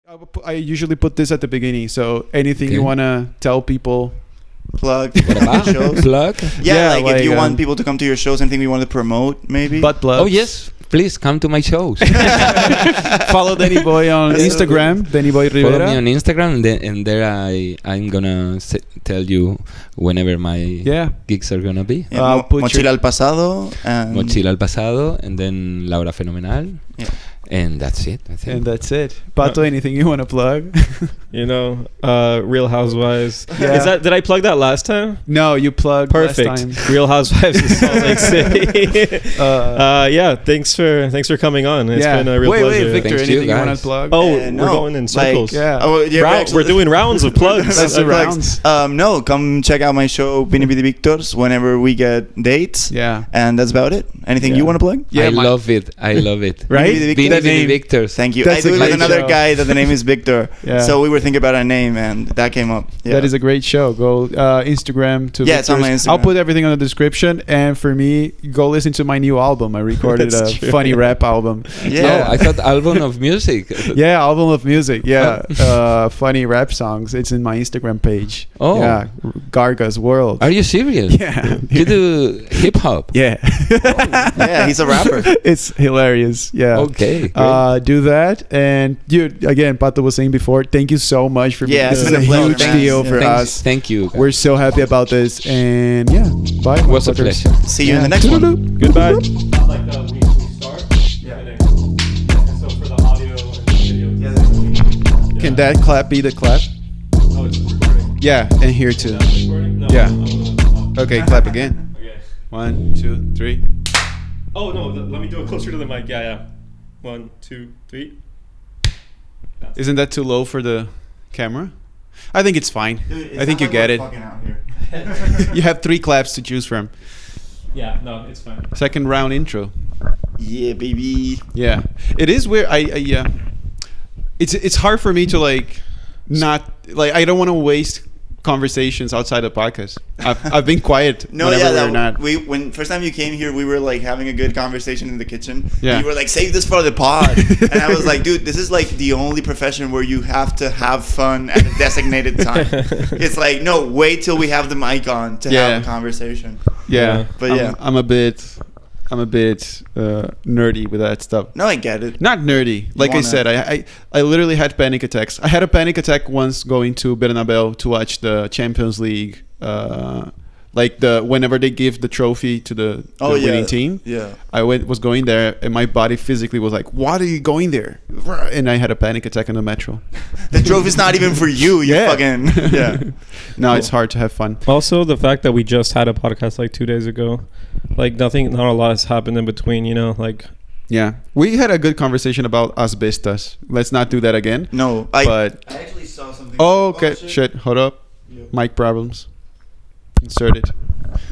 I usually put this at the beginning. So anything you want to tell people? Plug What about shows? plug? Yeah, like if you want people to come to your shows, anything we want to promote, maybe. Butt plugs. Oh yes, please come to my shows. Follow Danny Boy on Instagram, Danny Boy-Rivera. Follow me on Instagram, and there I'm gonna tell you whenever my gigs are gonna be. Yeah, Mochila al Pasado. And Mochila al Pasado, and then La Hora Fenomenal. Yeah. And that's it. And that's it. Pato, anything you want to plug? Real Housewives. Yeah. Did I plug that last time? No, you plugged Perfect. last time. Real Housewives of Salt Lake City. Thanks for coming on. It's been a real pleasure. Wait, Victor, Thanks anything you want guys. to plug? We're going in circles. We're We're doing rounds of plugs. That's the rounds. No, come check out my show, Bini Bidi Victors, whenever we get dates. Yeah. And that's about it. Anything you want to plug? I love it. Right? Bini Bini Victors. Thank you. That's I do it with another show. guy that the name is Victor. Yeah. So we were thinking about a name and that came up. Yeah. That is a great show. Go Instagram to it's on my Victor's. Instagram. I'll put everything on the description. And for me, go listen to my new album. I recorded a That's true. funny rap album. No, I thought album of music. Yeah, album of music. Yeah, funny rap songs. It's in my Instagram page. Oh. Yeah, Garga's World. Are you serious? Yeah. You do hip hop. Yeah. Yeah, he's a rapper. It's hilarious. Yeah. Okay. Great. Do that. And dude, again, Pato was saying before, thank you so much for Yeah, this it's is a been a pleasure, huge man. deal Yeah. for Thanks. us. Thank you. We're so happy about this. And yeah, bye. It was a motherfuckers. pleasure. See you in the next one. Goodbye. Like we start. Yeah. And so for the audio and video. Can that clap be the clap? Oh, it's recording. Yeah, and here too. Recording? No, Yeah. Okay, clap again. Okay. 1, 2, 3. Oh no, let me do it closer to the mic. Yeah. 1, 2, 3. Isn't that too low for the camera? I think it's fine. I think you get it. You have 3 claps to choose from. Yeah, no, it's fine. Second round intro. Yeah, baby. Yeah, it is weird. Yeah, it's hard for me to not I don't want to waste conversations outside the podcast. I've been quiet. No, whenever yeah, we're not. when first time you came here, we were like having a good conversation in the kitchen. Yeah. And you were like, save this for the pod. And I was like, dude, this is like the only profession where you have to have fun at a designated time. It's like, no, wait till we have the mic on to have a conversation. Yeah, But I'm a bit nerdy with that stuff. No, I get it. Not nerdy. Like I said, I literally had panic attacks. I had a panic attack once going to Bernabeu to watch the Champions League. Whenever they give the trophy to the winning team. Yeah. I was going there and my body physically was like, "Why are you going there?" And I had a panic attack on the metro. The trophy's not even for you. You fucking No, it's hard to have fun. Also, the fact that we just had a podcast like 2 days ago, not a lot has happened in between. Yeah, we had a good conversation about asbestos. Let's not do that again. No, I actually saw something. Oh, okay. Shit. Hold up. Yep. Mic problems. Insert it.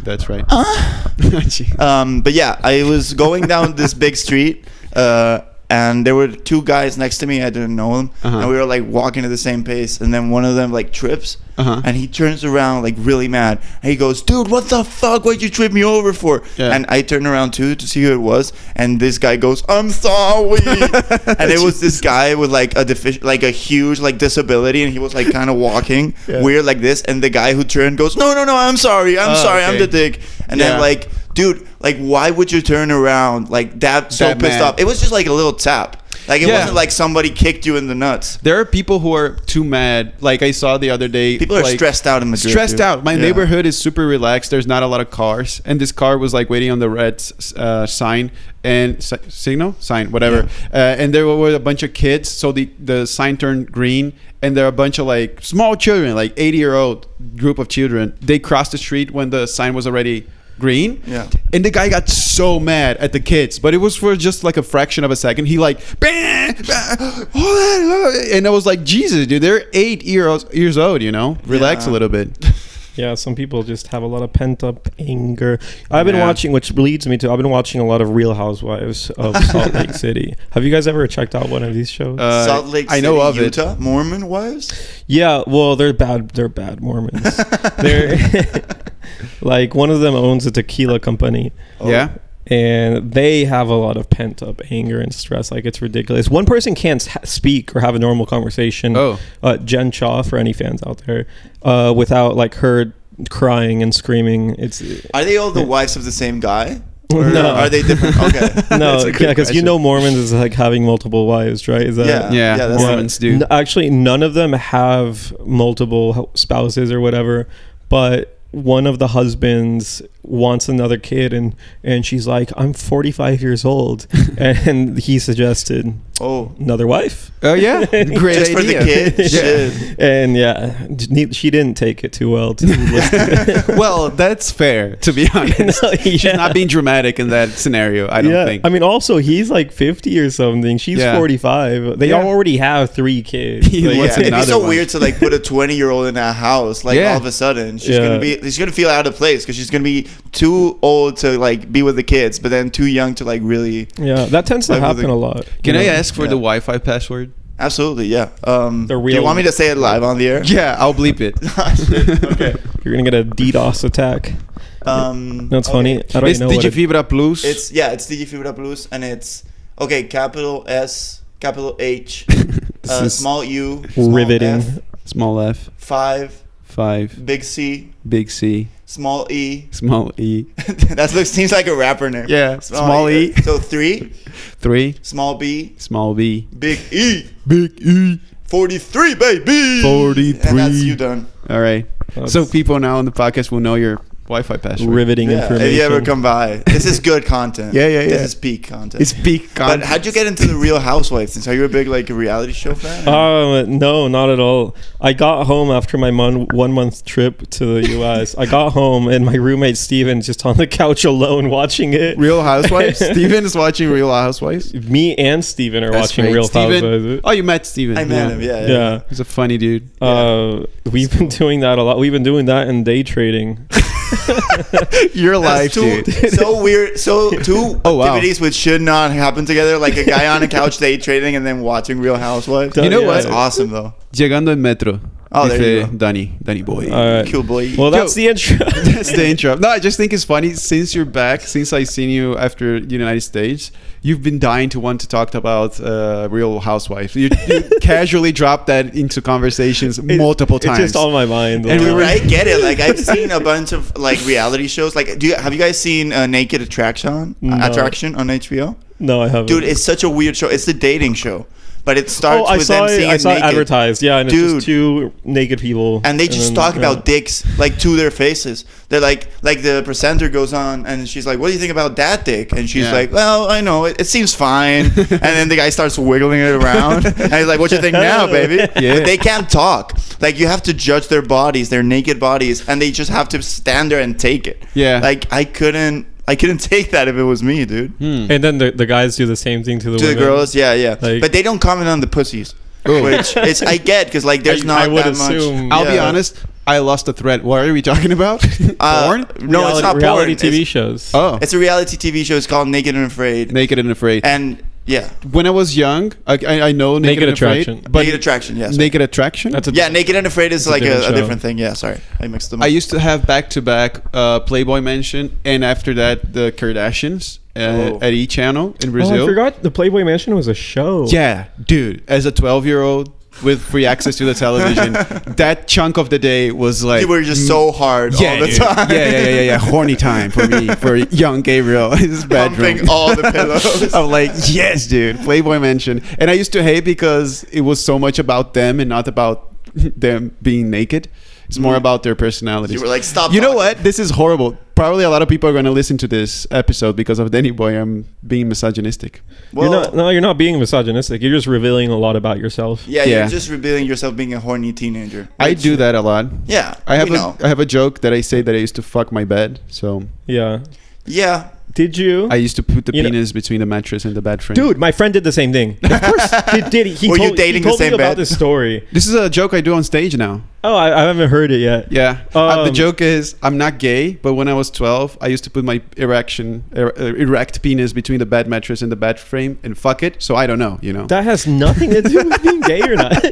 That's right. But yeah, I was going down this big street, and there were 2 guys next to me. I didn't know them, and we were like walking at the same pace. And then one of them like trips, and he turns around like really mad. And he goes, "Dude, what the fuck? Why'd you trip me over for?" Yeah. And I turned around too to see who it was, and this guy goes, "I'm sorry." And it was this guy with like a huge like disability, and he was like kind of walking weird like this. And the guy who turned goes, "No, I'm sorry, okay. I'm the dick." And then like, dude, like, why would you turn around like that? So pissed off. It was just like a little tap. Like it wasn't like somebody kicked you in the nuts. There are people who are too mad. Like I saw the other day. People are stressed out in Madrid. Stressed out. My neighborhood is super relaxed. There's not a lot of cars, and this car was like waiting on the red sign and sign, whatever. Yeah. And there were a bunch of kids. So the sign turned green, and there are a bunch of like small children, like 80-year-old group of children. They crossed the street when the sign was already green. Yeah. And the guy got so mad at the kids, but it was for just like a fraction of a second. He like, bah, bah, and I was like, Jesus, dude, they're 8 years old, Relax a little bit. Yeah, some people just have a lot of pent up anger. I've been watching, which leads me to, I've been watching a lot of Real Housewives of Salt Lake City. Have you guys ever checked out one of these shows? Salt Lake City, I know of Utah, it. Mormon wives? Yeah, well, they're bad Mormons. They're like, one of them owns a tequila company. Yeah. and they have a lot of pent up anger and stress. Like, it's ridiculous. One person can't speak or have a normal conversation. Jen Shaw, for any fans out there, without like her crying and screaming. Are they all the wives of the same guy? Or no. Are they different? Okay. No, because Mormons is like having multiple wives, right? Is that, yeah, that's Mormons do. Actually, none of them have multiple spouses or whatever, but one of the husbands wants another kid, and she's like, I'm 45 years old, and he suggested another wife. Oh yeah, great just idea. For the kid. Shit. And she didn't take it too well. Well, that's fair, to be honest. She's not being dramatic in that scenario, I don't think. I mean, also, he's like 50 or something. She's 45. They already have 3 kids. It'd be so weird to like put a 20-year-old in a house, like all of a sudden she's gonna feel out of place because she's gonna be too old to like be with the kids, but then too young to like really. Yeah, that tends to happen a lot. Can I ask for the Wi-Fi password? Absolutely, yeah. Do you want me to say it live on the air? Yeah, I'll bleep it. Okay. You're gonna get a DDoS attack. That's funny. I don't it's know Digifibra Plus. It's Digifibra Plus, and it's capital S, capital H, small U, small riveting, F, small F, 5, big C, small E. That seems like a rapper name. Yeah, small E. So 3, small B, big E, 43, baby. 43. And that's you done. All right. So people now on the podcast will know your Wi-Fi password. Riveting information. If you ever come by, this is good content. Yeah. This is peak content. It's peak content. But how'd you get into the Real Housewives? Are you a big like reality show fan? No, not at all. I got home after my 1 month trip to the US. I got home and my roommate Steven just on the couch alone watching it. Real Housewives? Steven is watching Real Housewives? Me and Steven are watching Real Housewives. Oh, you met Steven. I met him, yeah. He's a funny dude. We've been doing that a lot. We've been doing that and day trading. Your life, dude. So weird. So two activities which should not happen together, like a guy on a couch day trading and then watching Real Housewives. You know what? That's awesome, though. Llegando en metro. Oh, there you go. Danny boy. Cool boy. Well, that's the intro. That's the intro. No, I just think it's funny since you're back, since I seen you after the United States, you've been dying to want to talk about Real Housewives. You casually dropped that into conversations multiple times. It's just on my mind. And I get it. Like I've seen a bunch of like reality shows. Like, have you guys seen Naked Attraction? Attraction on HBO? No, I haven't. Dude, it's such a weird show. It's the dating show. But it starts with them seeing I saw naked. it advertised, yeah, and it's just 2 naked people. And they just talk about dicks, like, to their faces. They're like the presenter goes on, and she's like, what do you think about that dick? And she's like, well, I know, it seems fine. And then the guy starts wiggling it around. And he's like, what you think now, baby? Yeah. But they can't talk. Like, you have to judge their bodies, their naked bodies, and they just have to stand there and take it. Yeah. Like, I couldn't take that if it was me, dude. And then the guys do the same thing to the women. The girls, yeah. Like, but they don't comment on the pussies, which I get because like there's not that much. I'll be honest. I lost the thread. What are we talking about? Porn? No, it's not reality porn. TV shows. Oh, it's a reality TV show. It's called Naked and Afraid. And yeah, when I was young, I know Naked Attraction, Afraid, but Naked Attraction, yes. Naked Attraction. Naked and Afraid is like a different thing. Yeah, sorry, I mixed them up. I used to have back-to-back Playboy Mansion, and after that, the Kardashians at E! Channel in Brazil. Oh, I forgot the Playboy Mansion was a show. Yeah, dude, as a 12-year-old. With free access to the television, that chunk of the day was like you were just so hard all the time. Yeah. Horny time for me, for young Gabriel in his bedroom. Pumping all the pillows. I'm like, yes, dude, Playboy Mansion. And I used to hate because it was so much about them and not about them being naked. It's more about their personalities. You were like, stop. You know what? This is horrible. Probably a lot of people are going to listen to this episode because of Danny Boy. I'm being misogynistic. Well, you're not being misogynistic. You're just revealing a lot about yourself. Yeah, you're just revealing yourself being a horny teenager. I do that a lot. Yeah, I have a joke that I say that I used to fuck my bed. So yeah. Did you? I used to put the penis between the mattress and the bed frame. Dude, my friend did the same thing. Of course, did he? Were you dating the same bed? About this story. This is a joke I do on stage now. Oh, I haven't heard it yet. Yeah. The joke is, I'm not gay, but when I was 12, I used to put my erect penis between the bed mattress and the bed frame and fuck it. So I don't know, you know. That has nothing to do with being gay or not.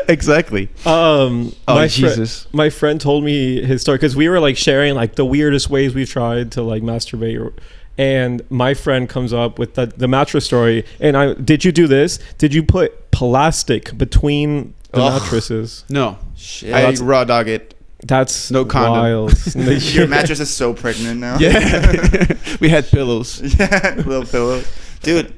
Exactly. Jesus. My friend told me his story because we were like sharing like the weirdest ways we've tried to like masturbate And my friend comes up with the mattress story. And did you do this? Did you put plastic between the mattresses? No. Shit. I raw dog it. That's no condom. Wild. Your mattress is so pregnant now. Yeah. We had pillows. Yeah, little pillows. Dude,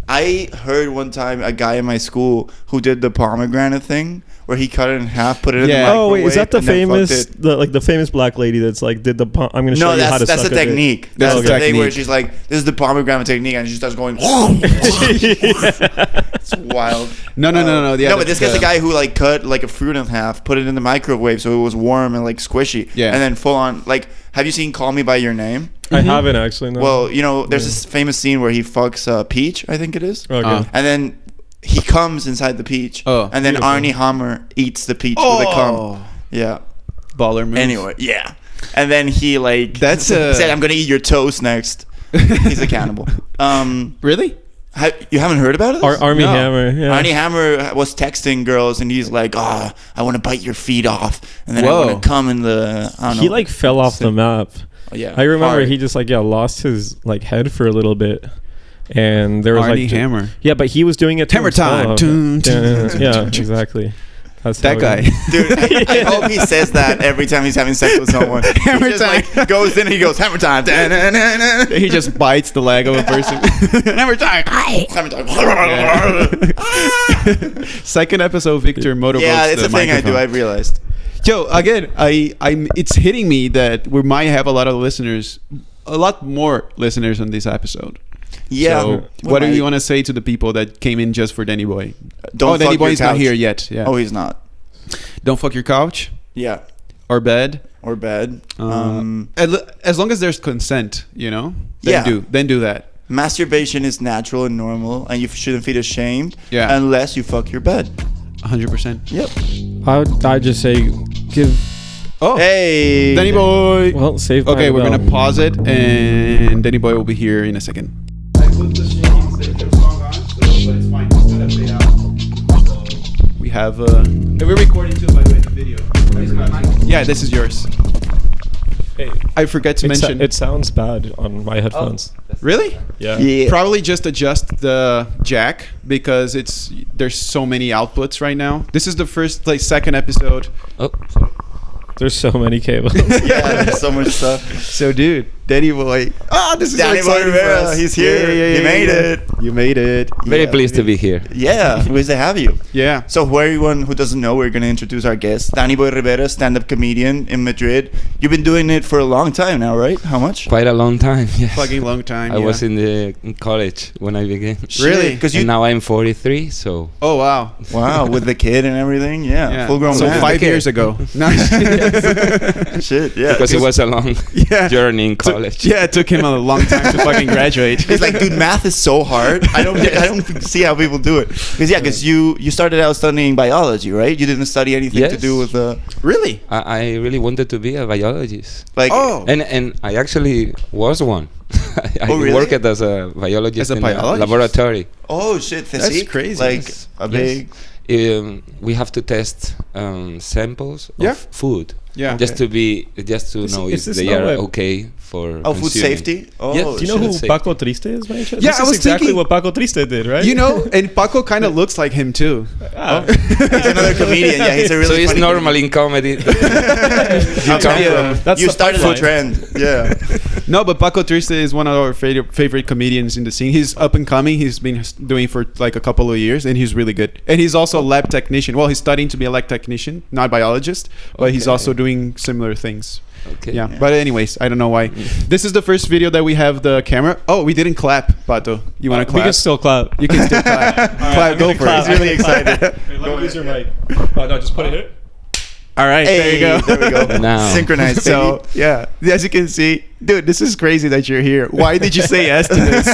I heard one time a guy in my school who did the pomegranate thing, where he cut it in half, put it in the microwave. Oh wait, is that the and then famous, fucked it. the famous black lady that's like did the? I'm gonna show you how to suck that's the a dick. technique. That's the thing where she's like, "This is the pomegranate technique," and she starts going. It's wild. No. Yeah, no, but this guy's the guy who like cut like a fruit in half, put it in the microwave so it was warm and like squishy. Yeah. And then full on like, have you seen Call Me by Your Name? I haven't actually. No. Well, you know, there's this famous scene where he fucks Peach, I think it is. Okay. And then he comes inside the peach. Oh, and then beautiful. Arnie Hammer eats the peach with a cum. Yeah. Baller move. Anyway, yeah. And then he like That's said, "I'm gonna eat your toast next." He's a cannibal. Really? You haven't heard about it? Army Hammer. Yeah. Arnie Hammer was texting girls, and he's like, "Oh, I want to bite your feet off, and then I Whoa. want to come in the." I don't know. He like fell off the map. Oh, yeah. I remember Hard. he just like lost his like head for a little bit, and there was Arnie like Hammer. Yeah, but he was doing it to Hammer himself. time. Yeah, exactly. That's That how guy. Dude, I hope he says that every time he's having sex with someone. Hammer he just, time. like, goes in and he goes, "Hammer time." He just bites the leg of a person. Hammer time. Hammer time. Second episode, Victor motorboats Yeah, it's the a thing I do. microphone. I've realized. Joe, again, I'm. It's hitting me that we might have a lot of listeners, a lot more listeners on this episode. Yeah. So, what do you want to say to the people that came in just for Danny Boy? Don't Danny fuck Boy your is not couch. here yet. Yeah. Oh, he's not. Don't fuck your couch Yeah. or bed. Or bed. As long as there's consent, you know. Yeah. Then do that. Masturbation is natural and normal, and you shouldn't feel ashamed. Yeah. Unless you fuck your bed. 100%. Yep. I'd just say give. Oh. Hey. Danny Boy. Well, save. Okay, we're gonna pause it, and Danny Boy will be here in a second. I put the song on, but it's fine. It's gonna fade out. We have. And we're recording too, by the way, the video. Yeah, this is yours. Hey, I forgot to mention. it sounds bad on my headphones. Really? Yeah. Probably just adjust the jack because there's so many outputs right now. This is the second episode. Oh, There's so many cables. Yeah, there's so much stuff. So, dude, Danny Boy. This is Danny so exciting for Boy-Rivera, us. he's here. He made it. You made it. very pleased to be here. Yeah, pleased to have you. Yeah. So for everyone who doesn't know, we're going to introduce our guest. Danny Boy-Rivera, stand-up comedian in Madrid. You've been doing it for a long time now, right? How much? Quite a long time. Yes. Fucking long time. I was in college when I began. Really? Because And now I'm 43, so Oh, wow. Wow, with the kid and everything. Yeah, full-grown So man. 5 years ago. Nice. Shit, yeah. because it was a long Yeah. journey in college. Yeah, it took him a long time to fucking graduate. He's like, dude, math is so hard. I don't see how people do it. Because you started out studying biology, right? You didn't study anything to Yes. do with Really? I really wanted to be a biologist. like. Oh. And I actually was one. I Oh, really? worked as a biologist As a in biologist? a laboratory. Oh shit, That's physique? crazy. Like Yes. a big. We have to test samples Yeah. of food. Yeah. Just to know is if this they not are what- okay for Oh, food consuming. safety. Oh, Yes. Do you know Shit, who safety. Paco Triste is, by any chance? Yeah, This I is was exactly thinking- what Paco Triste did, right? You know, and Paco kind of looks like him too. Ah. He's another comedian. Yeah, he's a really. So it's funny normal in comedy. comedian. That's You the started the pipeline. trend. Yeah. No, but Paco Triste is one of our favorite comedians in the scene. He's up and coming. He's been doing for like a couple of years, and he's really good. And he's also a lab technician. Well, he's studying to be a lab technician, not biologist, but he's Okay. also doing similar things. Okay. Yeah. But anyways, I don't know why. This is the first video that we have the camera. Oh, we didn't clap, Pato. You want to We clap? can still clap. You can still clap. Clap, go for it. He's really excited. Let me use your mic. Oh, no, just put it here. All right, there you go. There we go. Now. Synchronized. So, yeah, as you can see, dude, this is crazy that you're here. Why did you say yes to this?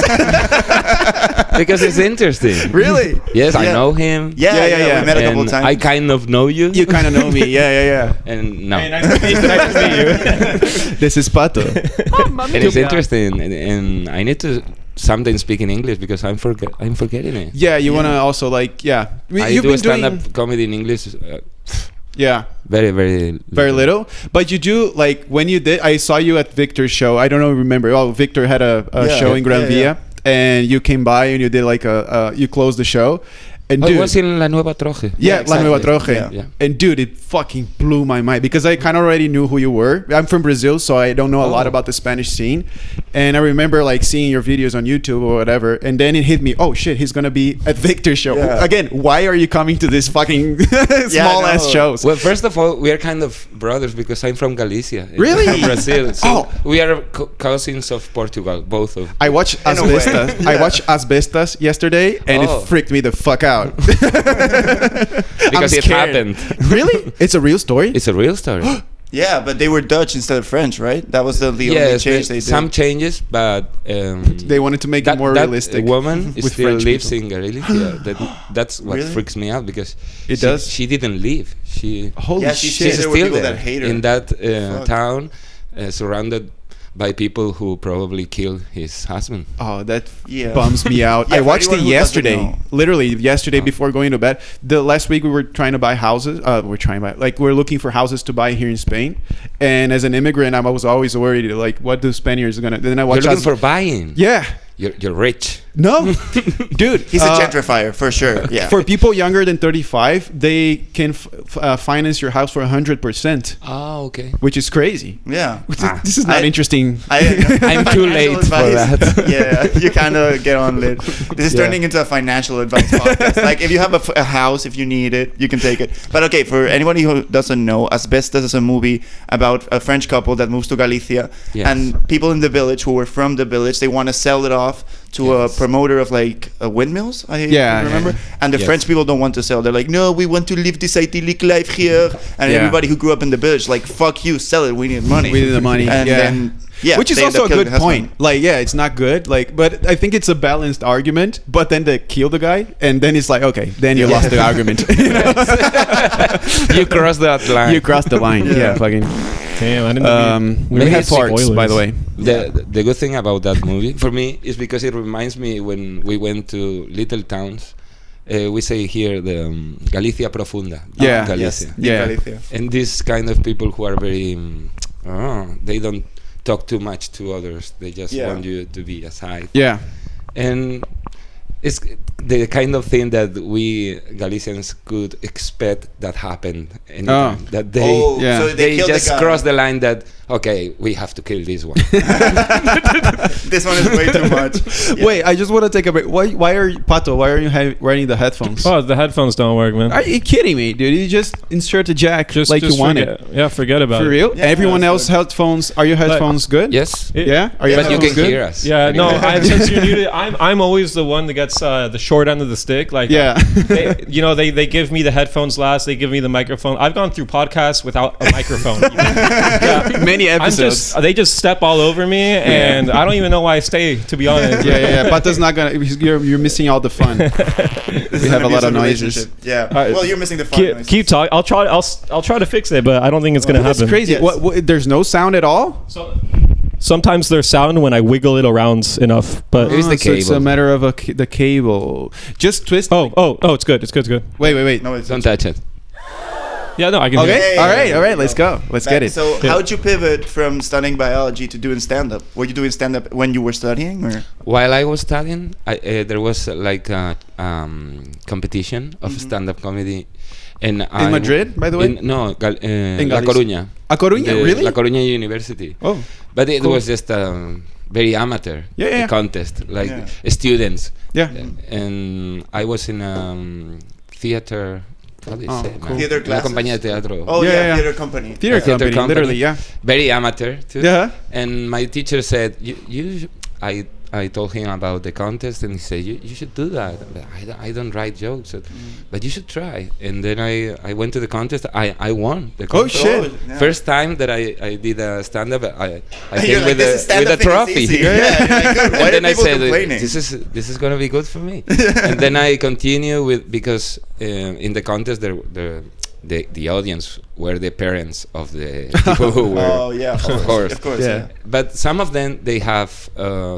Because it's interesting. Really? Yes, I Yeah. know him. Yeah. We met a couple And times. I kind of know you. You kind of know me. Yeah. And no. Nice to meet you. This is Pato. And it's interesting, and I need to sometimes speak in English because I'm forgetting it. Yeah, you want to also like, I You've do been stand-up doing, comedy in English. yeah, Very, very little. But you do, like, when you did, I saw you at Victor's show. I don't know, remember. Oh, Victor had a show in Gran Via, and you came by and you did like you closed the show. And it was in La Nueva Troje. Yeah, exactly. La Nueva Troje. Yeah. And dude, it fucking blew my mind because I kind of already knew who you were. I'm from Brazil, so I don't know a lot about the Spanish scene. And I remember like seeing your videos on YouTube or whatever. And then it hit me, oh shit, he's going to be at Victor's show. Yeah. Again, why are you coming to this fucking small ass shows? Well, first of all, we are kind of brothers because I'm from Galicia. Really? From Brazil. So we are cousins of Portugal, both of. I watched Asbestas. I watched Asbestas yesterday and it freaked me the fuck out. Because it happened. Really? It's a real story? It's a real story. Yeah, but they were Dutch instead of French, right? That was the only change they did. Some changes, but they wanted to make it more realistic. That woman still lives in Galicia. That's what freaks me out because she didn't leave. She's still there in that town, surrounded by people who probably killed his husband. Oh, that bums me out. I watched it yesterday. Literally yesterday before going to bed. The last week we were trying to buy houses. We're looking for houses to buy here in Spain. And as an immigrant, I was always worried, like, what do Spaniards gonna? Then I watched. You're looking for buying. Yeah. You're rich. No, dude. He's a gentrifier for sure. Yeah. For people younger than 35, they can finance your house for 100%. Oh, okay. Which is crazy. Yeah. This is not interesting. I'm too late for that. Yeah, you kind of get on lit. This is turning into a financial advice podcast. Like, if you have a house, if you need it, you can take it. But okay, for anybody who doesn't know, Asbestas is a movie about a French couple that moves to Galicia, and people in the village who were from the village, they want to sell it off to a promoter of like windmills, I remember. And the French people don't want to sell. They're like, no, we want to live this idyllic life here. And everybody who grew up in the village, like, fuck you, sell it. We need money. We need the money. And then, which is also a good point. Like, it's not good. Like, but I think it's a balanced argument. But then they kill the guy, and then it's like, okay, then you lost the argument. You crossed that line. You crossed the line. Yeah, fucking. Damn, I didn't know. We had farts, by the way. The good thing about that movie for me is because it reminds me when we went to little towns. We say here the Galicia Profunda. Yeah. Galicia. Galicia. And these kind of people who are very, they don't talk too much to others. They just want you to be aside. Yeah. And it's the kind of thing that we Galicians could expect that happened anytime. That they so they just cross the line that, okay, we have to kill this one. This one is way too much. Wait, I just want to take a break. Why are you, Pato, why are you wearing the headphones? Oh, the headphones don't work, man. Are you kidding me, dude? You just insert the jack just you want it. Yeah, forget about it. For real? Yeah, everyone else headphones, are your headphones good? Yes. Yeah? Are your but you can good? hear us. Yeah, no, since you're new to I'm always the one that gets the short end of the stick. Like, they give me the headphones last. They give me the microphone. I've gone through podcasts without a microphone. Many episodes. They just step all over me, and I don't even know why I stay, to be honest. Yeah. Pato's not gonna. You're missing all the fun. We have a lot of noises. Yeah. Well, you're missing the fun. Keep talking. I'll try to fix it, but I don't think it's gonna happen. That's crazy. Yes. What? There's no sound at all. Sometimes there's sound when I wiggle it around enough, but it's a matter of the cable. Just twist. Oh, it's good. It's good. Wait. No, don't touch it. Yeah, no, I can. Okay. All right. Let's go. Let's get it. So, how'd you pivot from studying biology to doing stand-up? Were you doing stand-up when you were studying, or? While I was studying, there was like a competition of stand-up comedy, and in Madrid, by the way. In La Coruña. A Coruña, really? La Coruña University. Oh, but it was just very amateur contest, like students. Yeah. And I was in theater. How do you say? Cool. Theater classes. Una compañía de teatro. Oh theater company. Theater company, literally, yeah. Very amateur too. Yeah. And my teacher said, I told him about the contest, and he said, you should do that. I don't write jokes, but you should try. And then I went to the contest. I won the contest. Oh shit! First time that I did a stand-up, I came with a trophy. And then I said, this is gonna be good for me. And then I continue because in the contest the audience were the parents of the people who were. Of course. Yeah. But some of them, they have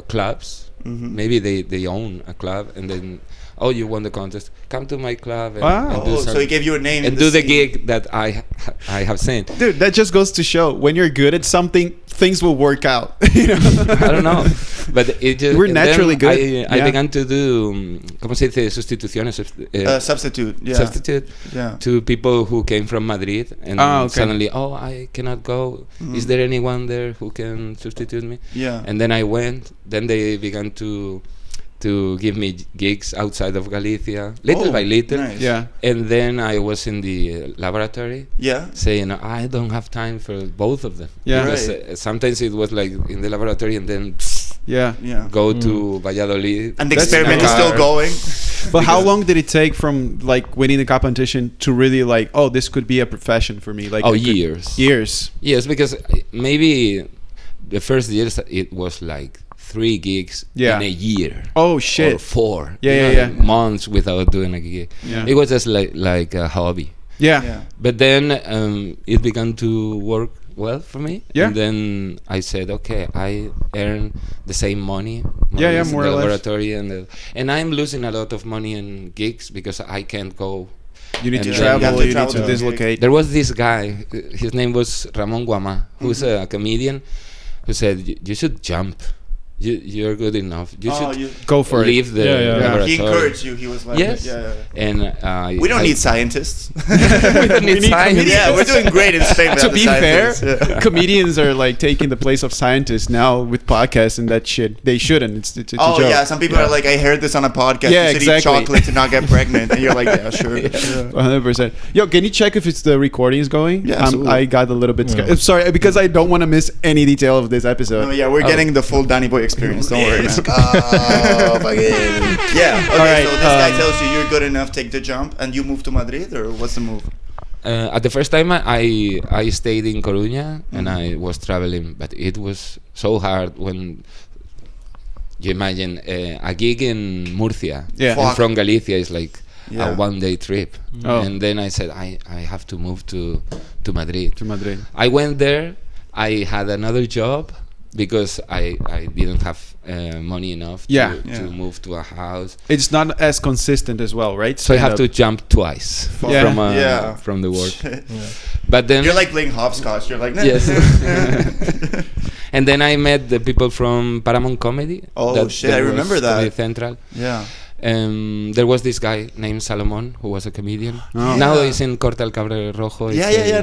clubs. Maybe they own a club, and then oh, you won the contest. Come to my club. And do so he gave you a name and do the gig that I have seen. Dude, that just goes to show when you're good at something, things will work out. You know? I don't know, but it just we're naturally good. I began to do ¿cómo se dice? Sustituciones. Substitute. Yeah. Substitute. Yeah. To people who came from Madrid and suddenly, I cannot go. Is there anyone there who can substitute me? Yeah. And then I went. Then they began to give me gigs outside of Galicia, little by little. Nice. Yeah. And then I was in the laboratory. Yeah. Saying I don't have time for both of them. Yeah. Because sometimes it was like in the laboratory and then go to Valladolid. And the experiment is still going. But how long did it take from like winning the competition to really like, oh, this could be a profession for me? Like years. Yes, because maybe the first years it was like 3 gigs in a year. Oh shit. Or 4. Yeah. Months without doing a gig. Yeah. It was just like a hobby. Yeah. But then it began to work well for me. Yeah. And then I said, okay, I earn the same money. More in or the less. Laboratory and I'm losing a lot of money in gigs because I can't go. You need to travel. You need to dislocate. There was this guy. His name was Ramon Guama, who's a comedian, who said you should jump. You're good enough. You should go for leave the laboratory. He encouraged you. He was like, yes. And we don't need scientists. we don't need scientists. Yeah, we're doing great in Spain. To be fair, comedians are like taking the place of scientists now with podcasts and that shit. They shouldn't. It's a joke. Yeah. Some people are like, I heard this on a podcast. Yeah, you should eat chocolate to not get pregnant, and you're like, yeah, sure. 100%. Yo, can you check if it's the recording is going? Yeah, absolutely. I got a little bit scared. Sorry, because I don't want to miss any detail of this episode. No, yeah, we're getting the full Danny Boy experience. Don't worry, man. Yeah. Okay. Right, so this guy tells you you're good enough, take the jump, and you move to Madrid, or what's the move? At the first time, I stayed in Coruña and I was traveling, but it was so hard when you imagine a gig in Murcia and from Galicia is like a 1-day trip. And then I said I have to move to Madrid. I went there. I had another job because I didn't have money enough to move to a house. It's not as consistent as well, right? So I have to jump twice from the work. But then you're like playing hopscotch. You're like, yes. And then I met the people from Paramount Comedy. Oh shit! I remember that. Comedy Central. Yeah. There was this guy named Salomon who was a comedian. Now he's in Corta el Cabre Rojo.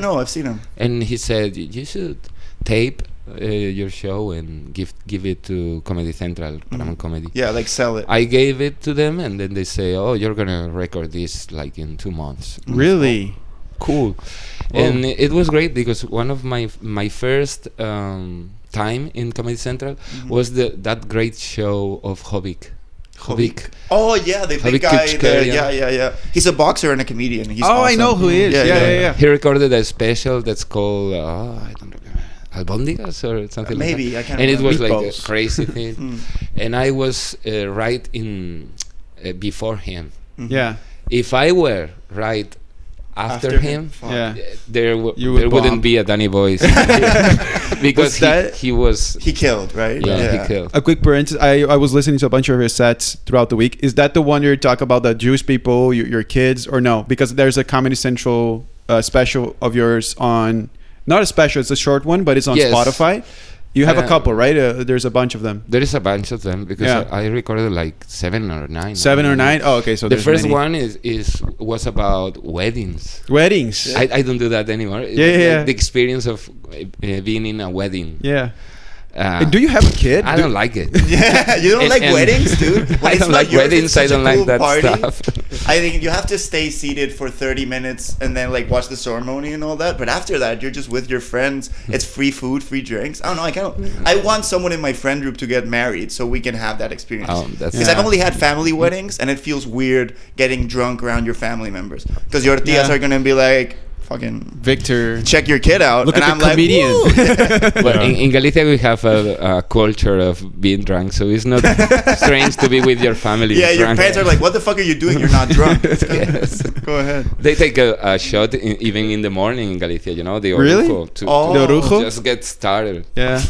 No, I've seen him. And he said you should tape your show and give it to Comedy Central, Paramount Comedy. Yeah, like sell it. I gave it to them, and then they say, "Oh, you're gonna record this like in 2 months." Really? Cool. Whoa. And it was great because one of my first time in Comedy Central was that great show of Hovik. Oh yeah, the big guy. Yeah. He's a boxer and a comedian. He's awesome. I know who he is. Yeah. He recorded a special that's called I don't know, Albondigas or something. Maybe like that. I can't. And it was Meatballs. like a crazy thing. And I was right in before him. Yeah. If I were right after him, there wouldn't be a Danny Boy because he killed, right? Yeah, he killed. A quick parenthesis, I was listening to a bunch of your sets throughout the week. Is that the one you're talking about, the Jewish people, your kids, or no? Because there's a Comedy Central special of yours on, not a special, it's a short one, but it's on Spotify. You have a couple, right? There's a bunch of them. There is a bunch of them because I recorded like 7 or 9. 7 or 9? Oh, okay. So the first one was about weddings. Weddings. I don't do that anymore. Yeah. The experience of being in a wedding. Yeah. Do you have a kid? I don't like it. Yeah, you don't like weddings, dude? I don't like weddings. I don't like that stuff. I think you have to stay seated for 30 minutes and then like watch the ceremony and all that. But after that, you're just with your friends. It's free food, free drinks. I don't know. I want someone in my friend group to get married so we can have that experience. Because I've only had family weddings and it feels weird getting drunk around your family members. Because your tias are gonna be like, fucking Victor, check your kid out. Look and at I'm the comedian. But in Galicia we have a culture of being drunk, so it's not strange to be with your family. Yeah, your parents are like, "What the fuck are you doing? You're not drunk." Yes. Go ahead. They take a shot even in the morning in Galicia. You know, the really? orujo The orujo? Just get started. Yeah.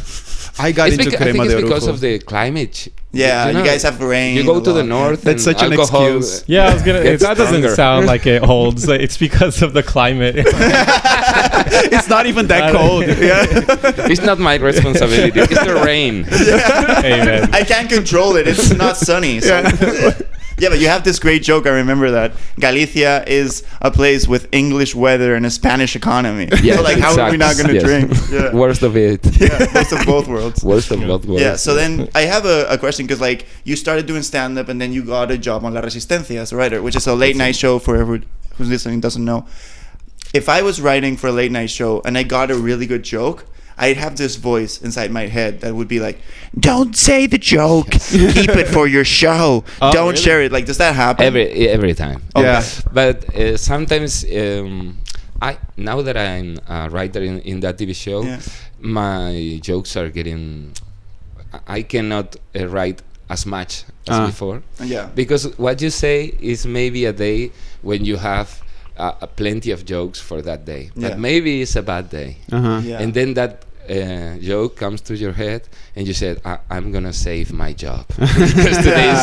I got into crema de orujo. I think it's because of the climate. Yeah, you guys have rain. You go to the north. That's such an excuse. Yeah, I was gonna. That doesn't sound like it holds. It's because of the climate. It's not even that cold. Yeah. It's not my responsibility. It's the rain. Yeah. Amen. I can't control it. It's not sunny. So. Yeah, but you have this great joke. I remember that Galicia is a place with English weather and a Spanish economy. Yeah, so like, how are we not going to drink? Yeah. Worst of it. Yeah, worst of both worlds. Worst of both worlds. Yeah. So then I have a question because like you started doing stand up and then you got a job on La Resistencia as a writer, which is a late night show for everyone who's listening doesn't know. If I was writing for a late night show and I got a really good joke, I'd have this voice inside my head that would be like, "Don't say the joke. Keep it for your show. Don't really? Share it." Like, does that happen? Every time. Okay. Yeah. But sometimes, now that I'm a writer in that TV show, my jokes are getting. I cannot write as much as before. Yeah. Because what you say is maybe a day when you have plenty of jokes for that day, but maybe it's a bad day, and then that joke comes to your head, and you said, "I'm gonna save my job because today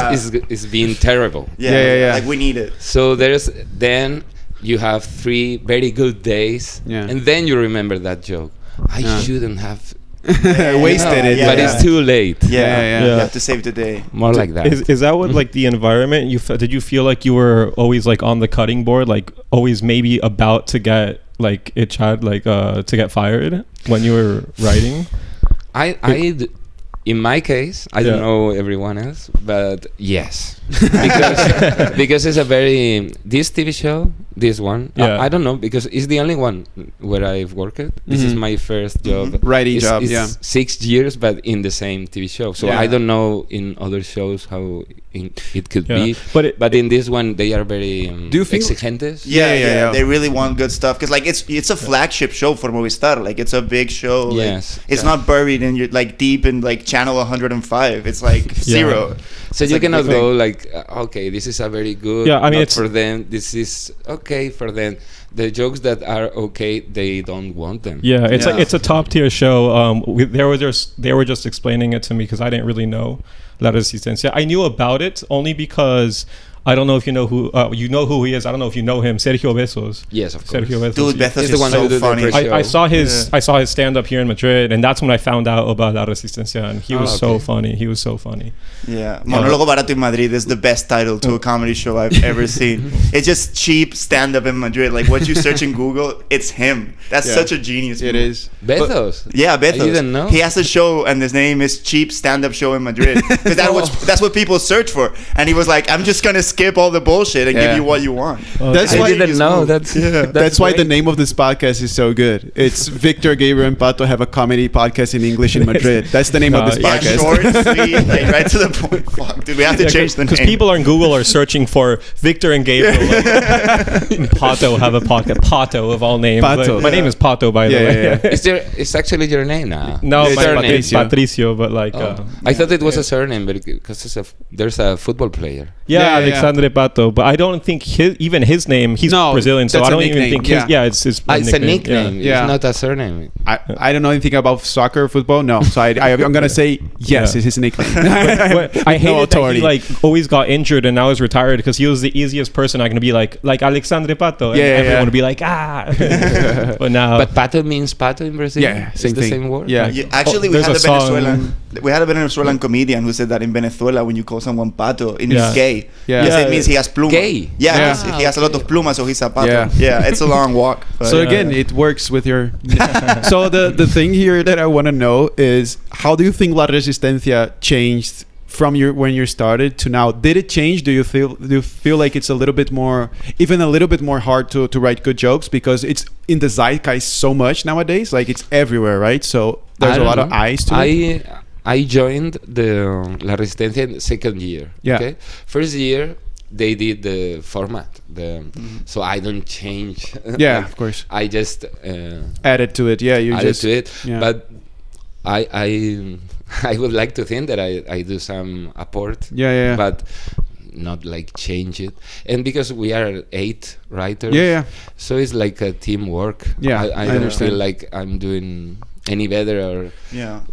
is being terrible." Yeah. Like we need it. So then you have 3 very good days, and then you remember that joke. I shouldn't have. Wasted it, but it's too late. Yeah. You have to save the day. More like that. Is that what like the environment? Did you feel like you were always like on the cutting board, like always maybe about to get like to get fired when you were writing? In my case, I don't know everyone else, but yes, because it's a this TV show, this one. I don't know because it's the only one where I've worked. This is my first job, writing job. It's 6 years, but in the same TV show. So I don't know in other shows how it could be. But in this one, they are very exigentes. Yeah. They really want good stuff because like it's a flagship show for Movistar. Like it's a big show. Yes, like, it's not buried in your like deep in like channel 105. It's like zero. So it's you cannot go like, okay, this is a very good. Yeah, I mean, it's for them. This is okay for them. The jokes that are okay, they don't want them. Yeah, it's like it's a top tier show. They were just explaining it to me because I didn't really know La Resistencia. I knew about it only because I don't know if you know who he is. I don't know if you know him, Sergio Besos. Yes, of course. Sergio Besos. Dude, Besos is so funny. I saw his stand up here in Madrid, and that's when I found out about La Resistencia, and he was so funny. He was so funny. Yeah, Monólogo Barato en Madrid is the best title to a comedy show I've ever seen. It's just cheap stand up in Madrid. Like what you search in Google, it's him. That's such a genius. It is. Besos. Yeah, Besos. I didn't know. He has a show, and his name is Cheap Stand Up Show in Madrid because that's what people search for. And he was like, I'm just gonna skip all the bullshit and give you what you want. That's why I didn't know. That's why the name of this podcast is so good. It's Victor, Gabriel, and Pato have a comedy podcast in English in Madrid. That's the name of this podcast. Short, sweet, like right to the point. Fuck, dude, we have to change the name. Because people on Google are searching for Victor and Gabriel. Pato have a podcast. Pato of all names. Pato. My name is Pato, by the way. It's actually your name now. No, my Patricio, but like. I thought it was a surname, but because there's a football player. Yeah, Alexandre Pato, but I don't think his name. He's Brazilian, so I don't even think his. Yeah, it's it's a nickname. It's not a surname. I don't know anything about soccer or football. No, so I'm gonna say yes, it's his nickname. I hated that he like always got injured and now is retired because he was the easiest person I can be like Alexandre Pato. And everyone would be like But now. But Pato means Pato in Brazil. Yeah, it's the same word. Yeah. Actually, we had a Venezuelan comedian who said that in Venezuela when you call someone Pato, it means gay. Because it means he has plumas. Gay. Yeah. He has a lot of plumas, so he's a Pato. Yeah, it's a long walk. So again, it works with your. So the thing here that I want to know is how do you think La Resistencia changed from when you started to now? Did it change? Do you feel like it's a little bit more hard to write good jokes because it's in the zeitgeist so much nowadays? Like it's everywhere, right? So there's a lot of eyes to it. I joined the La Resistencia in the second year. Yeah. Okay? First year they did the format, so I don't change. Yeah, of course. I just added to it. Yeah, you added just to it. Yeah. But I would like to think that I do some apport. Yeah. But not like change it. And because we are 8 writers. Yeah. So it's like a teamwork. Yeah, I don't feel like I'm doing any better, or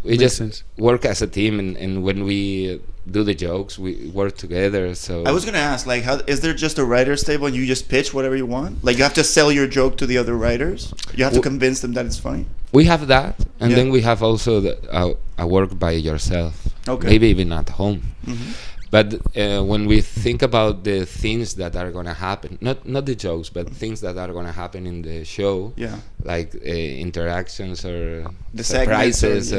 we just work as a team, and when we do the jokes, we work together. So I was gonna ask, like, how is there just a writer's table and you just pitch whatever you want? Like, you have to sell your joke to the other writers. You have to convince them that it's funny. We have that, and then we have also a work by yourself. Okay. Maybe even at home. Mm-hmm. But when we think about the things that are gonna happen, not the jokes, but things that are gonna happen in the show, like interactions or the surprises,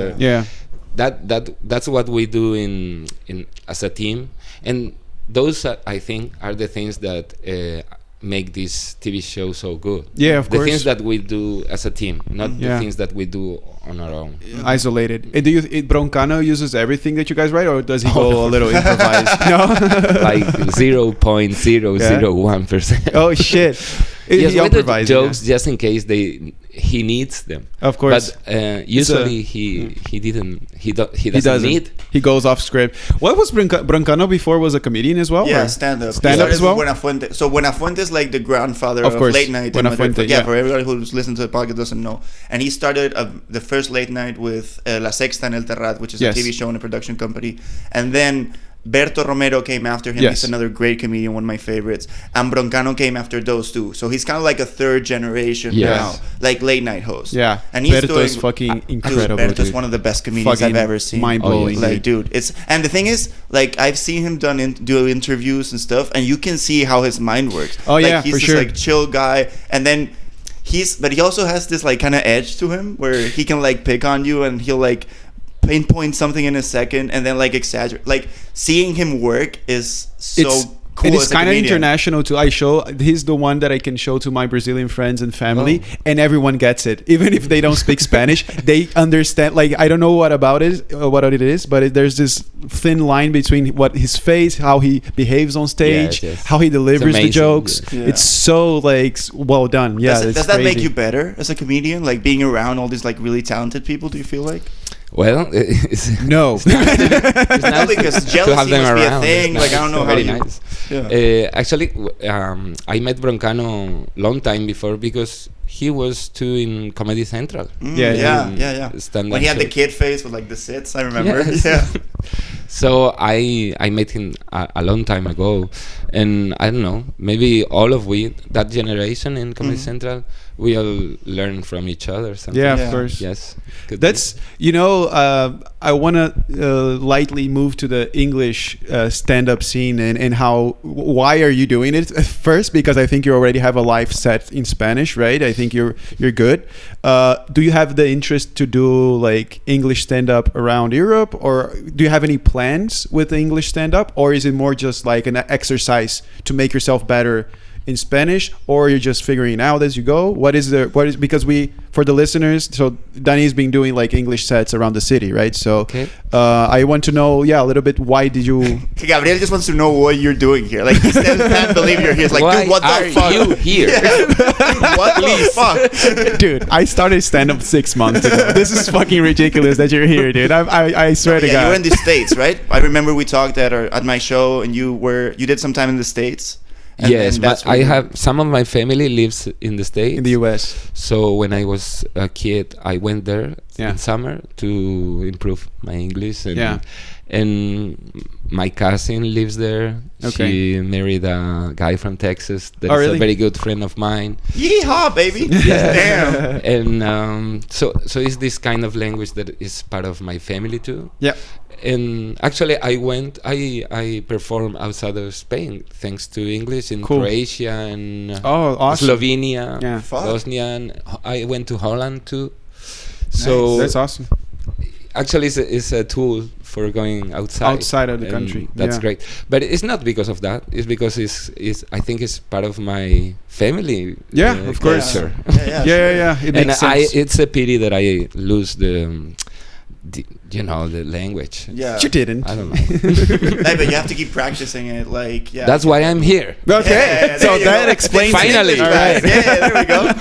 that's what we do in as a team, and those I think are the things that make this TV show so good. Yeah, of course. The things that we do as a team, not the things that we do on our own. Isolated. And Broncano uses everything that you guys write, or does he go a little improvised? No, like 0.001%. Oh shit! Yes, with the jokes just in case he needs them. Of course, but usually he doesn't need. He goes off script. What was Broncano before? Was a comedian as well? Yeah, stand-up. Stand-up as well. Buenafuente. So Buenafuente is like the grandfather of late night. Buenafuente, for everybody who's listened to the podcast doesn't know. And he started the first late night with La Sexta en el Terrat, which is a TV show and a production company. And then Berto Romero came after him. He's another great comedian, one of my favorites. And Broncano came after those two. So he's kind of like a third generation now, like late night host. Yeah, and he's Berto's fucking incredible. Berto's one of the best comedians I've ever seen. Mind blowing, dude. And the thing is, like, I've seen him do interviews and stuff, and you can see how his mind works. Oh like, yeah, he's for this sure. like chill guy, and then but he also has this like kind of edge to him where he can like pick on you, and he'll like pinpoint something in a second and then like exaggerate. Like, seeing him work is so cool. And it's kind of international too. He's the one that I can show to my Brazilian friends and family, and everyone gets it. Even if they don't speak Spanish, they understand. Like, I don't know what it is, but there's this thin line between what his face, how he behaves on stage, how he delivers the jokes. Yeah. It's so like well done. Yeah, does that make you better as a comedian? Like, being around all these like really talented people? Do you feel like? Well, no. It's nice because jealousy must be a thing. Like, I don't know how you. Nice. Actually, I met Broncano long time before because he was too in Comedy Central. Yeah. When he had the kid face with like the sits, I remember. Yes. Yeah. So I met him a long time ago, and I don't know, maybe all of that generation in Comedy Central, we all learn from each other. Yeah, of course. Yes. That's, I want to lightly move to the English stand-up scene and why are you doing it? First, because I think you already have a life set in Spanish, right? I think you're good. Do you have the interest to do like English stand-up around Europe, or do you have any plans with the English stand-up, or is it more just like an exercise to make yourself better in Spanish, or you're just figuring it out as you go? Because for the listeners, so Danny's been doing like English sets around the city, right? So I want to know, a little bit, why did you... Gabriel just wants to know what you're doing here. Like, he still can't believe you're here. He's like, dude, what the fuck? Why are you here? What the fuck? Dude, I started stand-up 6 months ago. This is fucking ridiculous that you're here, dude. I swear to God. You were in the States, right? I remember we talked at my show, and you did some time in the States. Yes, but I have some of my family lives in the States, in the US. So when I was a kid, I went there in summer to improve my English, and my cousin lives there. She married a guy from Texas that is a very good friend of mine. Yeehaw, baby! Damn. And so it's this kind of language that is part of my family too. Yeah. And actually, I perform outside of Spain thanks to English in Croatia and awesome. Slovenia, Bosnia, and I went to Holland too. So that's awesome. Actually, it's a tool for going outside of the country. That's great. But it's not because of that. It's because I think it's part of my family. Yeah, of course. Culture. Yeah. It makes sense. It's a pity that I lose the language. Yeah, you didn't. I don't know. Hey, but you have to keep practicing it. Like, that's why I'm here. Okay, so that explains finally. All right. Yeah, there we go.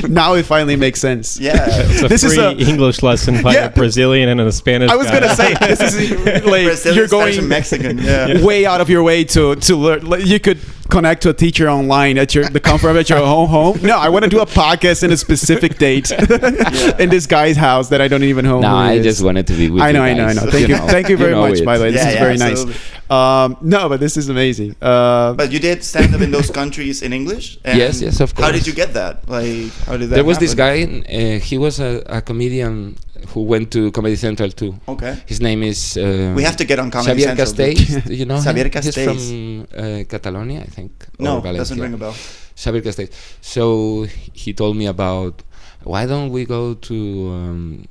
Now it finally makes sense. Yeah, it's a free English lesson by a Brazilian and a Spanish. I was gonna say this is like Brazilian, you're going Mexican. way out of your way to learn. You could connect to a teacher online at the comfort of your own home. No, I want to do a podcast in a specific date in this guy's house that I don't even know. No, who he I is. just wanted to be with you guys. I know. Thank you very much. By the way, this is very absolutely. nice. No, but this is amazing. But you did stand up in those countries in English? And yes, of course. How did you get that? Like, how did that There was happen? this guy, he was a comedian who went to Comedy Central too. Okay. His name is... we have to get on Comedy Xavier Central. Castells. Do you know Xavier him? Castells. He's from Catalonia, I think. No, or Valencia. doesn't ring a bell. Xavier Castells. So he told me about, why don't we go to,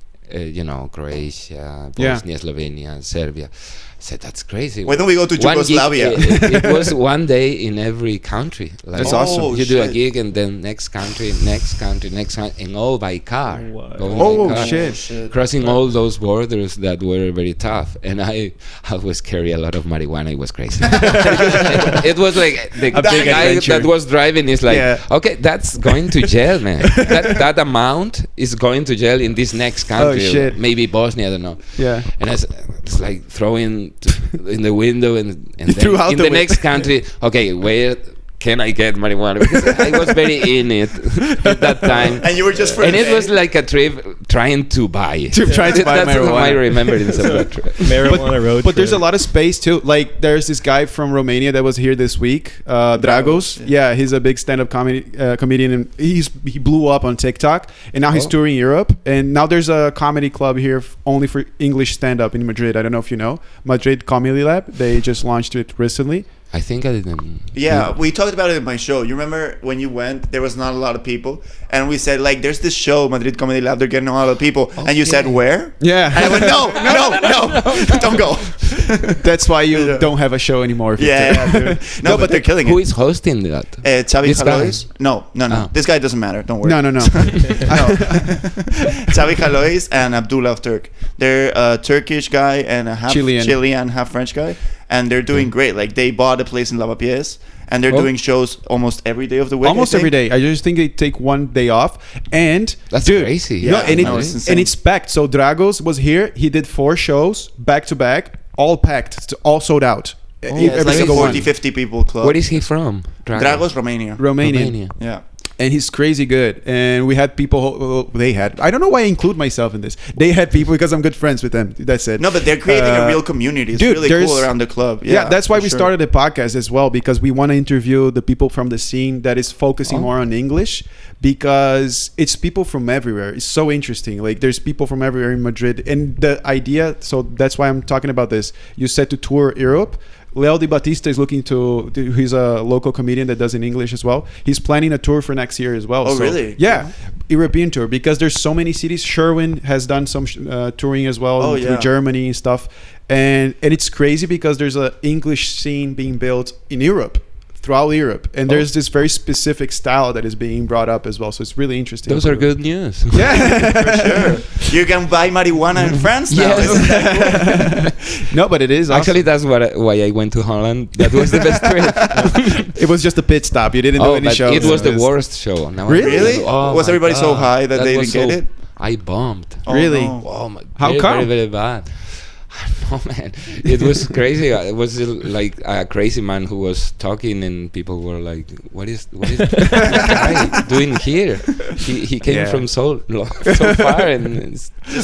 Croatia, Bosnia, Slovenia, Serbia. I said, that's crazy. Why don't we go to Yugoslavia? It was one day in every country. Like, that's awesome. You do a gig and then next country, and all by car. Wow. Going by car, shit. crossing all those borders that were very tough. And I always carry a lot of marijuana. It was crazy. it was like the guy adventure. that was driving is like, okay, that's going to jail, man. that amount is going to jail in this next country. Oh, shit. Maybe Bosnia, I don't know. Yeah. And it's like throwing in the window and then in the next country, okay, where can I get marijuana? Because I was very in it at that time. And you were just for and it was like a trip trying to buy it. Trying to buy That's marijuana. my remembrance of that trip. Marijuana road. But there's a trip. lot of space too. Like there's this guy from Romania that was here this week, Dragos. Yeah, he's a big stand-up comedian, and he blew up on TikTok, and now he's touring Europe. And now there's a comedy club here only for English stand-up in Madrid. I don't know if you know Madrid Comedy Lab. They just launched it recently. I think I didn't. Yeah, we talked about it in my show. You remember when you went, there was not a lot of people. And we said, like, there's this show, Madrid Comedy Lab, they're getting a lot of people. And you said, where? Yeah. And I went, no, don't go. That's why you don't have a show anymore. Yeah, dude. No, but they're killing it. Who is hosting that? Xavi This guy? Jalois? No. Oh. This guy doesn't matter. Don't worry. No. Xavi Jalois and Abdullah Turk. They're a Turkish guy and a half Chilean, half French guy. And they're doing great. Like, they bought a place in Lavapiés. And they're doing shows almost every day of the week. Almost every day. I just think they take one day off. And that's dude, crazy. Yeah, it's and it's packed. So Dragos was here. He did 4 shows back to back, all packed, all sold out. It's like a 40-50 people club. Where is he from? Dragos, Romania. Romania. Yeah. And he's crazy good. And we had people. I don't know why I include myself in this. They had people because I'm good friends with them. That's it. No, but they're creating a real community. It's really cool around the club. Yeah, that's why we started the podcast as well, because we want to interview the people from the scene that is focusing more on English, because it's people from everywhere. It's so interesting. Like there's people from everywhere in Madrid. And the idea, so that's why I'm talking about this. You said to tour Europe. Leo Di Battista is looking he's a local comedian that does in English as well. He's planning a tour for next year as well. Oh, really? Yeah. European tour, because there's so many cities. Sherwin has done some touring as well through Germany and stuff. And it's crazy because there's an English scene being built in Europe. Throughout Europe, and there's this very specific style that is being brought up as well, so it's really interesting. Those are good news. Yeah, for sure. You can buy marijuana in France now. Yes. No, but it is actually awesome. That's why I went to Holland. That was the best trip. It was just a pit stop. You didn't do any shows. It was the worst show. Now really? Was everybody so high that they didn't get it? I bombed. Really? No. Oh my! How come? Very, very bad. Oh man, it was crazy. It was like a crazy man who was talking, and people were like, "What is this guy doing here? He came from so far, and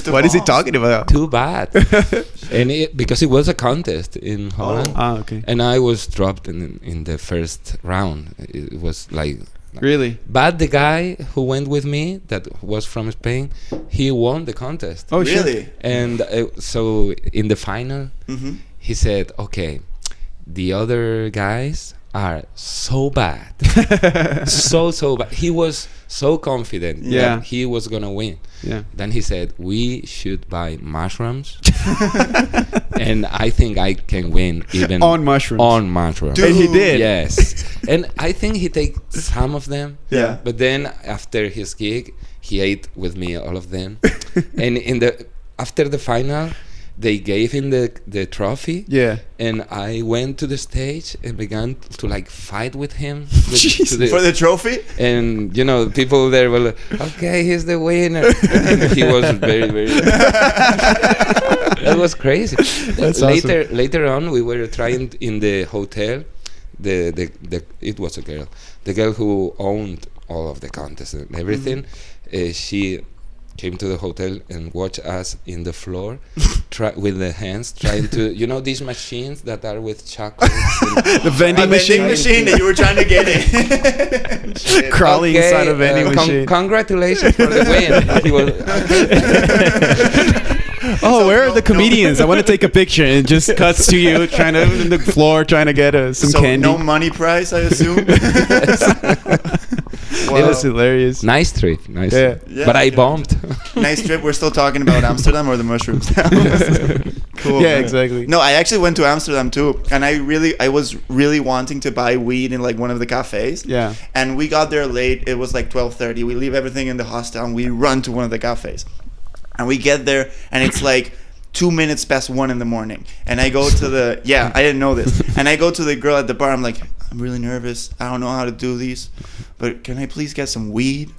what is he talking about? Too bad." And because it was a contest in Holland, okay. And I was dropped in the first round. It was like. Really? But the guy who went with me, that was from Spain, he won the contest. Oh, really? And so in the final, he said, okay, the other guys are so bad. so bad. He was so confident that he was going to win. Yeah. Then he said, we should buy mushrooms. And I think I can win even on mushrooms. Dude. And he did. Yes. And I think he take some of them. Yeah. But then after his gig, he ate with me all of them. And after the final, they gave him the trophy. Yeah. And I went to the stage and began to like fight with him. For the trophy? And people there were like, okay, he's the winner. And he was very, very... That was crazy. That's awesome. Later on, we were trying in the hotel it was a girl. The girl who owned all of the contests and everything, she came to the hotel and watched us in the floor with the hands trying to, these machines that are with chocolates. The vending machine that you were trying to get in. Crawling inside a vending machine. Congratulations for the win. Oh, where are the comedians? I want to take a picture, and it just cuts to you trying to in the floor trying to get some candy. No money prize, I assume. Wow. It was hilarious. Nice trip. Yeah, but I bombed. Nice trip. We're still talking about Amsterdam or the mushrooms. Cool. Yeah, man. Exactly. No, I actually went to Amsterdam too, and I was really wanting to buy weed in like one of the cafes. Yeah. And we got there late. It was like 12:30. We leave everything in the hostel and we run to one of the cafes. And we get there and it's like 2 minutes past 1 in the morning. And I go to the I didn't know this. And I go to the girl at the bar. I'm like, I'm really nervous. I don't know how to do these, but can I please get some weed?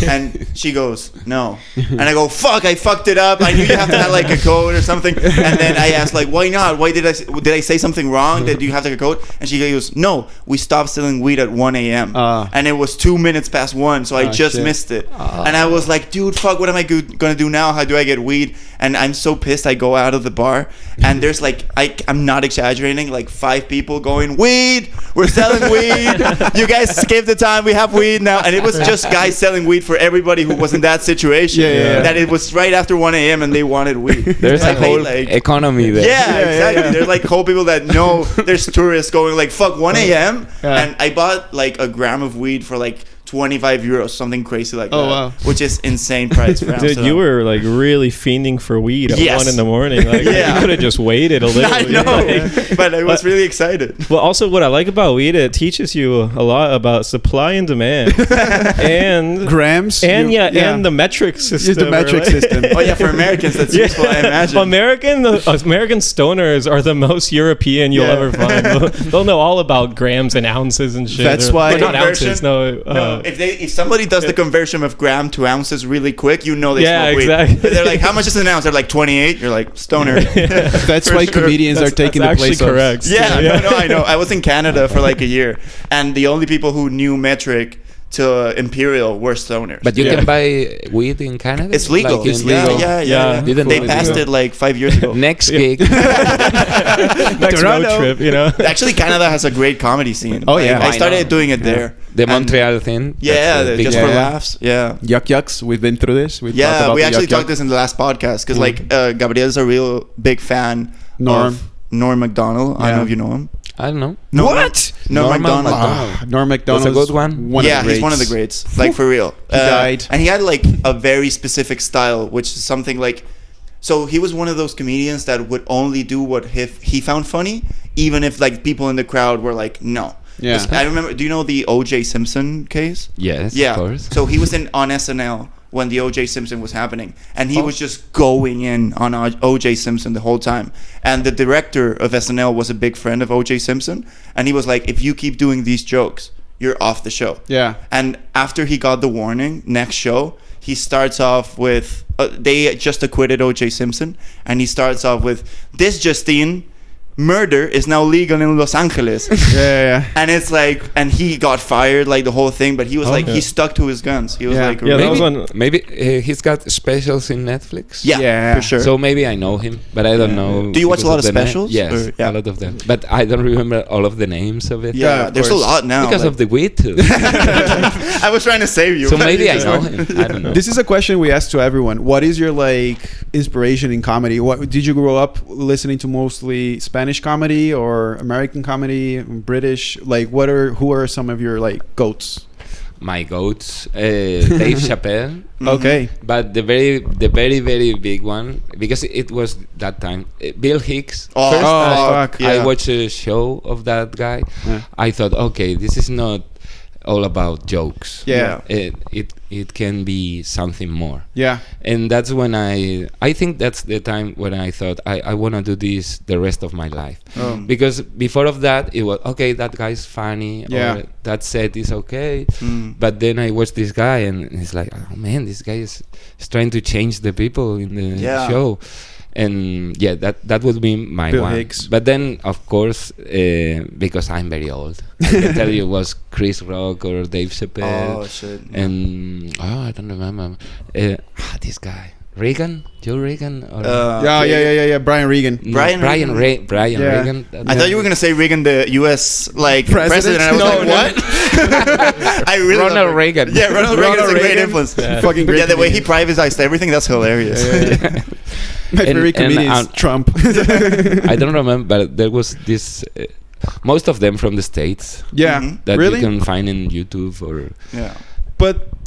And she goes, no. And I go, fuck, I fucked it up. I knew you have to have like a code or something. And then I asked, like, why not? Why did I say something wrong? Did you have to have a code? And she goes, no, we stopped selling weed at 1 a.m. And it was 2 minutes past 1, so I just missed it. And I was like, dude, fuck, what am I gonna do now? How do I get weed? And I'm so pissed. I go out of the bar and there's like, I'm not exaggerating, like 5 people going, weed, we're selling weed. You guys skip the time, we have weed now. And it was just guys selling weed for everybody who was in that situation. That it was right after 1 a.m. and they wanted weed. There's a whole economy there. Yeah, exactly. There's like whole people that know there's tourists going like, fuck, 1 a.m. And I bought like a gram of weed for like 25 euros, something crazy like that. Wow. Which is insane price for Amsterdam. Dude, you were like really fiending for weed at 1 in the morning. Like, you could have just waited a little. I know, but I was really excited. Well, also what I like about weed, it teaches you a lot about supply and demand, and grams, and and the metric system. The metric system. Oh yeah, for Americans that's useful, I imagine. American stoners are the most European you'll ever find. They'll know all about grams and ounces and shit. That's why not ounces. No. If somebody does the conversion of gram to ounces really quick, you know they smoke weed. Exactly. They're like, how much is an ounce? They're like 28. You're like, stoner. That's why comedians are taking the place of. Correct. Yeah, no, I know. I was in Canada for like a year, and the only people who knew metric to Imperial were stoners. But you can buy weed in Canada? It's legal. Like it's legal. Yeah. They passed it like 5 years ago. Next gig. Next road trip, Actually, Canada has a great comedy scene. Oh, yeah. I started doing it there. The Montreal thing. Yeah, just for laughs. Yeah. Yucks. We've been through this. We actually talked this in the last podcast because Gabriel's a real big fan of Norm Macdonald. I don't know if you know him. I don't know. No, what? Norm Macdonald. Norm Macdonald. That's a good one. He's one of the greats. Like for real. He died. And he had like a very specific style, which is something like. So he was one of those comedians that would only do what he found funny, even if like people in the crowd were like, no. Yeah. I remember. Do you know the O.J. Simpson case? Yes. Yeah. Of course. So he was on SNL when the O.J. Simpson was happening, and he was just going in on O.J. Simpson the whole time. And the director of SNL was a big friend of O.J. Simpson, and he was like, if you keep doing these jokes, you're off the show. Yeah. And after he got the warning, next show, he starts off with, they just acquitted O.J. Simpson, and he starts off with, this Justine, murder is now legal in Los Angeles. Yeah. And it's like, and he got fired, like the whole thing, but he was he stuck to his guns. He was like, maybe he's got specials in Netflix. Yeah, for sure. So maybe I know him, but I don't know. Do you watch a lot of specials? Yes, a lot of them. But I don't remember all of the names of it. Yeah, there's a lot now. Because of the weed too. I was trying to save you. So maybe I know him. I don't know. This is a question we ask to everyone. What is your inspiration in comedy? What did you grow up listening to? Mostly Spanish comedy or American comedy, British? Who are some of your goats? My goats, Dave Chappelle. Okay, but the very very big one, because it was that time, Bill Hicks. Fuck. I watched a show of that guy. I thought, okay, this is not all about jokes. It can be something more. And that's when I think that's the time when I thought I want to do this the rest of my life. Because before of that it was okay, that guy's funny, or that set is okay, but then I watched this guy and it's like, oh man, this guy is trying to change the people in the show. And yeah, that would be my Bill one. Hicks. But then, of course, because I'm very old, I can tell you it was Chris Rock or Dave Chappelle. Oh shit! And I don't remember. This guy, Reagan, Joe Reagan. Or yeah. Brian Regan. Brian Reagan. I thought you were gonna say Reagan, the U.S. president. And I was what? I really Ronald Reagan. Yeah, Ronald Reagan is a great influence. Fucking great. Yeah, the way he privatized everything, that's hilarious. My favorite comedian is Trump. I don't remember, but there was this. Most of them from the States. Yeah, that really? you can find in YouTube or. Yeah.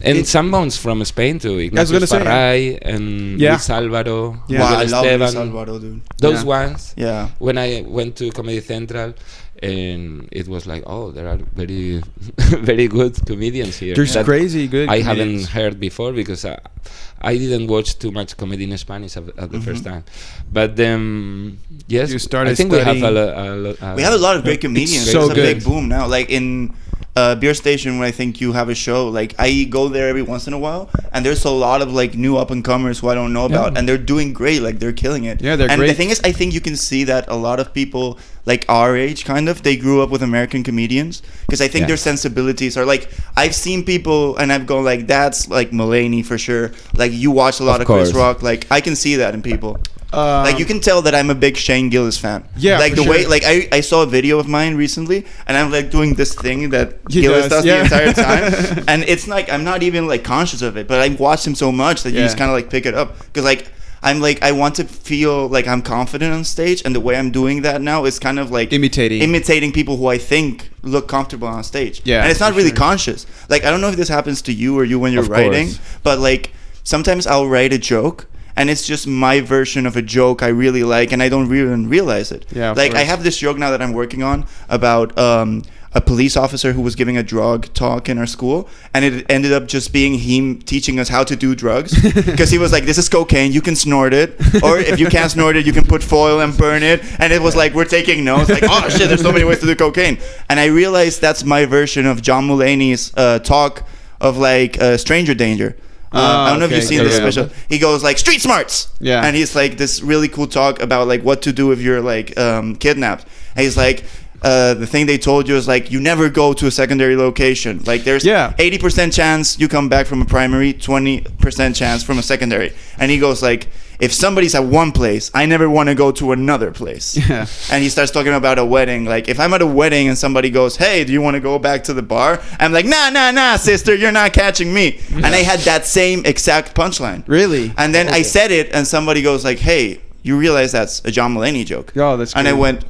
And some ones from Spain too. Ignacio Farray and Luis Álvaro. Yeah, wow, I love Luis Álvaro, dude. Those ones. Yeah. When I went to Comedy Central, and it was like, oh, there are very, very good comedians here. There's crazy good. I haven't heard before because I didn't watch too much comedy in Spanish at the first time. But yes, you started I think studying. we have we have a lot of great comedians. So It's a big boom now. Like in Beer Station, when I think you have a show, like I go there every once in a while, and there's a lot of like new up and comers who I don't know about, and they're doing great. Like they're killing it. Yeah, they're great. And the thing is, I think you can see that a lot of people like our age, kind of, they grew up with American comedians because I think their sensibilities are like, I've seen people and I've gone like, that's like Mulaney for sure. Like you watch a lot of Chris Rock. Like I can see that in people. Like you can tell that I'm a big Shane Gillis fan. Yeah, like the sure. way, like I saw a video of mine recently, and I'm like doing this thing that Gillis does the entire time, and it's like I'm not even like conscious of it, but I watched him so much that you just kind of like pick it up because like I'm like I want to feel like I'm confident on stage, and the way I'm doing that now is kind of like imitating people who I think look comfortable on stage. Yeah, and it's not really conscious. Like I don't know if this happens to you or you when you're writing, but like sometimes I'll write a joke. And it's just my version of a joke I really like, and I don't even realize it. Yeah, like I have this joke now that I'm working on about a police officer who was giving a drug talk in our school, and it ended up just being him teaching us how to do drugs because he was like, "This is cocaine. You can snort it, or if you can't snort it, you can put foil and burn it." And it was like we're taking notes, like, "Oh shit, there's so many ways to do cocaine." And I realized that's my version of John Mulaney's talk of like stranger danger. I don't know if you've seen this special. He goes like street smarts, and he's like this really cool talk about like what to do if you're like kidnapped. And he's like, the thing they told you is like you never go to a secondary location. Like there's 80% chance you come back from a primary, 20% chance from a secondary. And he goes like, if somebody's at one place, I never want to go to another place. Yeah. And he starts talking about a wedding. Like, if I'm at a wedding and somebody goes, hey, do you want to go back to the bar? I'm like, nah, sister, you're not catching me. Yeah. And I had that same exact punchline. Really? And then I said it, and somebody goes like, hey, you realize that's a John Mulaney joke. Oh, that's cool. And I went,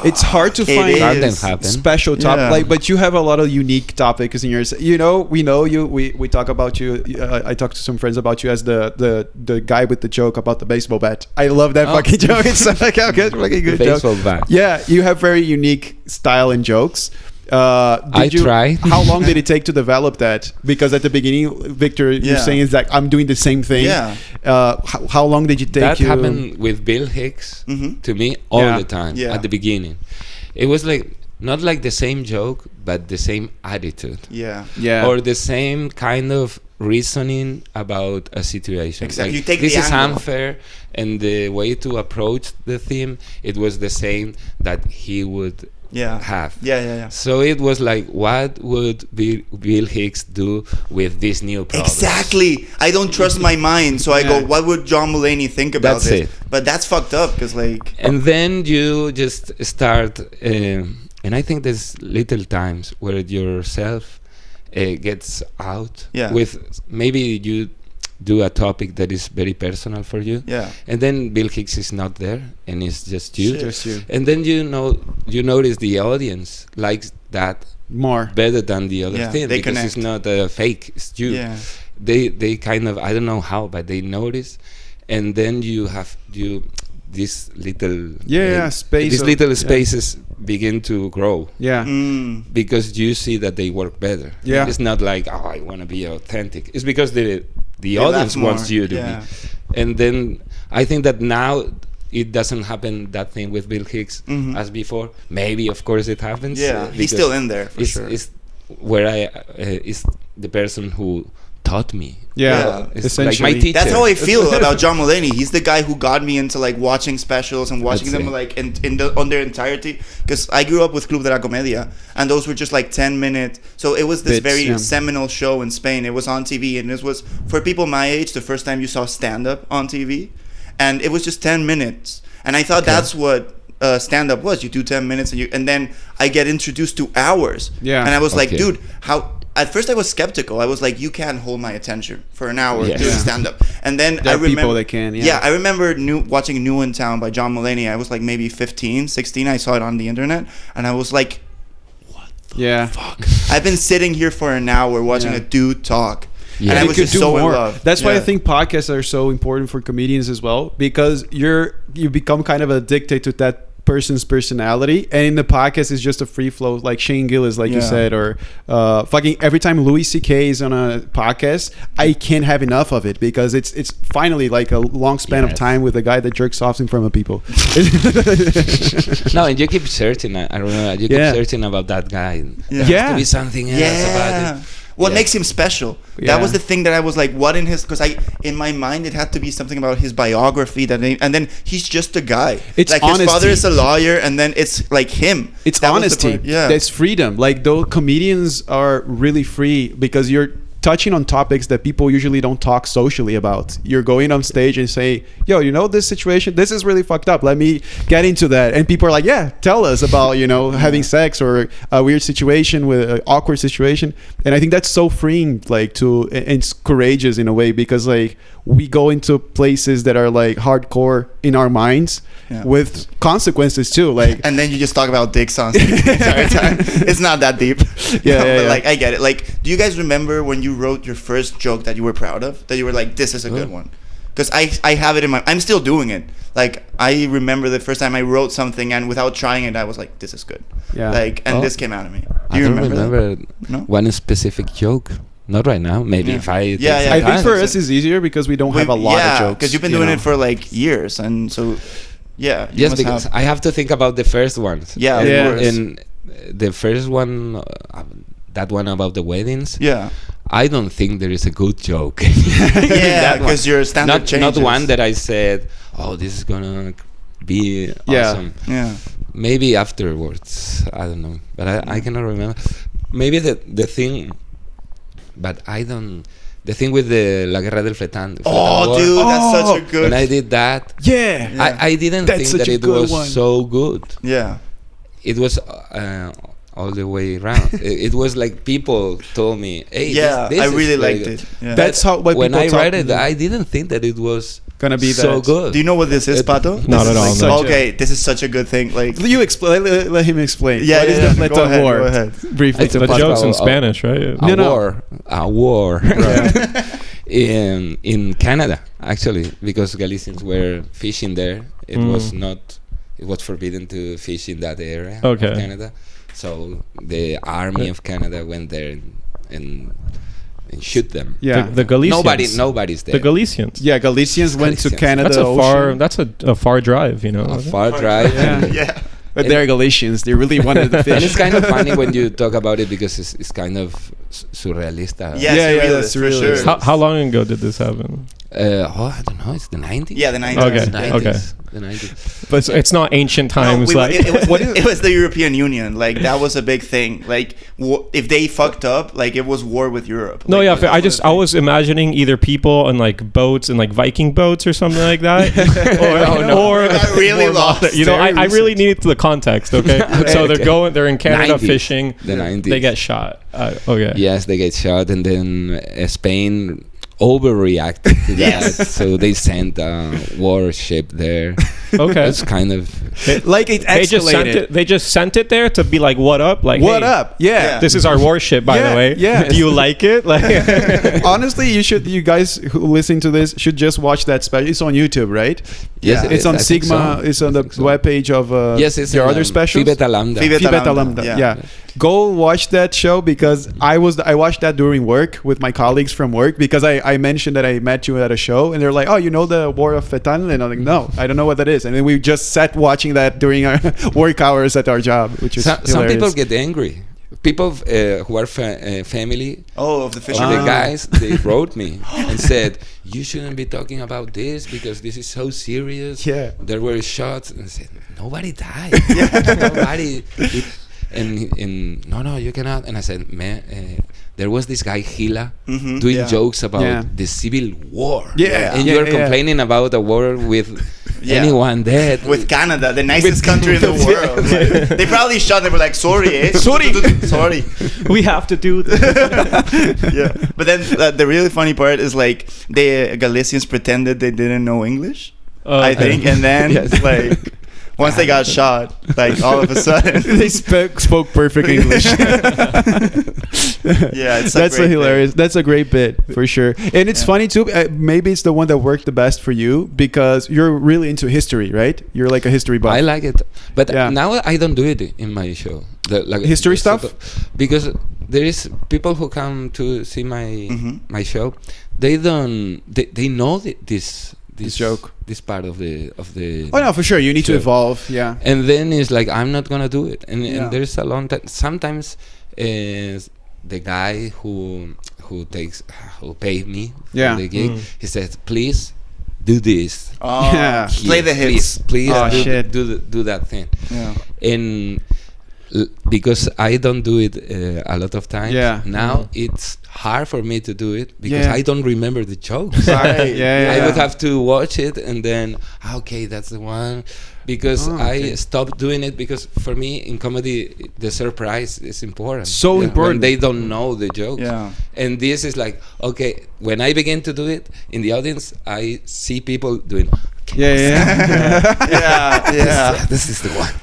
it's hard to find special topic, like, but you have a lot of unique topics in yours. You know, we know you. We talk about you. I talked to some friends about you as the guy with the joke about the baseball bat. I love that fucking joke. It's like a fucking good joke. Baseball bat. Yeah, you have very unique style and jokes. I try. How long did it take to develop that? Because at the beginning, Victor, you're saying is that I'm doing the same thing. Yeah. How long did you take? That happened with Bill Hicks to me all the time. Yeah. At the beginning, it was like not like the same joke, but the same attitude. Yeah. Yeah. Or the same kind of reasoning about a situation. Exactly. Like, you take this the is angle. unfair, and the way to approach the theme, it was the same that he would. Have. Yeah. So it was like, what would Bill Hicks do with this new problem? Exactly. I don't trust my mind, so I go, what would John Mulaney think about this? But that's fucked up, because like... And then you just start, and I think there's little times where yourself gets out with, maybe you do a topic that is very personal for you, and then Bill Hicks is not there, and it's just you. And then you notice the audience likes that more better than the other thing, because connect. It's not a fake, it's you. They kind of, I don't know how, but they notice, and then you have this little space. These little spaces begin to grow. Because you see that they work better. It's not like, oh, I want to be authentic. It's because the audience wants you to be. And then I think that now it doesn't happen, that thing with Bill Hicks as before. Maybe, of course, it happens. He's still in there for sure. It's where is the person who taught me. Yeah, it's like my teacher. That's how I feel about John Mulaney. He's the guy who got me into like watching specials and watching them like on their entirety. Because I grew up with Club de la Comedia, and those were just like 10-minute. So it was this very seminal show in Spain. It was on TV, and this was for people my age the first time you saw stand-up on TV, and it was just 10 minutes. And I thought that's what stand-up was. You do 10 minutes, and then I get introduced to hours. Yeah, and I was like, dude, how? At first, I was skeptical. I was like, "You can't hold my attention for an hour doing stand-up." And then there are people that can. Yeah, I remember watching New in Town by John Mulaney. I was like maybe 15, 16. I saw it on the internet, and I was like, "What the fuck?" I've been sitting here for an hour watching a dude talk. Yeah. And I was just so in love. That's why I think podcasts are so important for comedians as well, because you become kind of addicted to that person's personality, and in the podcast it's just a free flow, like Shane Gillis, like you said, or fucking every time Louis C.K. is on a podcast, I can't have enough of it, because it's finally like a long span of time with a guy that jerks off in front of people. No, and you keep searching. I remember you keep searching about that guy. There has to be something else about it. What makes him special? That was the thing that I was like, what in his? Because in my mind it had to be something about his biography and then he's just a guy. It's like honesty. His father is a lawyer, and then it's like him. It's honesty. That's freedom. Like those comedians are really free because you're touching on topics that people usually don't talk socially about. You're going on stage and say, yo, you know, this situation, this is really fucked up. Let me get into that. And people are like, yeah, tell us about, you know, having sex or a weird situation with an awkward situation. And I think that's so freeing, like and it's courageous in a way, because like we go into places that are like hardcore in our minds with consequences too. Like, and then you just talk about dicks on stage the entire time. It's not that deep. But like, I get it. Like, do you guys remember when you wrote your first joke that you were proud of, that you were like, this is a good one? Because I have it in I'm still doing it. Like, I remember the first time I wrote something, and without trying it, I was like, this is good. Like, and this came out of me. Do you remember one specific joke. Not right now. Maybe if I... I think for us it's easier because we don't have a lot of jokes. Because you've been doing it for like years, and so... Yeah. Yes, because I have to think about the first ones. Yeah. And the first one, that one about the weddings. Yeah. I don't think there is a good joke. Because your standard changes. Not one that I said, oh, this is gonna be awesome. Yeah. Maybe afterwards. I don't know, but I cannot remember. Maybe the thing, but I don't. The thing with the La Guerra del Fletán. Oh, dude, that's such a good... When I did that, I didn't think that it was so good. Yeah. It was all the way around. It was like people told me, hey, this I really is liked it. Yeah. That's how when I read it, I didn't think that it was gonna be so good. Do you know what this is, Pato? Not at all. No. Okay, this is such a good thing. Like, you explain. Let him explain. Yeah, what is the Fletán War? Go ahead. Briefly. The joke's in Spanish, right? A war. in Canada, actually, because Galicians were fishing there. It was forbidden to fish in that area of Canada. So the army of Canada went there and shoot them. Yeah, the Galicians. Nobody's there. The Galicians. Yeah, Galicians went to Canada. That's a far drive, you know. A far drive. Yeah. But they're Galicians. They really wanted to fish. And it's kind of funny when you talk about it because it's kind of surrealista. That's for sure. How long ago did this happen? I don't know. It's the 90s. Yeah, the 90s. Okay. The 90s. But it's not ancient times. It was the European Union. Like, that was a big thing. Like, if they fucked up, like, it was war with Europe. No, I was imagining either people on like boats and like Viking boats or something like that, or I really lost. You know, I really needed the context. Okay, so they're in Canada 90s. Fishing. The 90s. They get shot. Okay. Yes, they get shot, and then Spain overreacted to that, so they sent a warship there. Okay, it's kind of like it escalated. They just sent it there to be like, what up? Like, what hey, up? Yeah, this is our warship, by the way. Yeah, do you like it? Like, honestly, you guys who listen to this should just watch that special. It's on YouTube, right? Yes, it's on Sigma. It's on the webpage of it's your other specials. Phi Beta Lambda. Phi Beta Lambda. Yeah. Go watch that show, because I watched that during work with my colleagues from work, because I mentioned that I met you at a show, and they're like, oh, you know the War of Fletán? And I'm like, no, I don't know what that is. And then we just sat watching that during our work hours at our job, which is some people get angry people who are family of the guys, they wrote me and said, you shouldn't be talking about this because this is so serious. Yeah. There were shots, and I said, nobody died. Nobody. And no, you cannot. And I said, man, there was this guy Gila doing jokes about the Civil War. Yeah. And you're complaining about a war with anyone dead. With Canada, the nicest country in the world. Like, they probably shot them. They were like, sorry. Sorry. We have to do this. But then the really funny part is like the Galicians pretended they didn't know English, I think. And then like once they got shot, like all of a sudden they spoke perfect English. That's a hilarious. That's a great bit for sure, and it's funny too. Maybe it's the one that worked the best for you because you're really into history, right? You're like a history buff. I like it, but now I don't do it in my show. History stuff, because there is people who come to see my show. They don't. They know this joke, this part of the. Oh no, for sure. You need to evolve. Yeah. And then it's like I'm not gonna do it, and there's a long time. Sometimes the guy who paid me for the gig, he says, please do this. Play the hits. Please do that thing. Yeah. And because I don't do it a lot of times, now it's hard for me to do it because I don't remember the jokes. Right. I would have to watch it and then that's the one, because I stopped doing it because for me in comedy the surprise is important. So important. When they don't know the jokes. And this is like, okay, when I begin to do it in the audience, I see people doing this is the one.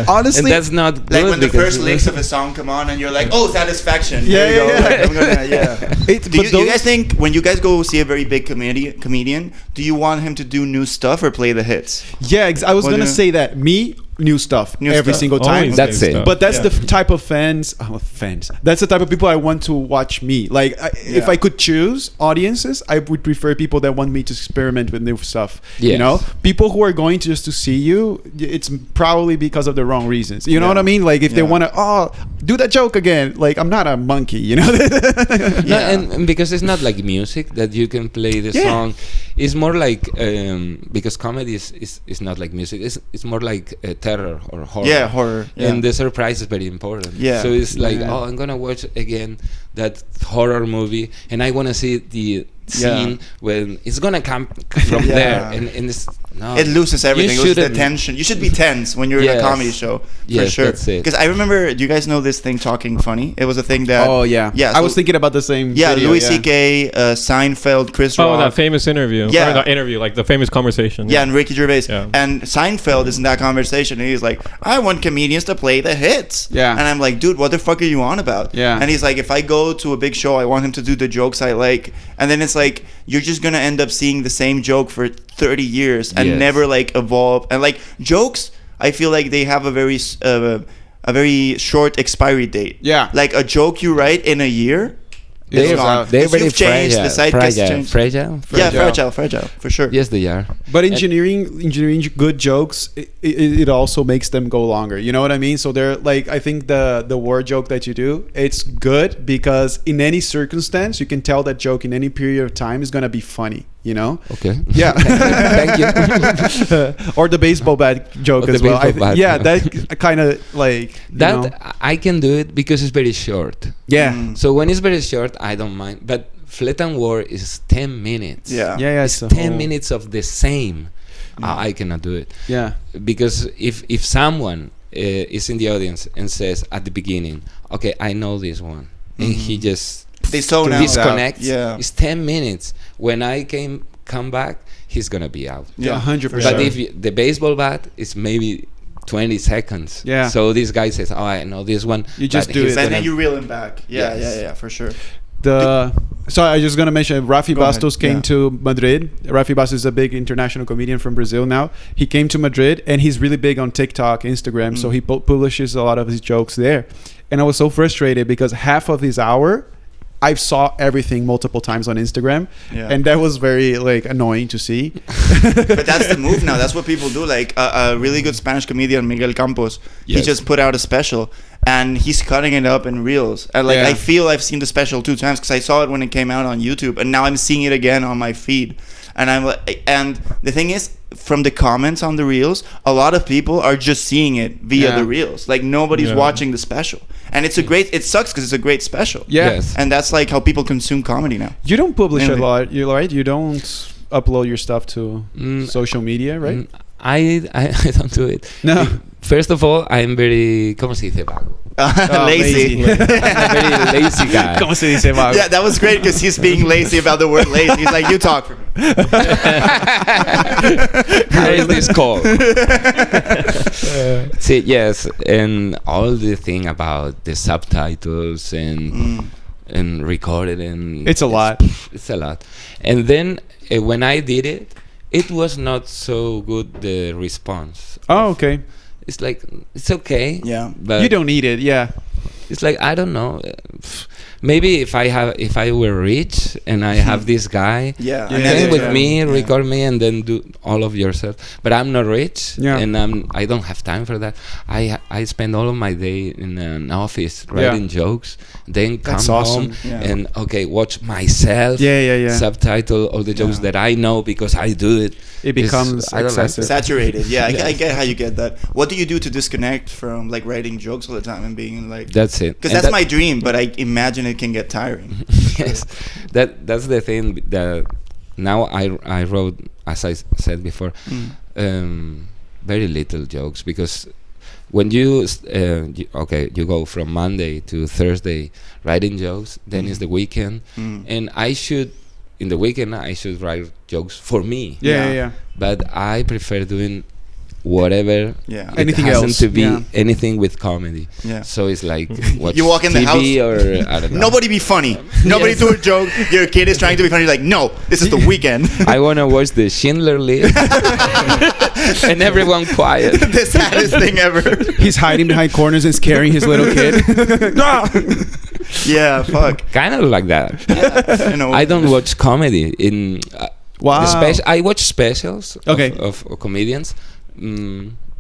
Honestly, and that's not good, like when the first licks of a song come on and you're like, oh, satisfaction. Do you guys think when you guys go see a very big comedian, do you want him to do new stuff or play the hits? I was gonna say that. New stuff every single time. Always that's it. But that's the type of fans. That's the type of people I want to watch me. Like, if I could choose audiences, I would prefer people that want me to experiment with new stuff. You know, people who are going just to see you, it's probably because of the wrong reasons. You know what I mean? Like, if they want to, do that joke again. Like, I'm not a monkey, you know. No, and because it's not like music that you can play the song. It's more like because comedy is not like music. It's more like terror or horror. Horror. And the surprise is very important. So it's like, I'm gonna watch again that horror movie, and I wanna see the scene when it's gonna come from there, and it's it loses everything. It loses the tension. You should be tense when you're in a comedy show, for sure. That's it. Because I remember, do you guys know this thing, Talking Funny? It was a thing that I was thinking about the same video, Louis C.K., Seinfeld, Chris Rock. That famous interview. Or the interview, like the famous conversation. And Ricky Gervais. And Seinfeld is in that conversation, and he's like, I want comedians to play the hits. And I'm like, dude, what the fuck are you on about? And he's like, if I go to a big show, I want him to do the jokes I like. And then it's like, you're just gonna end up seeing the same joke for 30 years and never like evolve. And like jokes, I feel like they have a very short expiry date. Like a joke you write in a year, they're very changed. The side fragile. Fragile for sure. Yes, they are. But engineering good jokes, it also makes them go longer. You know what I mean? So they're like, I think the war joke that you do, it's good because in any circumstance, you can tell that joke in any period of time is gonna be funny. You know? Okay. Yeah. Thank you. Or the baseball bat joke as well. That kind of like that I can do it because it's very short. So when it's very short, I don't mind. But Flat and War is 10 minutes. It's 10 minutes of the same. I cannot do it. Because if someone is in the audience and says at the beginning, okay, I know this one, and he just disconnects, it's 10 minutes. When I come back, he's gonna be out. 100%. But if the baseball bat is maybe 20 seconds. So this guy says, oh, I know this one. You just do it. And then you reel him back. For sure. So I was just gonna mention Rafi Bastos came to Madrid. Rafi Bastos is a big international comedian from Brazil now. He came to Madrid and he's really big on TikTok, Instagram. So he publishes a lot of his jokes there. And I was so frustrated because half of his hour I saw everything multiple times on Instagram, and that was very like annoying to see. But that's the move now. That's what people do. Like a really good Spanish comedian, Miguel Campos, he just put out a special, and he's cutting it up in reels. And like I feel I've seen the special 2 times because I saw it when it came out on YouTube, and now I'm seeing it again on my feed. And I'm like, and the thing is, from the comments on the reels, a lot of people are just seeing it via the reels. Like nobody's watching the special, and it's a great. It sucks because it's a great special. Yes, and that's like how people consume comedy now. You don't publish a lot, right? You don't upload your stuff to social media, right? I don't do it. No. First of all, I'm very, ¿cómo se dice vago? Lazy. I'm a very lazy guy. ¿Cómo se dice vago? Yeah, that was great because he's being lazy about the word lazy. He's like, you talk for me. How is this called? See, yes, and all the thing about the subtitles and recorded and it's a lot. It's a lot. And then when I did it, it was not so good, the response. Oh, okay. It's like, it's okay. Yeah. But you don't need it, it's like, I don't know. Maybe if I were rich and I have this guy come with me, record me, and then do all of yourself. But I'm not rich, and I don't have time for that. I spend all of my day in an office writing jokes, then come home and watch myself, subtitle all the jokes that I know because I do it. It becomes excessive. Saturated. Yeah, I get how you get that. What do you do to disconnect from like writing jokes all the time and being like? That's it. Because that's my dream, but I imagine it can get tiring. Yes, that's the thing. That now I wrote, as I said before, very little jokes because when you go from Monday to Thursday writing jokes, then it's the weekend, and in the weekend I should write jokes for me. Yeah. But I prefer doing whatever. Yeah. Anything hasn't else to be anything with comedy. Yeah. So it's like watch you walk in the TV house or I don't know. Nobody be funny. Nobody do a joke. Your kid is trying to be funny. You're like, no, this is the weekend. I want to watch the Schindler List. And everyone quiet. The saddest thing ever. He's hiding behind corners and scaring his little kid. No. Yeah, fuck. Kind of like that. Yeah. I don't watch comedy in. Wow. I watch specials of comedians,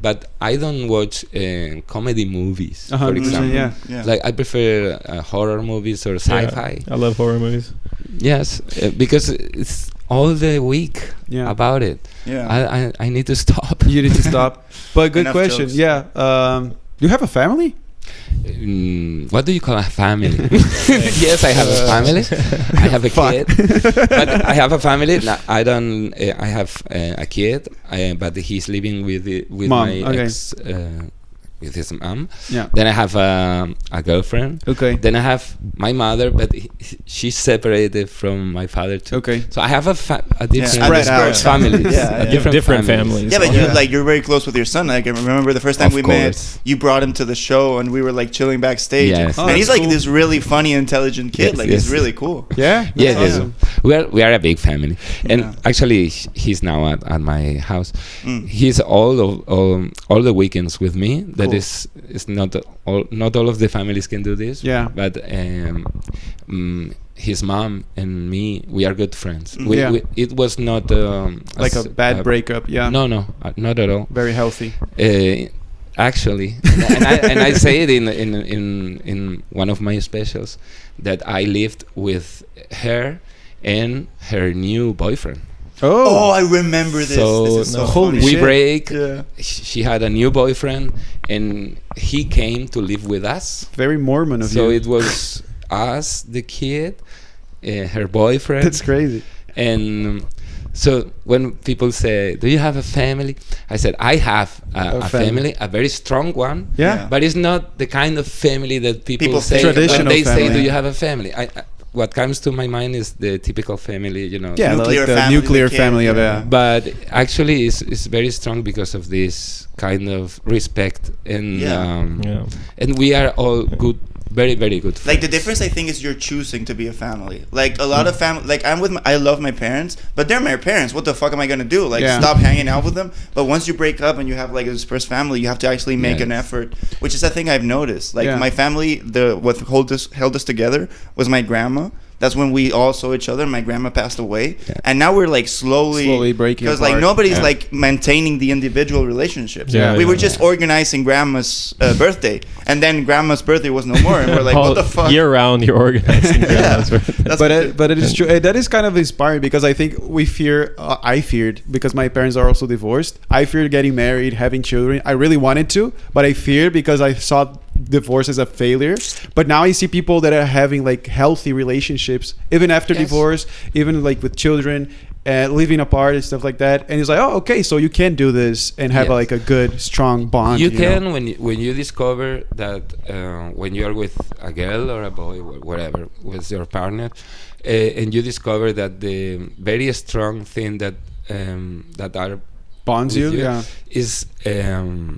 but I don't watch comedy movies. For example, yeah. Like I prefer horror movies or sci-fi. I love horror movies. Yes, because it's all the week about it. Yeah, I need to stop. You need to stop. But good Enough question. jokes. Yeah. You have a family? What do you call a family? Yes, I have a family. I have a kid, but I have a family. No, I don't. I have a kid, but he's living with mom, my ex. With his mom. Yeah. Then I have a girlfriend. Okay. Then I have my mother, but she's separated from my father too. Okay. So I have a different spread out families. different families. Yeah, but you're very close with your son. Like I remember the first time we met, you brought him to the show, and we were like chilling backstage. Yes. And he's like this really funny, intelligent kid. Like he's really cool. Yeah. Yes. Awesome. We are a big family, and actually he's now at my house. He's all the weekends with me. That is not all of the families can do this. Yeah. But his mom and me, we are good friends. It was not like a bad breakup. Yeah. No, not at all. Very healthy. Actually, and I say it in one of my specials that I lived with her and her new boyfriend. Oh, I remember this. This is so holy we shit. break. Yeah. She had a new boyfriend, and he came to live with us. Very Mormon of you. So it was us, the kid, her boyfriend. That's crazy. And so when people say, "Do you have a family?" I said, "I have a family, a very strong one. Yeah. But it's not the kind of family that people say Traditional when they family. say, "Do you have a family?" What comes to my mind is the typical family, Yeah, Nuclear like the family, nuclear the family kid, of yeah. But actually, it's very strong because of this kind of respect, and and we are all good very, very good friends. Like the difference, I think, is you're choosing to be a family. Like a lot of family, like I love my parents, but they're my parents. What the fuck am I gonna do? Like stop hanging out with them? But once you break up and you have like a dispersed family, you have to actually make an effort, which is a thing I've noticed. Like my family, what held us together was my grandma. That's when we all saw each other. My grandma passed away, and now we're like slowly breaking because like nobody's like maintaining the individual relationships. We were just organizing grandma's birthday, and then grandma's birthday was no more, and we're like, what the fuck? Year round, you're organizing grandma's birthday. But it is true. That is kind of inspiring because I think I feared because my parents are also divorced. I feared getting married, having children. I really wanted to, but I feared because I saw divorce as a failure. But now I see people that are having like healthy relationships even after divorce, even like with children, living apart and stuff like that, and it's like, oh, okay, so you can do this and have like a good strong bond. You can when you discover that when you are with a girl or a boy or whatever with your partner, and you discover that the very strong thing that are bonds you is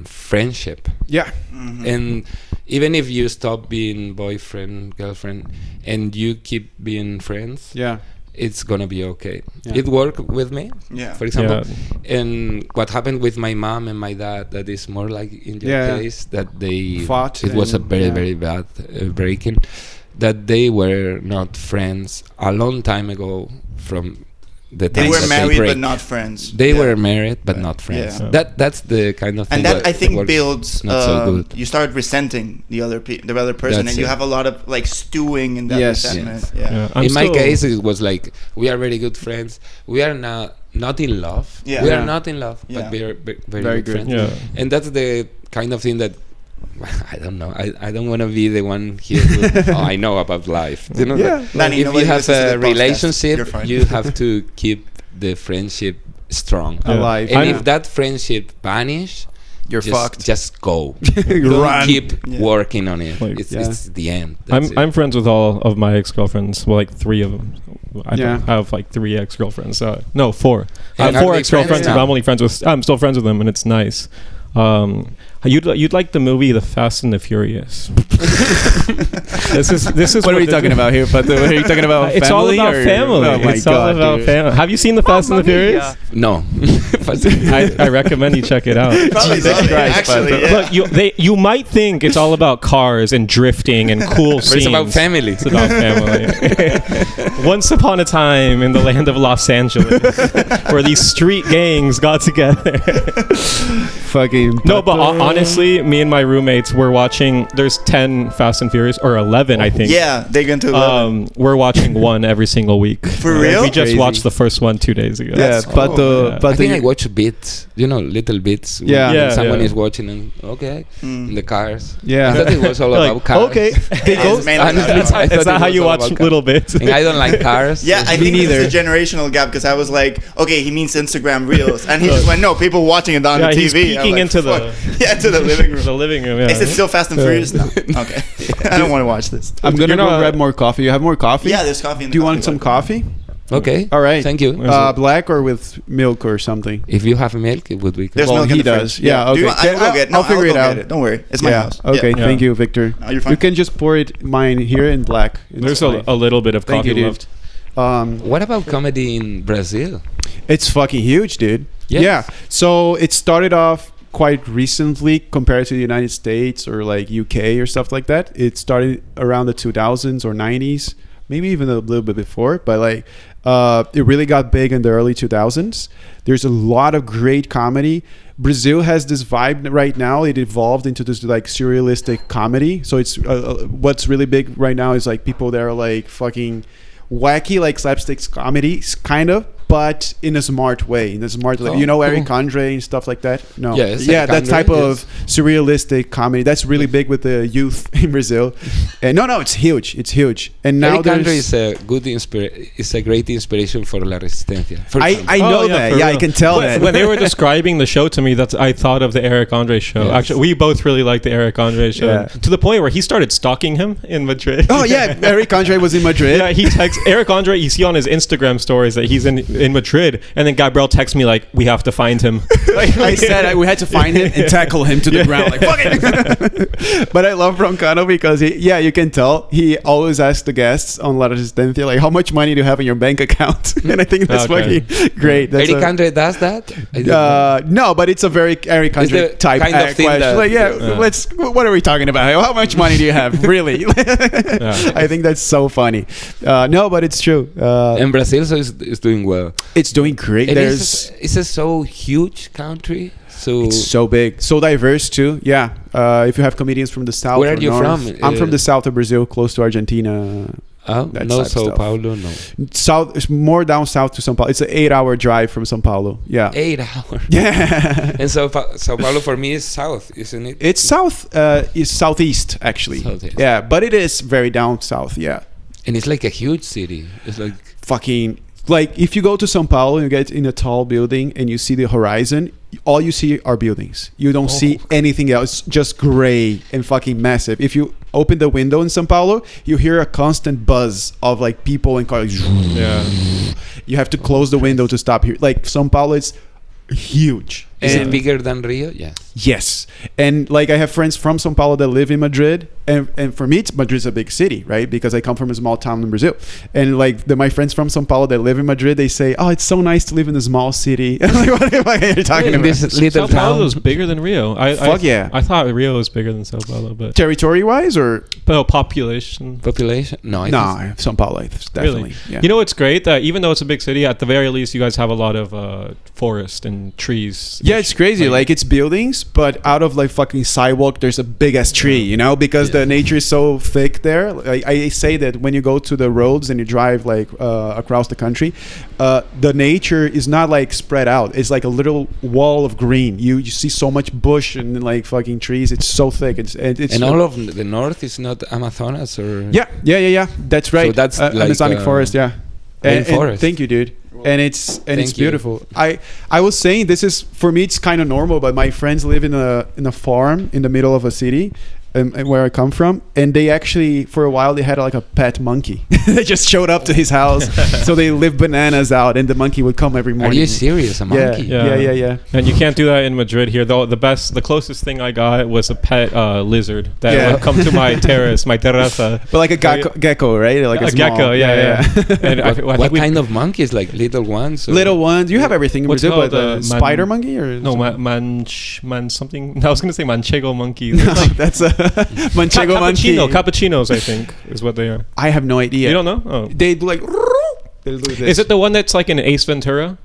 friendship. And even if you stop being boyfriend, girlfriend, and you keep being friends, it's gonna be okay. It worked with me, for example. And what happened with my mom and my dad, that is more like in your case, that they fought. It was a very, very bad breaking. That they were not friends a long time ago from they were married but not friends. They were married but not friends. That's the kind of thing. And that I think builds. Not so good. You start resenting the other person, and you have a lot of like stewing in that resentment. In my case, it was like we are very good friends. We are not in love. We are not in love, but we are very good friends. And that's the kind of thing that. I don't know. I don't want to be the one here. I know about life. You know, Danny, if you have a relationship, you have to keep the friendship strong, alive. And if that friendship vanish, you're fucked. Just go. Don't keep working on it. Like, it's the end. I'm friends with all of my ex-girlfriends. Well, like 3 of them. I have like 3 ex-girlfriends. No, 4. I have 4 ex-girlfriends. I'm still friends with them, and it's nice. You'd like the movie The Fast and the Furious. This is what are we talking about here? But what are you talking about? It's all about family. Oh my God, all about family. Have you seen The Fast and the Furious? No. I recommend you check it out. Jesus Christ! Look, you might think it's all about cars and drifting and cool scenes. It's about family. It's about family. Once upon a time in the land of Los Angeles, where these street gangs got together. Fucking no, but honestly, me and my roommates were watching. There's 10 Fast and Furious, or 11, I think. Yeah, they get to 11. We're watching one every single week. For real? We just watched the first one 2 days ago. But I think I watch bits. Little bits. When someone is watching, and in the cars. I thought it was all about cars. Okay, is that how you watch little bits? And I don't like cars. I think it's a generational gap because I was like, okay, he means Instagram Reels, and he just went, no, people watching it on the TV. He's peeking into to the living room. The living room. Is it still Fast and Furious? No. Okay. I don't want to watch this. I'm gonna go grab more coffee. You have more coffee? Yeah, there's coffee. Do you want some coffee? Okay. All right. Thank you. Black or with milk or something? If you have milk, it would be good. There's milk he does. Yeah. Okay. I'll figure it out. Don't worry. It's my house. Okay. Thank you, Victor. No, you're fine. You can just pour it mine here in black. There's a little bit of coffee left. What about comedy in Brazil? It's fucking huge, dude. Yes. Yeah. So it started off quite recently compared to the United States or like UK or stuff like that. It started around the 2000s or 90s, maybe even a little bit before, but like it really got big in the early 2000s. There's a lot of great comedy. Brazil has this vibe right now. It evolved into this like surrealistic comedy. So it's what's really big right now is like people that are like fucking wacky, like slapstick comedies, kind of, but in a smart way. Eric Andre and stuff like that. No, that type of surrealistic comedy. That's really big with the youth in Brazil. And no, it's huge. It's huge. And now Eric Andre is a great inspiration for La Resistencia. I know that. I can tell that. When they were describing the show to me, I thought of the Eric Andre show. Yes. Actually, we both really like the Eric Andre show to the point where he started stalking him in Madrid. Oh yeah, Eric Andre was in Madrid. He texts Eric Andre. You see on his Instagram stories that he's in in Madrid, and then Gabriel texts me like, we have to find him. I said we had to find him and tackle him to the ground. Like, fuck it. But I love Roncano because you can tell he always asks the guests on La Resistencia like, how much money do you have in your bank account? And I think that's fucking great. That's Eric Andre does that? No, but it's a very Eric Andre type kind of question. That, like, what are we talking about? How much money do you have? Really? I think that's so funny. No, but it's true. And Brazil is doing well. It's doing great. It's a so huge country. So it's so big, so diverse too. Yeah. If you have comedians from the south. Where are you from? I'm from the south of Brazil, close to Argentina. No, Sao Paulo, no. South, it's more down south to São Paulo. It's an 8-hour drive from São Paulo. Yeah. 8 hours. Yeah. And Sao Paulo for me is south, isn't it? It's south. It's southeast actually. Southeast. Yeah, but it is very down south. Yeah. And it's like a huge city. It's like fucking. Like if you go to São Paulo and you get in a tall building and you see the horizon, all you see are buildings. You don't see anything else, just gray and fucking massive. If you open the window in São Paulo, you hear a constant buzz of like people and cars. Yeah. You have to close the window to stop here. Like São Paulo is huge. Is it bigger than Rio? Yes. Yes. And like I have friends from São Paulo that live in Madrid, and for me Madrid's a big city, right? Because I come from a small town in Brazil. And like my friends from São Paulo that live in Madrid, they say, "Oh, it's so nice to live in a small city." I'm like, what are you talking about? This little São Paulo is bigger than Rio. Yeah. I thought Rio was bigger than São Paulo, but territory wise or population? No, São Paulo definitely. Really? Yeah. You know what's great? That even though it's a big city, at the very least, you guys have a lot of forest and trees. Yeah, it's crazy. Like it's buildings, but out of like fucking sidewalk, there's a big ass tree, you know, because the nature is so thick there. Like, I say that when you go to the roads and you drive like across the country, the nature is not like spread out. It's like a little wall of green. You see so much bush and like fucking trees. It's so thick. It's all of the north is not Amazonas or yeah. That's right. So that's like Amazonic forest. Yeah. And thank you, dude. And it's beautiful. I was saying this is for me it's kind of normal, but my friends live in a farm in the middle of a city, and where I come from, and they actually for a while they had like a pet monkey. They just showed up to his house, so they lived bananas out, and the monkey would come every morning. Are you serious? A monkey? Yeah. And you can't do that in Madrid here. Though the closest thing I got was a pet lizard that would come to my terrace, my terraza. But like a gecko, right? Like a gecko, yeah. And what kind of monkeys? Like little ones? Or? Little ones. You have everything in Brazil, but the spider monkey or no something. I was gonna say manchego monkeys. No, that's a manchego monkey. Cappuccinos, I think, is what they are. I have no idea. You don't know? Oh. They do like. They do this. Is it the one that's like in Ace Ventura?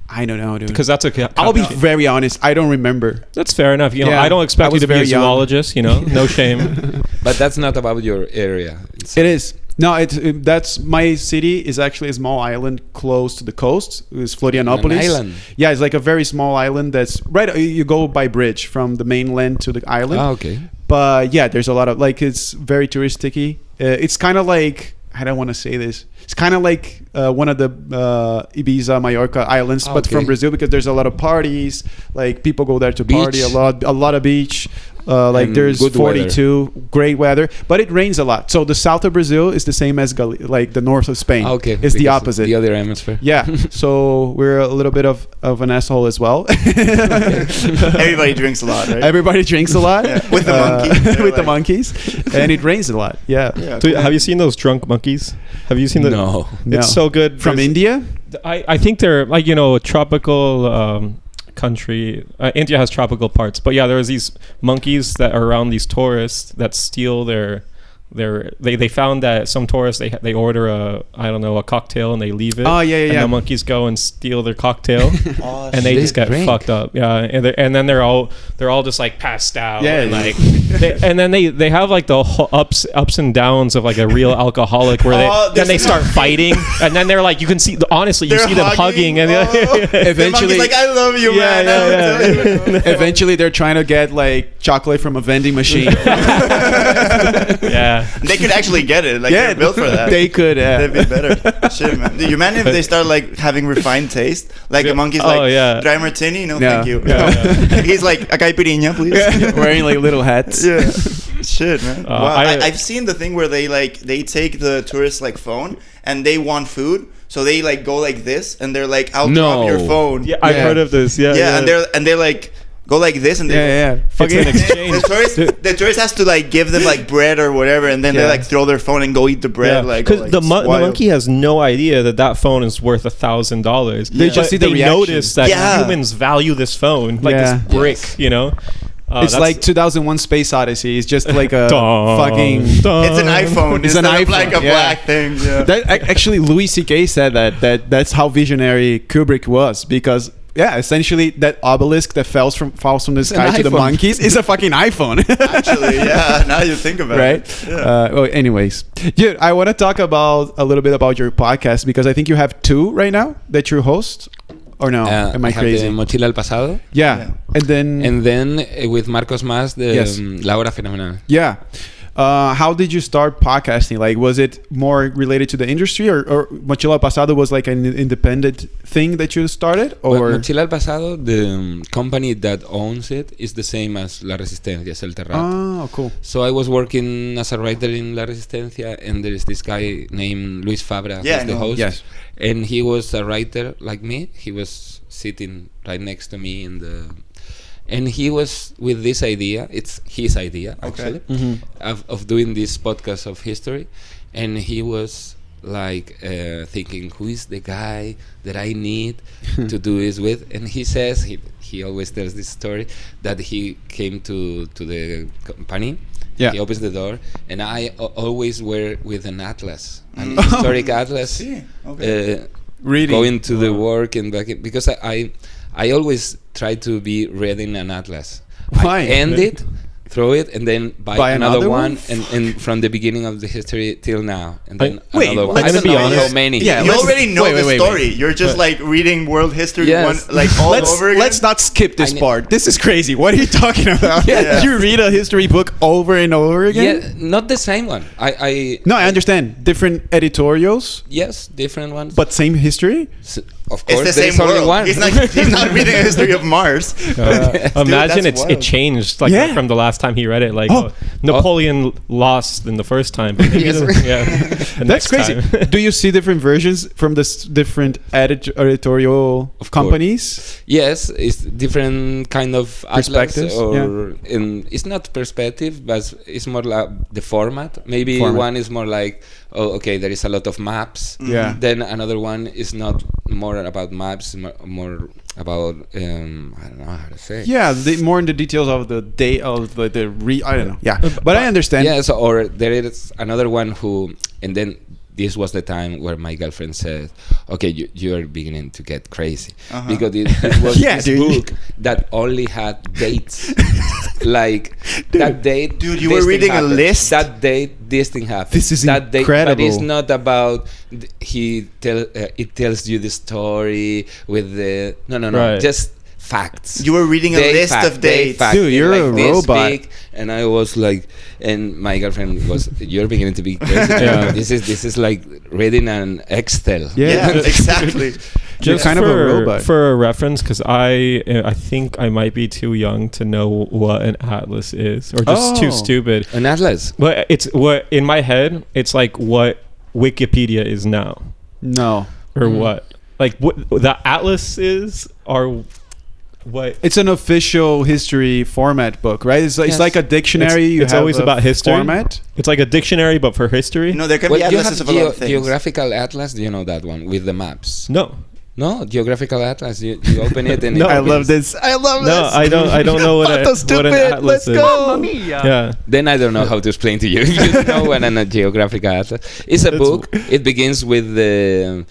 I don't know, dude. Because that's a. I'll be very honest. I don't remember. That's fair enough. You know, I don't expect you to be a zoologist. You know, no shame. But that's not about your area. It is. No, that's my city is actually a small island close to the coast. It's Florianopolis. An island. Yeah, it's like a very small island that's right. You go by bridge from the mainland to the island. Oh, okay. But yeah, there's a lot of like it's very touristic-y. It's kind of like I don't want to say this. It's kind of like one of the Ibiza, Mallorca islands, but from Brazil because there's a lot of parties. Like people go there to party a lot of beach. Like there's 42 weather. Great weather, but it rains a lot. So the south of Brazil is the same as like the north of Spain. Okay, it's the opposite. The other hemisphere. Yeah. So we're a little bit of an asshole as well. Everybody drinks a lot, right? Everybody drinks a lot with the monkey. With the monkeys, and it rains a lot. Yeah. Have you seen those drunk monkeys? Have you seen the? No. It's so good. From India. I think they're like tropical. Country. India has tropical parts, but yeah, there's these monkeys that are around these tourists that steal they found that some tourists they order a cocktail and they leave it. Oh yeah. And the monkeys go and steal their cocktail, and they just get fucked up. Yeah, and then they're all just like passed out. Yeah, and like, and then they have like the ups and downs of like a real alcoholic where they start fighting, and then they're like you can see honestly you see them hugging and eventually like I love you, man. Yeah. Eventually they're trying to get like chocolate from a vending machine. Yeah. They could actually get it. Like they're built for that. They could. They'd be better. Shit, man. You imagine if they start like having refined taste? Like a monkey's like dry martini? No, thank you. Yeah. He's like a caipirinha, please. Wearing like little hats. Yeah. Shit, man. Wow. I've seen the thing where they take the tourist's like phone and they want food. So they like go like this, and they're like, "I'll drop your phone." Yeah, I've heard of this. Yeah. And they're like go like this, and they Fucking exchange. The tourist has to like give them like bread or whatever, and then they like throw their phone and go eat the bread. Like because the monkey has no idea that phone is worth $1,000. They just see the reaction. Notice that humans value this phone like this brick, you know. It's like 2001 Space Odyssey. It's just like a fucking... It's an iPhone. It's an iPhone. Like a black thing. Yeah. That, actually, Louis C.K. said that's how visionary Kubrick was, because... Yeah, essentially that obelisk that falls from the sky to the monkeys is a fucking iPhone. Actually, yeah. Now you think about it, right? Well, anyways, dude, I want to talk about a little bit about your podcast, because I think you have 2 right now that you host. Or no? Am I crazy? The Mochila al Pasado. Yeah. And then with Marcos Mas, the La Hora Fenomenal. Yeah. How did you start podcasting? Like, was it more related to the industry, or Mochila al Pasado was like an independent thing that you started? Or well, Mochila al Pasado, the company that owns it, is the same as La Resistencia, es El Terrato. Oh, cool. So I was working as a writer in La Resistencia, and there is this guy named Luis Fabra, who's the host. Yes. And he was a writer like me. He was sitting right next to me and he was with this idea. It's his idea, actually, of doing this podcast of history. And he was like thinking, who is the guy that I need to do this with? And he says, he always tells this story, that he came to the company. Yeah. He opens the door, and I always were with an atlas, an historic atlas, reading, going to the work and back in, because I always try to be reading an atlas. Why? I end it, throw it, and then buy another one and from the beginning of the history till now, and then another one. I don't know how many. Yeah, you already know the story. You're just like reading world history all over again. Let's not skip this part. This is crazy. What are you talking about? You read a history book over and over again? Yeah, not the same one. No, I understand. Different editorials. Yes, different ones. But same history? Of course, it's the same world. One. He's not reading a history of Mars. Imagine it changed from the last time he read it. Like Napoleon lost in the first time. But that's crazy. Do you see different versions from the different editorial companies? Yes, it's different kind of perspectives. It's not perspective, but it's more like the format. Maybe one is more like, there is a lot of maps. Yeah. Then another one is not more about maps, more about I don't know how to say. Yeah, more in the details of the day of I don't know. Yeah, but I understand. Yeah, so or there is another one who, and then this was the time where my girlfriend said, "Okay, you're beginning to get crazy," because it was this book that only had dates, like that date. Dude, you were reading a list. That date, this thing happened. This is that incredible. Date, but it's not about. It tells you the story with the no, just facts. You were reading a list of dates. Dude, you're a robot. Big, and I was like, and my girlfriend was, you're beginning to be crazy. This is like reading an Excel. Yeah, exactly. Just kind of a robot. For a reference, because I think I might be too young to know what an atlas is, or just too stupid. An atlas. But it's what in my head. It's like what Wikipedia is now. No. Or what? Like what the atlas is, or what? It's an official history format book, right? It's like a dictionary. It's always about history. Format. It's like a dictionary, but for history. No, there can be atlases of a lot of things. Geographical atlas. Do you know that one with the maps? No, geographical atlas. You open it and I love this. No, I don't know what an atlas Let's is. go. Yeah. Then I don't know how to explain to you. You know what a geographical atlas. It's a book. It begins with the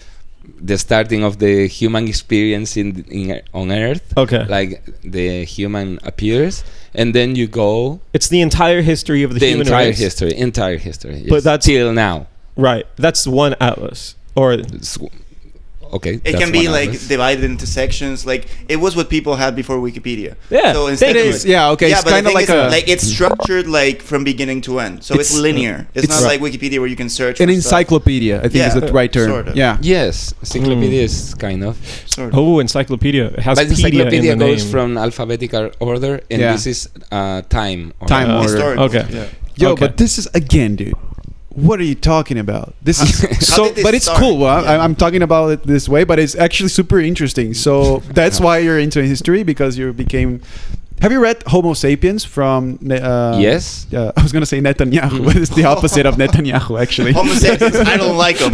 starting of the human experience on Earth. Okay. Like the human appears, and then you go. It's the entire history of the human race. Entire history. Yes. But that's till now. Right. That's one atlas. Or okay. It can be like divided into sections. Like it was what people had before Wikipedia. Yeah. So instead it is. Yeah. Okay. Yeah, it's kind of like it's structured like from beginning to end. So it's linear. It's not like Wikipedia where you can search. An encyclopedia, I think is the right term. Sort of. Yeah. Yes. Encyclopedia is kind of. Sort of. Oh, encyclopedia. It has but encyclopedia in the goes name. from alphabetical order, and this is time order. Time order. Historical. Okay. Yeah. Yo, but this is again, dude. what are you talking about? This is so, but it's cool. Well, I'm talking about it this way, but it's actually super interesting. So that's why you're into history, because you became. Have you read Homo Sapiens from? Yes. I was gonna say Netanyahu, but it's the opposite of Netanyahu, actually. Homo Sapiens. I don't like him.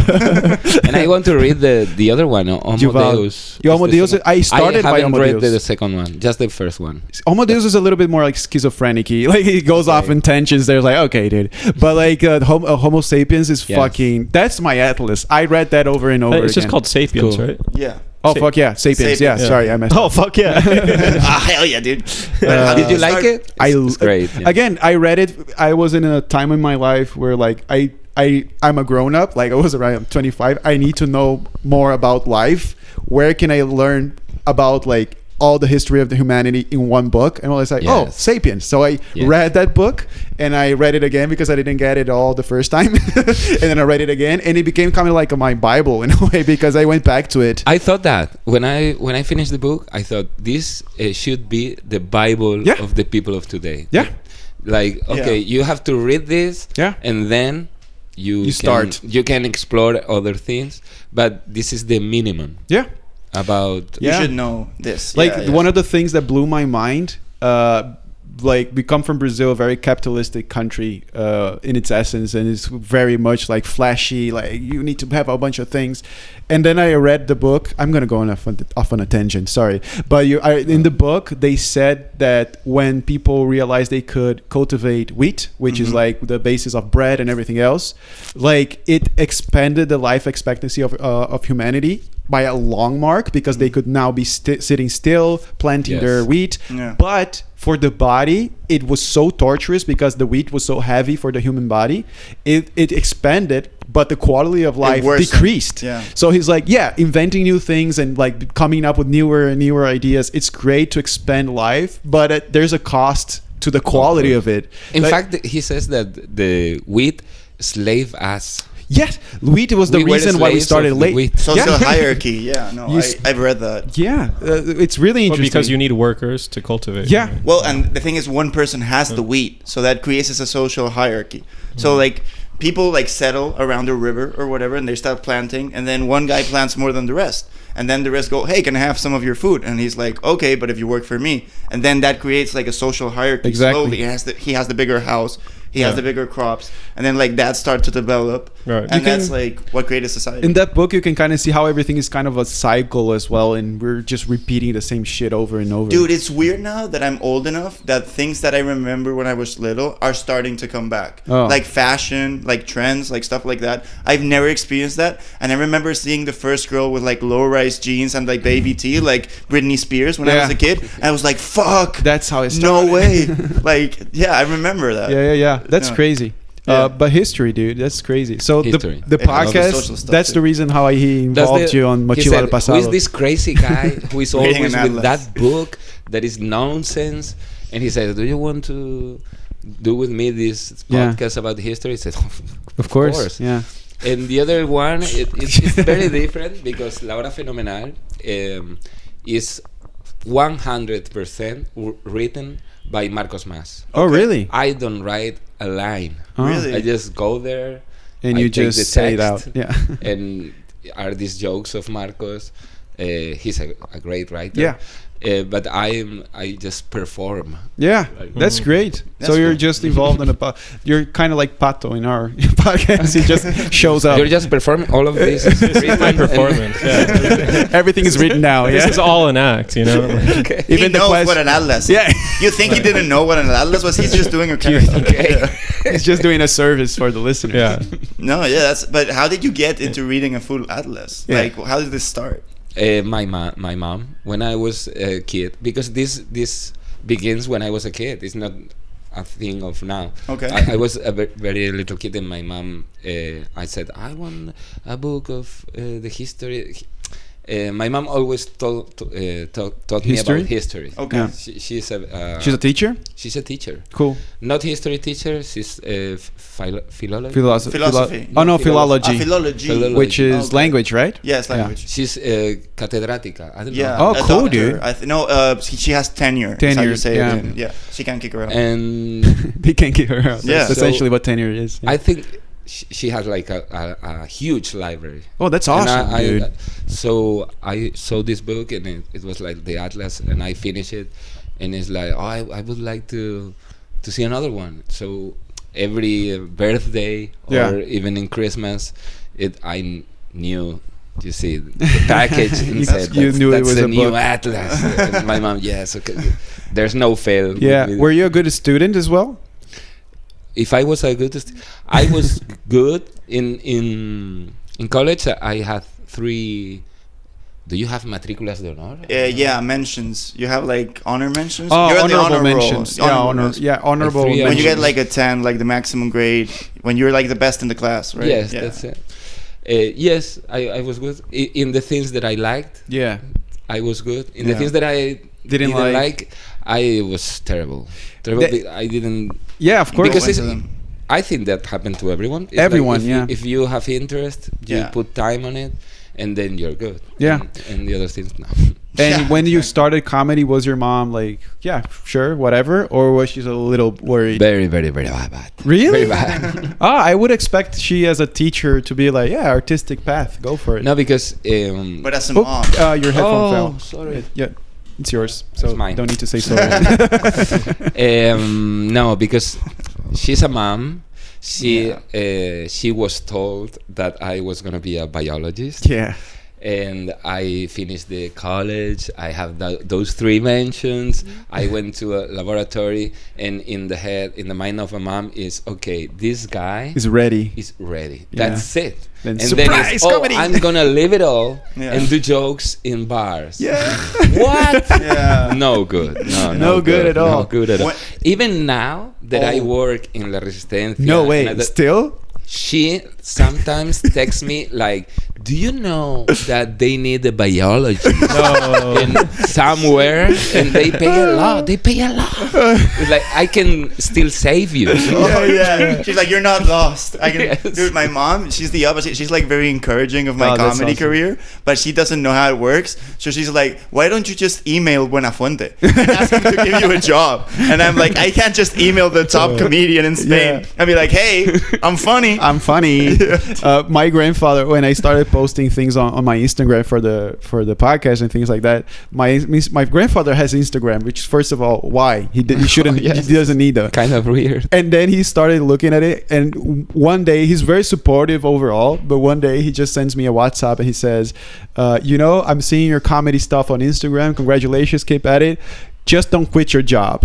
And I want to read the other one, Homo Deus. Homo Deus. I started by Homo Deus. I haven't read the second one, just the first one. Homo Deus is a little bit more like schizophrenic-y. Like he goes off in tangents. There's like, okay, dude. But like Homo Sapiens is fucking. That's my atlas. I read that over and over. It's just called Sapiens, right? Yeah. Oh fuck yeah, Sapiens. Yeah, sorry, I messed up. Oh fuck yeah. Hell yeah, dude. Did you like it? It's great. Yeah. Again, I read it. I was in a time in my life where like I'm a grown up. Like I was around 25. I need to know more about life. Where can I learn about like all the history of the humanity in one book? And I was like, oh, Sapiens. So I read that book, and I read it again because I didn't get it all the first time. And then I read it again, and it became kind of like my Bible in a way, because I went back to it. I thought that when I finished the book, I thought this should be the Bible of the people of today. Yeah. Like, okay, you have to read this, and then you start. You can explore other things, but this is the minimum. Yeah. About you should know this. Like one of the things that blew my mind, like we come from Brazil, a very capitalistic country in its essence, and it's very much like flashy, like you need to have a bunch of things. And then I read the book. I'm gonna go off on a tangent, sorry, but in the book they said that when people realized they could cultivate wheat, which is like the basis of bread and everything else, like it expanded the life expectancy of humanity by a long mark, because they could now be sitting still, planting their wheat. But for the body, it was so torturous because the wheat was so heavy for the human body. It expanded, but the quality of life decreased. So he's like, inventing new things and like coming up with newer and newer ideas. It's great to expand life, but there's a cost to the quality of it. In fact, he says that the wheat slave us. Yes, wheat was the reason why we started late. Social hierarchy. I've read that. Yeah, it's really interesting. Well, because you need workers to cultivate. Yeah. Right? Well, and the thing is, one person has the wheat, so that creates a social hierarchy. So like people like settle around a river or whatever, and they start planting, and then one guy plants more than the rest. And then the rest go, hey, can I have some of your food? And he's like, okay, but if you work for me. And then that creates like a social hierarchy. Exactly. Slowly, he has the bigger house. He has the bigger crops, and then like that starts to develop, and that's like what created society. In that book, you can kind of see how everything is kind of a cycle as well, and we're just repeating the same shit over and over. Dude, it's weird now that I'm old enough that things that I remember when I was little are starting to come back, like fashion, like trends, like stuff like that. I've never experienced that, and I remember seeing the first girl with like low-rise jeans and like baby tee, like Britney Spears when I was a kid, and I was like, "Fuck, that's how it started." No way!" Like, I remember that. Yeah. That's crazy. But history, dude, that's crazy. So the podcast, that's the reason how he involved you on Mochila al Pasado. Who is this crazy guy who is always with that book that is nonsense? And he said, do you want to do with me this podcast about history? He said, of course. Yeah. And the other one, it's very different, because La Hora Fenomenal is 100% written by Marcos Mas. Oh, really? I don't write a line. Really? I just go there and you just say it out. Yeah. And are these jokes of Marcos? He's a great writer. Yeah. But I just perform. Yeah, that's great. That's so you're just involved in you're kind of like Pato in our podcast. He just shows up. You're just performing all of this. It's my performance. Everything is written now. This is all an act, you know. Okay. Even he knows what an atlas is. Yeah. You think he didn't know what an atlas was? He's just doing a character. He's just doing a service for the listener. Yeah. No, but how did you get into reading a full atlas? Yeah. Like, how did this start? My mom, when I was a kid, because this begins when I was a kid. It's not a thing of now. Okay. I was a very little kid, and my mom, I said, I want a book of the history. My mom always taught me about history. Okay. Yeah. She's a teacher? She's a teacher. Cool. Not history teacher. She's philology. Philosophy. Philology. Philology. Which is language, right? Yes, language. Yeah. She's catedrática. I don't know. Oh, cool, dude. She has tenure. Tenure. Yeah. She can't kick her out. And they can't kick her out. Yeah. That's essentially what tenure is. Yeah. I think she has like a huge library. Oh, that's awesome, dude. So I saw this book, and it was like the Atlas, and I finished it, and it's like, oh, I would like to see another one. So every birthday or even in Christmas, I knew. You see the package and said, you knew it was a a new book. Atlas. And my mom, yes, okay. There's no fail. Yeah. Were you a good student as well? If I was a good I was good in college. I had 3. Do you have matrículas de honor? Yeah, mentions. You have like honor mentions. Oh, you're honorable mentions. Honorable. Like when you get like a 10, like the maximum grade, when you're like the best in the class, right? Yes, that's it. Yes, I was good in the things that I liked. Yeah, I was good in the things that I didn't like. I was terrible. I didn't. Yeah, of course. Because I think that happened to everyone. It's everyone, like if you have interest, you put time on it, and then you're good. Yeah, and the other things, no. And when you started comedy, was your mom like, yeah, sure, whatever, or was she a little worried? Very, very, very bad. Really? Very bad. I would expect she, as a teacher, to be like, yeah, artistic path, go for it. No, because. But as a mom, your headphone fell. Sorry. Yeah, it's yours. So it's mine. Don't need to say sorry. No, because she's a mom. She was told that I was gonna be a biologist. Yeah. And I finished the college. I have those 3 mentions. I went to a laboratory, and in the mind of a mom is, okay, this guy is ready. Yeah. That's it. Then and surprise, then comedy. I'm gonna leave it all and do jokes in bars. Yeah. What? Yeah. No good. No good at all. No good at all. Even now that I work in La Resistencia. No way. Still? She sometimes texts me like, do you know that they need a biologist somewhere, and they pay a lot. It's like, I can still save you. Yeah. She's like, you're not lost. I can. Dude, my mom, she's the opposite. She's like very encouraging of my comedy career, but she doesn't know how it works. So she's like, why don't you just email Buenafuente and ask him to give you a job? And I'm like, I can't just email the top comedian in Spain. I'd be like, hey, I'm funny. My grandfather, when I started posting things on my Instagram for the podcast and things like that, my grandfather has Instagram, which, first of all, why he shouldn't. He doesn't need that. Kind of weird. And then he started looking at it, and one day, he's very supportive overall, but one day he just sends me a WhatsApp and he says, I'm seeing your comedy stuff on Instagram, congratulations, keep at it, just don't quit your job.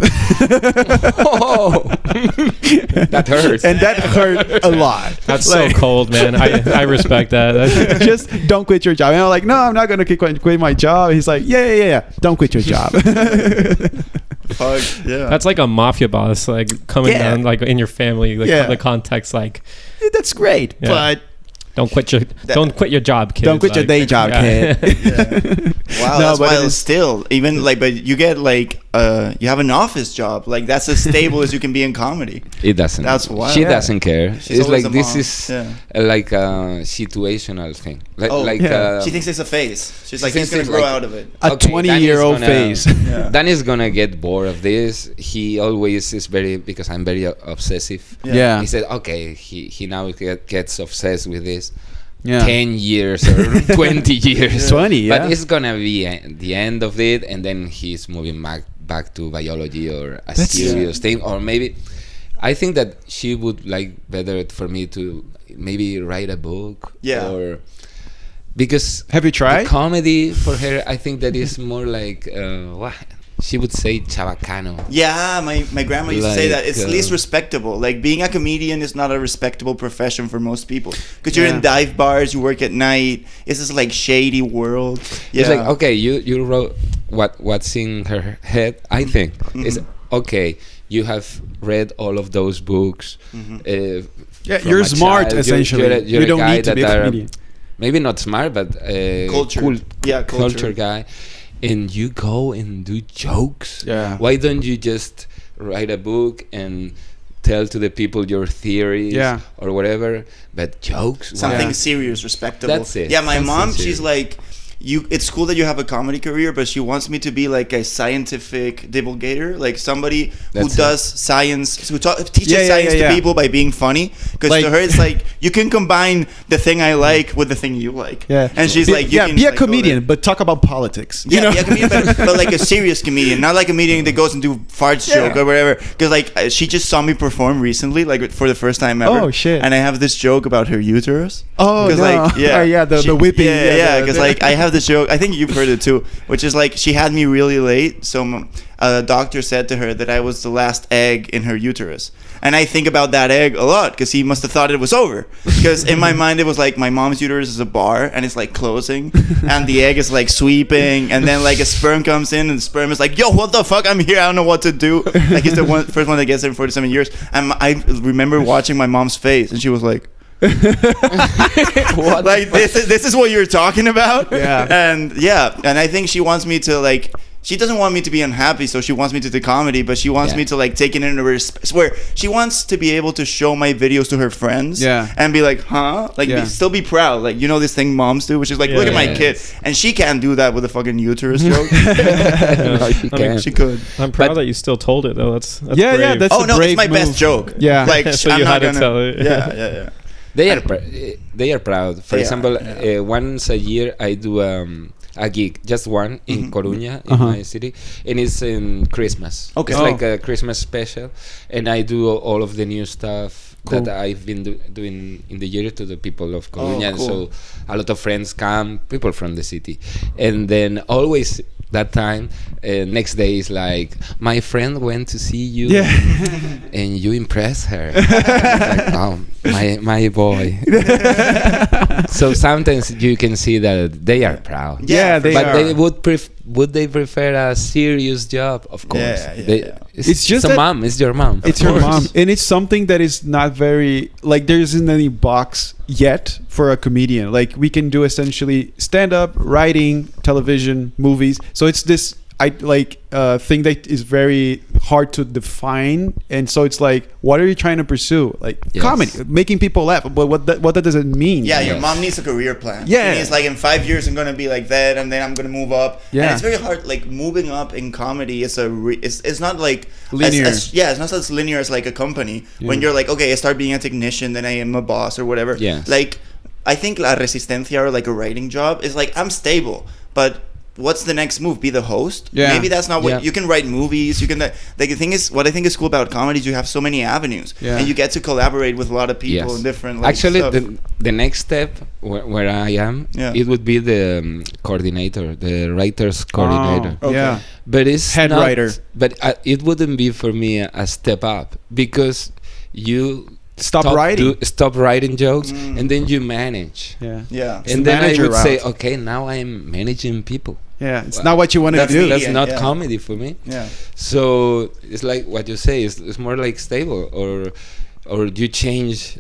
That hurts. And that hurt a lot. That's so cold, man. I respect that. Just don't quit your job. And I'm like, no, I'm not going to quit my job. He's like, yeah. Don't quit your job. Fuck, yeah. That's like a mafia boss, like coming down, like in your family, like the context, like. That's great, but. Don't quit your job, kid. Don't quit your day job, kid. Wow, that's wild. Still, even like, but you get like, you have an office job. Like, that's as stable as you can be in comedy. It doesn't. That's wild. She doesn't care. It's like, this is like a situational thing. She thinks it's a phase. She's like, he's gonna grow out of it. A 20-year-old phase. Dan is gonna get bored of this. He always is because I'm very obsessive. Yeah. He said, okay, he now gets obsessed with this. 10 years or 20 years. 20, But it's gonna be the end of it, and then he's moving back to biology or a serious thing, or maybe I think that she would like better for me to maybe write a book. Or because have you tried comedy for her? I think that is more like what she would say, chabacano. Yeah, my grandma used to say that it's least respectable. Like, being a comedian is not a respectable profession for most people, because you're in dive bars, you work at night. It's this like shady world. It's like, okay, you wrote what's in her head. I think is okay. You have read all of those books. You're smart, essentially. You're you don't a guy need to be a comedian. Maybe not smart, but culture guy. And you go and do jokes. Why don't you just write a book and tell to the people your theories or whatever? But jokes, something serious, respectable. That's it. Yeah, my mom, she's like, it's cool that you have a comedy career, but she wants me to be like a scientific divulgator, like somebody who does science, who teaches science to people by being funny. Because like, to her, it's like you can combine the thing I like with the thing you like. Yeah, and she's like, be a comedian, but talk about politics. Be a comedian, but like a serious comedian, not like a comedian that goes and do farts joke or whatever. Because like she just saw me perform recently, like for the first time ever. Oh shit! And I have this joke about her uterus. Oh no! Like, the whipping. Because like I have this joke. I think you've heard it too, which is like she had me really late, so a doctor said to her that I was the last egg in her uterus, and I think about that egg a lot because he must have thought it was over. Because in my mind it was like my mom's uterus is a bar and it's like closing, and the egg is like sweeping, and then like a sperm comes in and the sperm is like, yo, what the fuck? I'm here. I don't know what to do. Like he's the first one that gets there in 47 years, and I remember watching my mom's face, and she was like. What? Like this is what you're talking about? And I think she wants me to like. She doesn't want me to be unhappy, so she wants me to do comedy, but she wants me to like take it into where she wants to be able to show my videos to her friends and be like, still be proud, like, you know, this thing moms do, which is like, look at my kid, and she can't do that with a fucking uterus joke. No, she can't. She could. I'm proud that you still told it though. That's brave. That's it's my best joke. Like so you had to tell it. Yeah. They are proud. For example, once a year I do a gig, just one in Coruña, in my city, and it's in Christmas. Okay, it's like a Christmas special, and I do all of the new stuff that I've been doing in the year to the people of Coruña. So a lot of friends come, people from the city, and then always that time next day is like, my friend went to see you and you impressed her. Like, oh, my boy. So sometimes you can see that they are proud. They but are. They would they prefer a serious job? Of course. It's just a mom. It's your mom. It's your mom, and it's something that is not very like there isn't any box yet for a comedian. Like we can do essentially stand-up, writing, television, movies. So it's this thing that is very hard to define, and so it's like, what are you trying to pursue? Like comedy, making people laugh, but what that does it mean? Your mom needs a career plan. She needs like, in 5 years I'm gonna be like that, and then I'm gonna move up. And it's very hard. Like moving up in comedy is it's not like linear. It's not as linear as like a company. When you're like, okay, I start being a technician, then I am a boss or whatever. Like I think La Resistencia, or like a writing job, is like, I'm stable, but what's the next move? Be the host? Maybe that's not what you can write movies. You can like, the thing is, what I think is cool about comedy is you have so many avenues, and you get to collaborate with a lot of people in different. Like, actually, the next step where I am, it would be the coordinator, the writer's coordinator. But it's head writer. But it wouldn't be for me a step up, because you stop writing jokes, and then you manage. And then I would say, okay, now I'm managing people. It's not what you want to do. That's not comedy for me. So it's like what you say. It's more like stable, or you change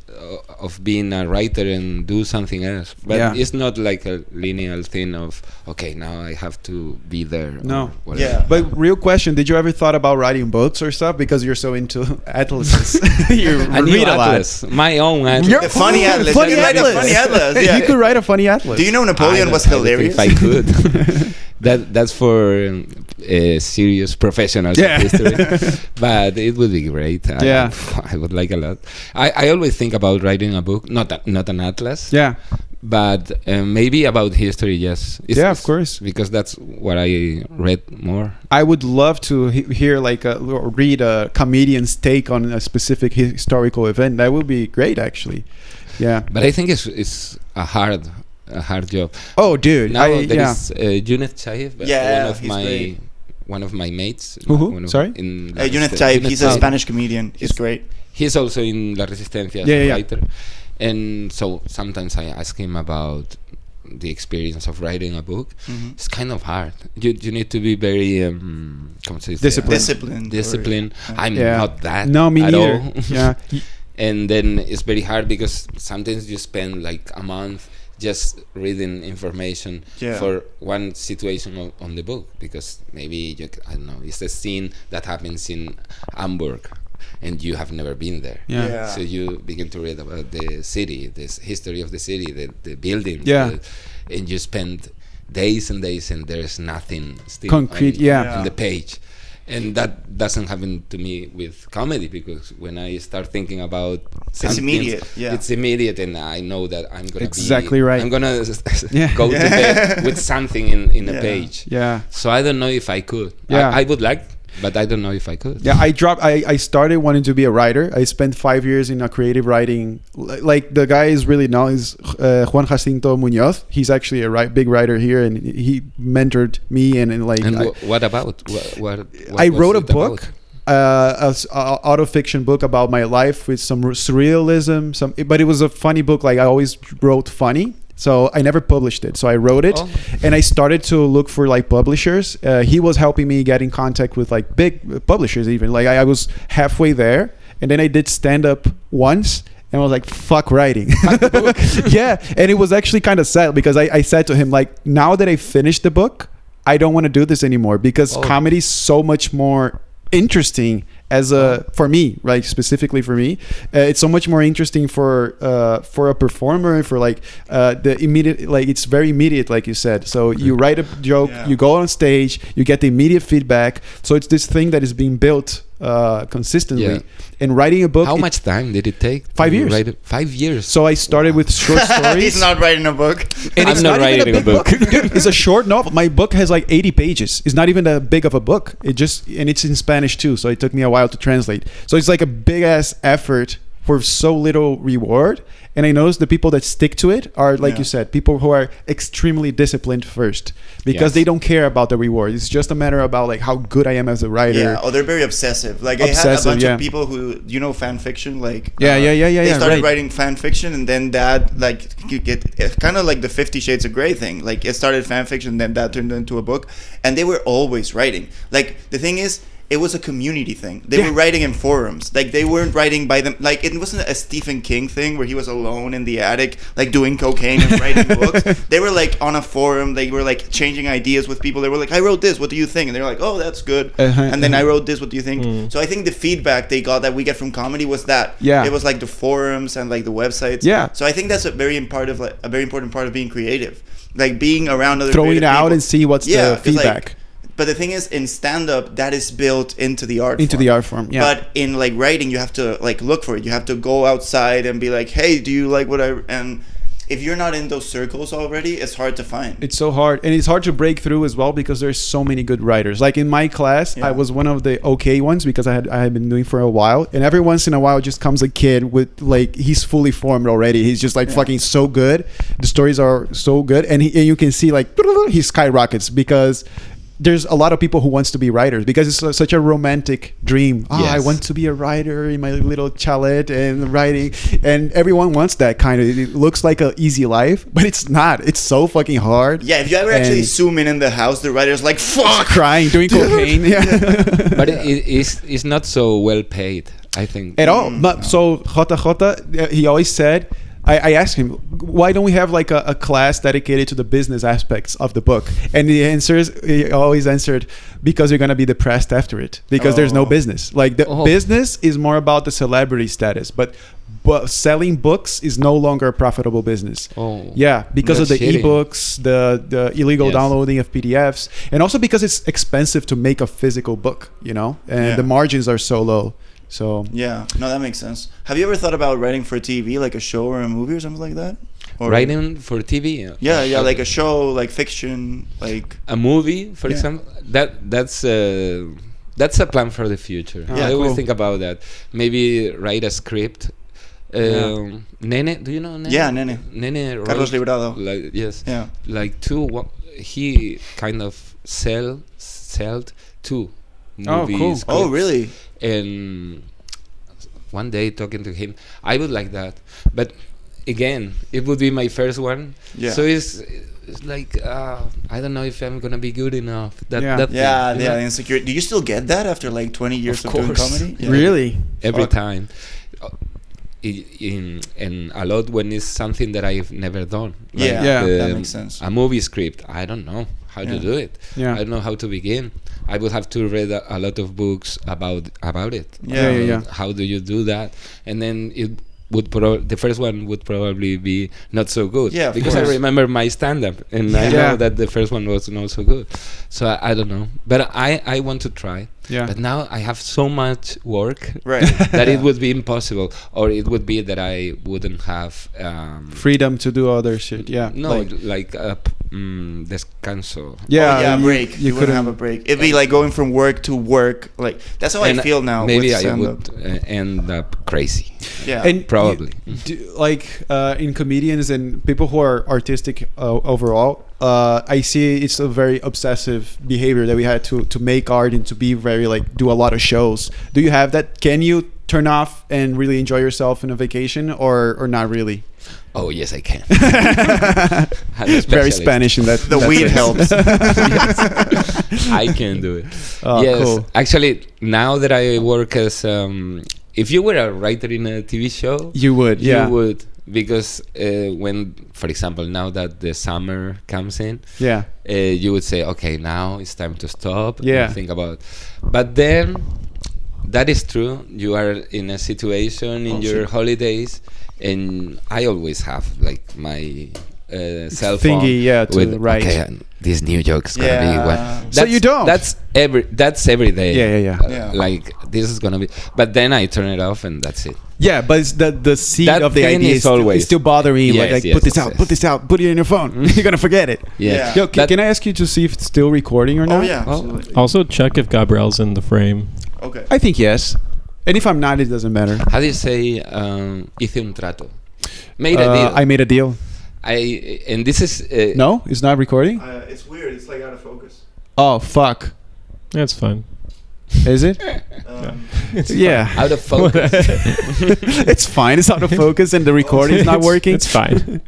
of being a writer and do something else. But it's not like a linear thing of, okay, now I have to be there. No. But real question, did you ever thought about writing books or stuff, because you're so into atlases? You read a lot. My own atlas. The funny atlas. Funny atlas. You could write a funny atlas. Do you know Napoleon was hilarious? If I could. That's for serious professionals of history, but it would be great. I would like a lot. I always think about writing a book, not an atlas. But maybe about history, yes. Of course. Because that's what I read more. I would love to hear or read a comedian's take on a specific historical event. That would be great, actually. But I think it's a hard job. Oh, dude! Now there is Junaid Chaib, one of my mates. Sorry? Junaid Chaib. He's a Spanish comedian. He's great. He's also in La Resistencia as a writer. And so sometimes I ask him about the experience of writing a book. It's kind of hard. You need to be very disciplined. I'm not that. No, me at neither. All. And then it's very hard, because sometimes you spend like a month just reading information for one situation on the book, because maybe I don't know, it's a scene that happens in Hamburg and you have never been there. So you begin to read about the city, this history of the city, the buildings, and you spend days and days and there's nothing still concrete on the page. And that doesn't happen to me with comedy, because when I start thinking about something, it's immediate. It's immediate, and I know that I'm gonna right. I'm gonna go to bed with something in a page. Yeah. So I don't know if I could. I would like, but I don't know if I could. Yeah, I started wanting to be a writer. I spent 5 years in a creative writing. Like the guy is really known is Juan Jacinto Muñoz. He's actually a big writer here, and he mentored me. And like, what about? What I wrote a book, auto fiction book about my life with some surrealism. But it was a funny book. Like I always wrote funny. So I never published it. So I wrote it, and I started to look for like publishers. He was helping me get in contact with like big publishers. Even like I was halfway there, and then I did stand up once, and I was like, "Fuck writing." Yeah, and it was actually kind of sad because I said to him like, "Now that I finished the book, I don't want to do this anymore because comedy is so much more interesting." For me, right, specifically for me, it's so much more interesting for a performer, for like the immediate, like it's very immediate, like you said. So you write a joke, you go on stage, you get the immediate feedback. So it's this thing that is being built consistently. And writing a book. How much time did it take? 5 years. 5 years. So I started with short stories. He's not writing a book. And I'm not writing a book. It's a short novel. My book has like 80 pages. It's not even that big of a book. And it's in Spanish too. So it took me a while to translate. So it's like a big ass effort for so little reward. And I noticed the people that stick to it are, like you said, people who are extremely disciplined first, because they don't care about the reward. It's just a matter about like how good I am as a writer. Yeah. They're very obsessive. Like I had a bunch of people who, fan fiction, like they started writing fan fiction, and then that like you get kind of like the 50 Shades of Grey thing. Like it started fan fiction, then that turned into a book, and they were always writing. Like the thing is, it was a community thing. They were writing in forums. Like they weren't writing by them. Like it wasn't a Stephen King thing where he was alone in the attic, like doing cocaine and writing books. They were like on a forum. They were like changing ideas with people. They were like, I wrote this. What do you think? And they were like, oh, that's good. And then I wrote this. What do you think? So I think the feedback they got that we get from comedy was that. Yeah. It was like the forums and like the websites. Yeah. So I think that's a very important part of being creative. Like being around other throwing it out people. And see what's the feedback. But the thing is, in stand-up, that is built into the art form. Yeah. But in like writing, you have to like look for it. You have to go outside and be like, hey, do you like what I... And if you're not in those circles already, it's hard to find. It's so hard. And it's hard to break through as well because there's so many good writers. Like in my class, I was one of the okay ones because I had been doing for a while. And every once in a while just comes a kid with like, he's fully formed already. He's just like fucking so good. The stories are so good. And you can see like, he skyrockets because... There's a lot of people who wants to be writers because it's such a romantic dream. I want to be a writer in my little chalet and writing, and everyone wants that kind of. It looks like an easy life, but it's not. It's so fucking hard. Yeah, if you ever actually zoom in the house, the writer's like fuck, crying, doing cocaine. But it's not so well paid, I think. At all. But so JJ, he always said. I asked him, why don't we have like a class dedicated to the business aspects of the book? And he always answered, because you're going to be depressed after it, because there's no business. Like the business is more about the celebrity status, but selling books is no longer a profitable business. Yeah, because of the ebooks, the illegal downloading of PDFs, and also because it's expensive to make a physical book, and the margins are so low. So that makes sense. Have you ever thought about writing for TV, like a show or a movie or something like that? Or writing for TV? Yeah, like a show, like fiction, like a movie, for example. That's a plan for the future. I always think about that. Maybe write a script. Nene, do you know Nene? Yeah, Nene. Nene Carlos Librado. Like, yes. Yeah. Like he kind of sold 2 movies. Oh, really? And one day talking to him, I would like that, but again, it would be my first one. So it's like I don't know if I'm gonna be good enough. Insecure. Do you still get that after like 20 years of doing comedy? Really? Every time. And a lot when it's something that I've never done. Like that makes sense. A movie script, I don't know how to do it. I don't know how to begin. I would have to read a lot of books about it. How do you do that? And then the first one would probably be not so good. Yeah, because I remember my stand-up, and I know that the first one was not so good. So I don't know, but I want to try. Yeah. But now I have so much work that it would be impossible, or it would be that I wouldn't have freedom to do other shit. Yeah. No, like descanso. Yeah, break. You couldn't have a break. It'd be like going from work to work. Like that's how I feel now. Maybe I would end up crazy. Yeah, and probably. In comedians and people who are artistic overall, I see it's a very obsessive behavior that we had to make art and to be very do a lot of shows. Do you have that? Can you turn off and really enjoy yourself in a vacation, or not really? Oh yes, I can. Very Spanish in that. The weed helps. I can do it. Oh, yes, cool. Actually, now that I work as, if you were a writer in a TV show, you would. You would, because when, for example, now that the summer comes in, you would say, okay, now it's time to stop. And think about. But then, that is true. You are in a situation in your holidays. And I always have my cell phone thingy, to write. Okay, this new joke's gonna be one. So you don't. That's every day. Yeah. Like this is gonna be, but then I turn it off and that's it. Yeah, but it's the seed of the idea is still bothering you. Yes, put this out, put it in your phone. You're gonna forget it. Yeah. Yo, can I ask you to see if it's still recording or not? Oh yeah. Absolutely. Also check if Gabriel's in the frame. Okay. I think yes. And if I'm not, it doesn't matter. How do you say hice un trato? Made a deal. I made a deal. And this is no, it's not recording. It's weird. It's out of focus. Oh fuck. That's fine. Is it? Yeah. Out of focus. It's fine. It's out of focus and the recording is not working. It's fine.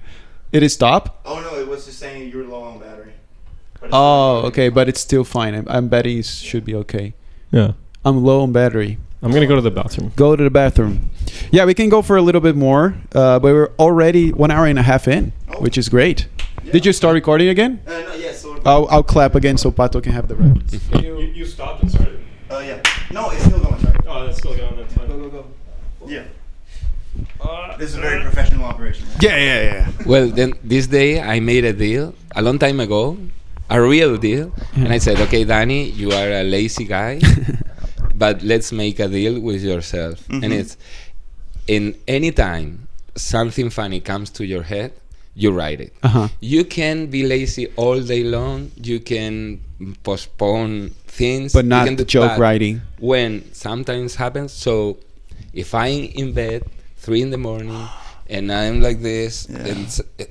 It is stop? Oh no, it was just saying you're low on battery. Oh, okay, but it's still fine. I'm betting it should be okay. Yeah. I'm low on battery. I'm going to go to the bathroom. Go to the bathroom. Yeah, we can go for a little bit more, but we're already 1 hour and a half in, which is great. Yeah. Did you start recording again? No, yes. So I'll clap again so Pato can have the rest. You stopped and started? Yeah. No, it's still going, sorry. Oh, it's still going. That's fine. Go. Yeah. This is a very professional operation. Right? Yeah. Well, then this day I made a deal a long time ago, a real deal, and I said, okay, Danny, you are a lazy guy. But let's make a deal with yourself. Mm-hmm. And it's in any time something funny comes to your head, you write it. Uh-huh. You can be lazy all day long. You can postpone things. But not the joke writing. When sometimes happens. So if I'm in bed 3 a.m, and I'm like this, and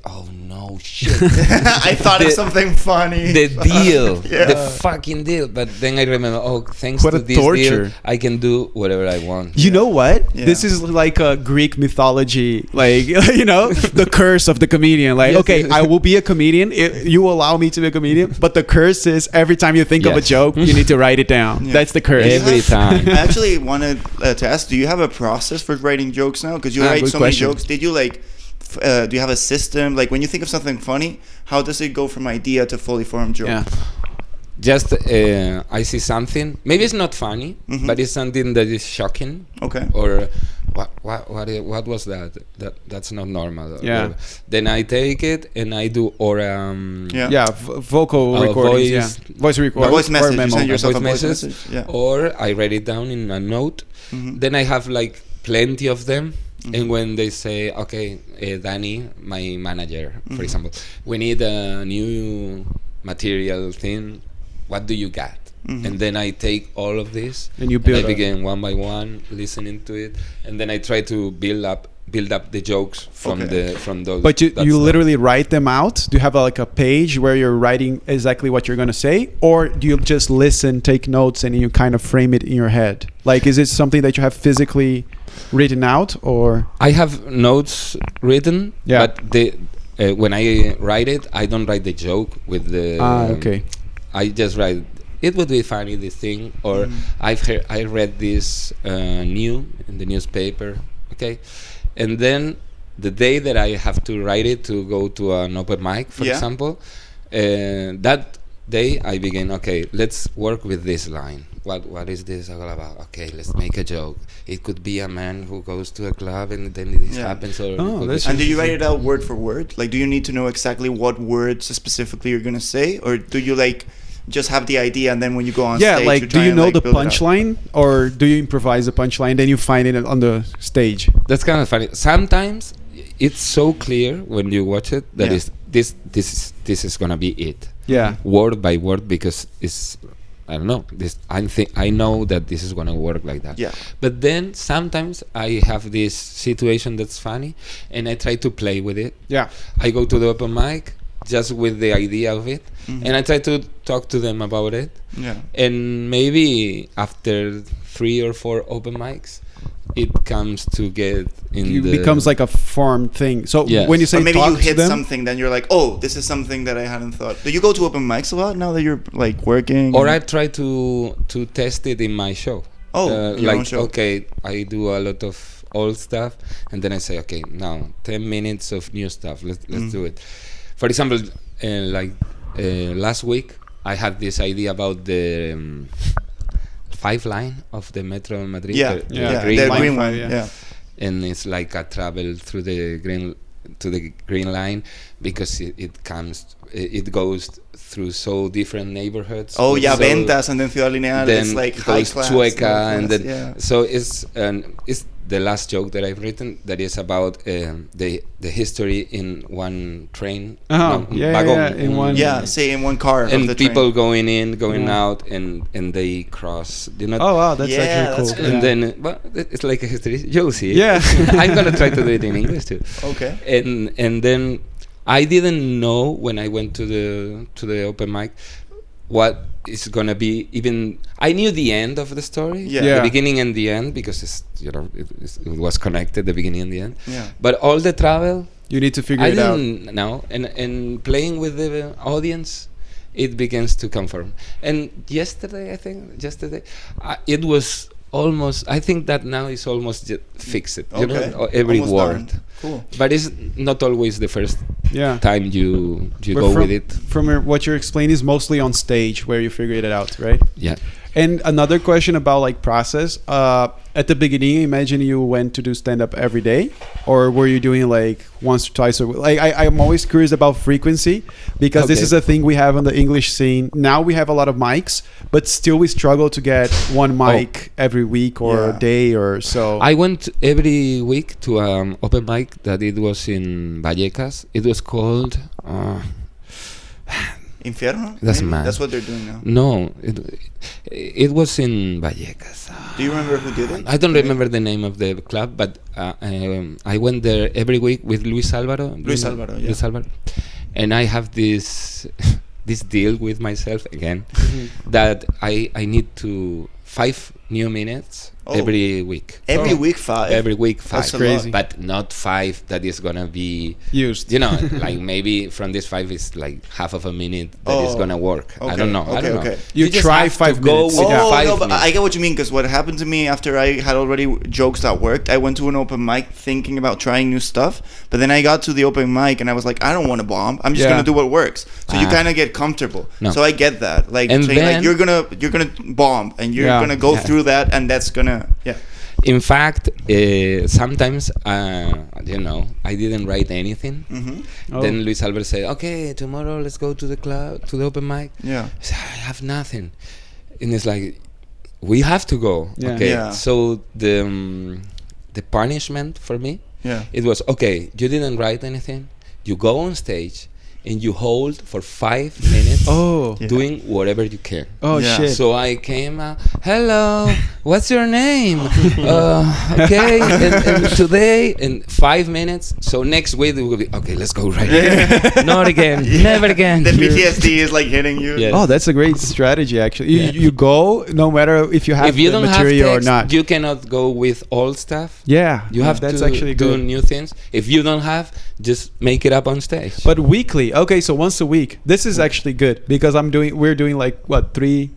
oh no, shit. I thought of something funny. The deal, the fucking deal. But then I remember, thanks to this deal, I can do whatever I want. You know what? Yeah. This is like a Greek mythology, the curse of the comedian. I will be a comedian. You allow me to be a comedian. But the curse is every time you think of a joke, you need to write it down. Yeah. That's the curse. Every time. I actually wanted to ask, do you have a process for writing jokes now? Because you write so many jokes. Did you do you have a system? Like when you think of something funny, how does it go from idea to fully formed joke? Yeah. Just I see something. Maybe it's not funny, but it's something that is shocking. Okay. Or what was that? That's not normal. Yeah. Then I take it and I do vocal recordings. Voice recording. Voice message. You send yourself a voice message. Yeah. Or I write it down in a note. Then I have plenty of them. And when they say, okay, Danny, my manager, for example, we need a new material thing, what do you got? And then I take all of this and you build. I begin one by one listening to it, and then I try to build up the jokes from those. But you literally write them out? Do you have a page where you're writing exactly what you're gonna say, or do you just listen, take notes, and you kind of frame it in your head? Is it something that you have physically written out, or? I have notes written, but when I write it, I don't write the joke with the. Okay. I just write. It would be funny, this thing, or I read this new in the newspaper. Okay, and then the day that I have to write it to go to an open mic, for example, that day I begin. Okay, let's work with this line. what is this all about? Okay, let's make a joke. It could be a man who goes to a club and then this happens. Or and do you write it out word for word? Like, do you need to know exactly what words specifically you're gonna say, or do you like just have the idea and then when you go on stage, like, do you know the punchline, or do you improvise the punchline then you find it on the stage? That's kind of funny. Sometimes it's so clear when you watch it that this is gonna be it. Yeah, word by word, because it's, I don't know, this I know that this is gonna work like that. Yeah. But then sometimes I have this situation that's funny and I try to play with it. Yeah. I go to the open mic just with the idea of it, and I try to talk to them about it. Yeah. And maybe after 3 or 4 open mics, it comes to get in becomes like a formed thing. So when you say or maybe talk you hit to them, something, then you're like, oh, this is something that I hadn't thought. Do you go to open mics a lot now that you're like working? Or I try to test it in my show. Oh, your own show. Okay, I do a lot of old stuff, and then I say, okay, now 10 minutes of new stuff. Let's do it. For example, last week I had this idea about the 5 line of the Metro Madrid. The green one. Yeah. And it's like a travel through the green line, because it goes through so different neighborhoods. Oh yeah, Ventas and then Ciudad Lineal. Then it's like high class. Chueca, and then so it's the last joke that I've written that is about the history in one train. In one. Say in one car. And of the people train. going out, and they cross. Oh wow, that's actually cool. That's cool. And then it's like a history. You'll see. Yeah. I'm gonna try to do it in English too. Okay. And then I didn't know when I went to the open mic what is gonna be. Even I knew the end of the story, the beginning and the end, because it was connected, the beginning and the end. Yeah. But all the travel, you need to figure it out. I didn't know, and playing with the audience, it begins to confirm. And yesterday, it was almost. I think that now is almost fixed. You know, every almost word. Done. Cool. But it's not always the first time you go with it. From what you're explaining is mostly on stage where you figure it out, right? Yeah. And another question about like process. At the beginning, I imagine you went to do stand-up every day, or were you doing like once or twice? Or like I'm always curious about frequency, because this is a thing we have on the English scene. Now we have a lot of mics, but still we struggle to get one mic every week or a day or so. I went every week to an open mic that it was in Vallecas. It was called Infierno? Doesn't matter. That's what they're doing now. No, it was in Vallecas. Do you remember who did it? I don't remember the name of the club, but I went there every week with Luis Alvaro. Luis Alvaro. And I have this deal with myself again that I need to 5 new minutes every week. Every week 5? Every week 5. That's crazy. But not 5 that is going to be used. You know, like maybe from this 5 is like half of a minute that is going to work. Okay. I don't know. Okay. You try 5 minutes. But I get what you mean, because what happened to me after I had already jokes that worked, I went to an open mic thinking about trying new stuff, but then I got to the open mic and I was like, I don't want to bomb. I'm just going to do what works. So you kind of get comfortable. No. So I get that. Like, and saying, like you're going to bomb and you're going to go through that, and that's going to In fact, sometimes, you know, I didn't write anything. Then Luis Albert said, okay, tomorrow let's go to the club, to the open mic. Yeah. I said, I have nothing. And it's like, we have to go. Yeah. Okay. Yeah. So the punishment for me, it was, okay, you didn't write anything. You go on stage and you hold for 5 minutes doing whatever you can. Shit. So I came hello, what's your name? Okay, and today, in 5 minutes. So next week it will be, okay, let's go right here. Not again, never again. The PTSD is like hitting you. Yes. Oh, that's a great strategy, actually. You go no matter if you have the material or not. You cannot go with old stuff. Yeah, you have that's to actually do good. new things. If you don't have, just make it up on stage. But weekly, okay, so once a week. This is actually good, because we're doing like what, 3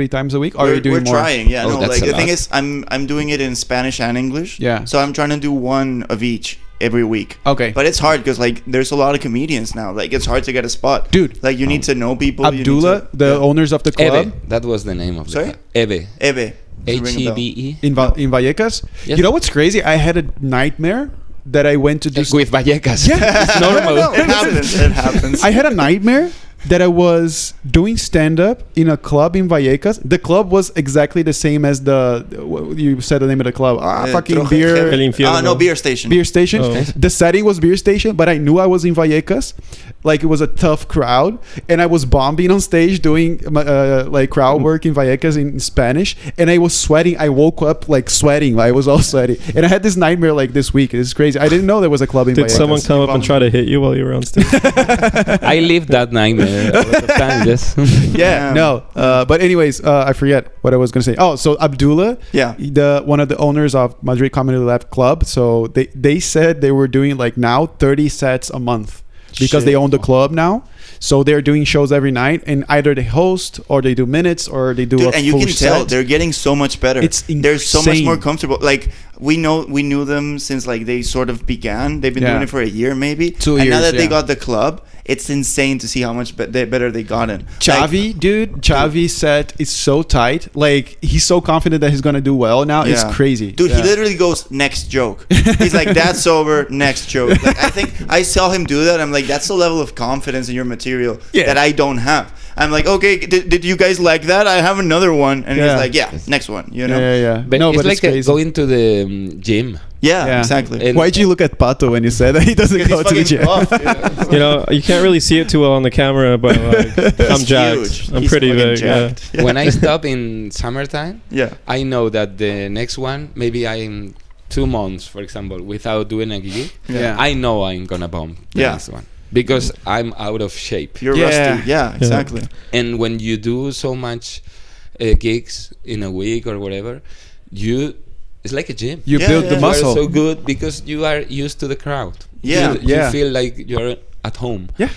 times a week. Or are you doing more? We're trying, that's like the lot. thing is, I'm doing it in Spanish and English. Yeah. So I'm trying to do one of each every week. Okay. But it's hard because like there's a lot of comedians now. Like it's hard to get a spot. Dude. Like you need to know people. Abdullah, the owners of the club. Ebe. That was the name of the club. Ebe. H-E-B-E. In Vallecas. Yes. You know what's crazy? I had a nightmare that I went to do with Vallecas. Yeah. It's normal. No, it happens. It happens. I had a nightmare that I was doing stand-up in a club in Vallecas. The club was exactly the same as you said the name of the club. Fucking beer. No, beer station. Beer station. Oh. The setting was beer station, but I knew I was in Vallecas. Like it was a tough crowd, and I was bombing on stage doing like crowd work in Vallecas in Spanish, and I was sweating. I woke up like sweating. I was all sweaty, and I had this nightmare like this week. It's crazy. I didn't know there was a club in Vallecas. Did someone come up and try to hit you while you were on stage? I lived that nightmare all the time. Yes. Yeah. No. But anyways, I forget what I was gonna say. Oh, so Abdullah, one of the owners of Madrid Comedy Lab Club. So they said they were doing like now 30 sets a month. Because they own the club now, so they're doing shows every night, and either they host or they do minutes or they do a full set. And you can tell they're getting so much better. It's insane. They're so much more comfortable. Like we knew them since like they sort of began. They've been doing it for a year, maybe. 2 years. And now that they got the club, it's insane to see how much better they gotten. Xavi's set is so tight. Like he's so confident that he's gonna do well now. It's crazy. Dude, he literally goes next joke. He's like, that's over, next joke. Like I think I saw him do that. I'm like, that's the level of confidence in your material that I don't have. I'm like, okay, did you guys like that? I have another one, and he's like, next one. You know? Yeah. But it's like going to the gym. Yeah, exactly. And why'd you look at Pato when you said that he doesn't go to the gym? You know, you can't really see it too well on the camera, but like, I'm jacked. Huge. I'm pretty big. Jacked. Yeah. When I stop in summertime, I know that the next one, maybe I'm 2 months, for example, without doing a gig. I know I'm gonna bomb the next one. Because I'm out of shape. You're rusty. Yeah, exactly. And when you do so much gigs in a week or whatever, it's like a gym. You build the muscle. You are so good because you are used to the crowd. You feel like you're at home. Yeah.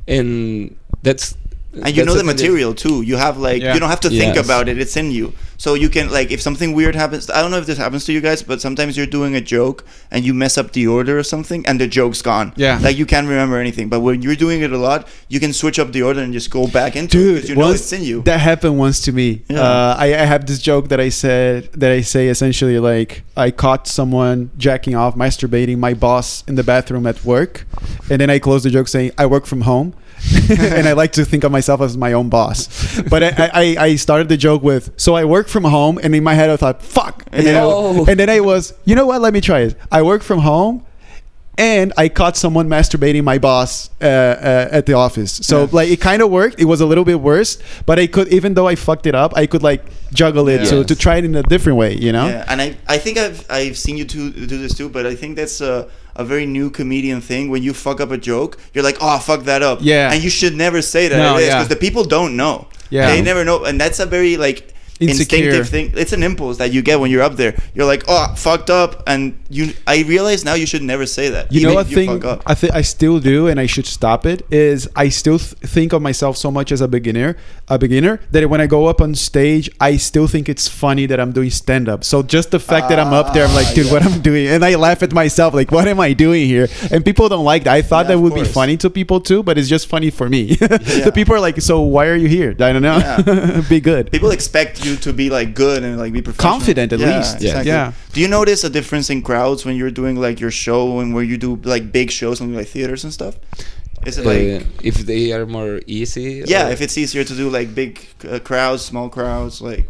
And that's... And you know the material too. You have like you don't have to think about it. It's in you. So you can like if something weird happens. I don't know if this happens to you guys, but sometimes you're doing a joke and you mess up the order or something, and the joke's gone. Yeah. Like you can't remember anything. But when you're doing it a lot, you can switch up the order and just go back into it because you know it's in you. That happened once to me. Yeah. I have this joke that I say essentially like I caught someone jacking off, masturbating my boss in the bathroom at work, and then I closed the joke saying I work from home. And I like to think of myself as my own boss, but I started the joke with, so I work from home, and in my head I thought, fuck, and then I was, you know what, let me try it. I work from home, and I caught someone masturbating my boss at the office. So like it kind of worked. It was a little bit worse, but I could, even though I fucked it up, I could like juggle it to try it in a different way, you know? Yeah, and I think I've seen you do this too, but I think that's a very new comedian thing. When you fuck up a joke, you're like, oh, fuck that up. Yeah. And you should never say that because the people don't know. Yeah. They never know. And that's a very like instinctive thing. It's an impulse that you get when you're up there. You're like, oh, fucked up. And I realize now you should never say that. You know what thing I still do, and I should stop it, is I still think of myself so much as a beginner that when I go up on stage, I still think it's funny that I'm doing stand-up. So just the fact that I'm up there, I'm like, dude, what I'm doing, and I laugh at myself, like, what am I doing here? And people don't like that. I thought that would be funny to people too, but it's just funny for me. The people are like, so why are you here? I don't know. Be good. People expect you to be like good and like be professional, confident at least. Exactly. Yeah. Do you notice a difference in crowds when you're doing like your show and where you do like big shows and like theaters and stuff? Is it like if they are more easy? If it's easier to do like big crowds, small crowds, like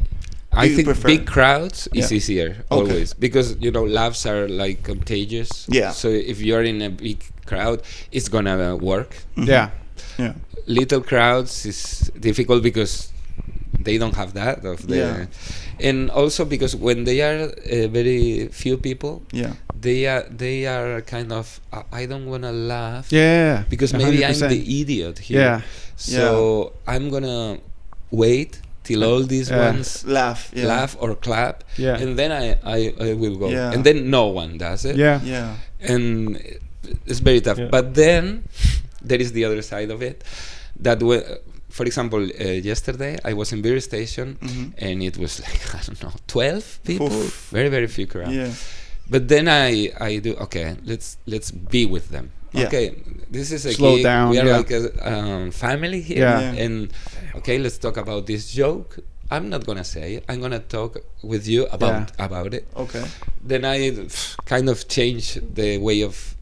I think big crowds is easier always because laughs are like contagious. Yeah. So if you're in a big crowd, it's gonna work. Yeah. Yeah. Little crowds is difficult because they don't have that and also because when they are very few people, they are kind of I don't want to laugh because maybe 100%. I'm the idiot here, so I'm gonna wait till all these ones laugh or clap, and then I will go, and then no one does it, and it's very tough. But then there is the other side of it, that for example, yesterday I was in Beer Station, and it was like, I don't know, 12 people, very, very few crowd. But then I do, okay, let's be with them. Yeah. Okay, this is a slow gig. down. We are like a family here. Yeah. And okay, let's talk about this joke. I'm not gonna say it. I'm gonna talk with you about it. Okay. Then I kind of change the way of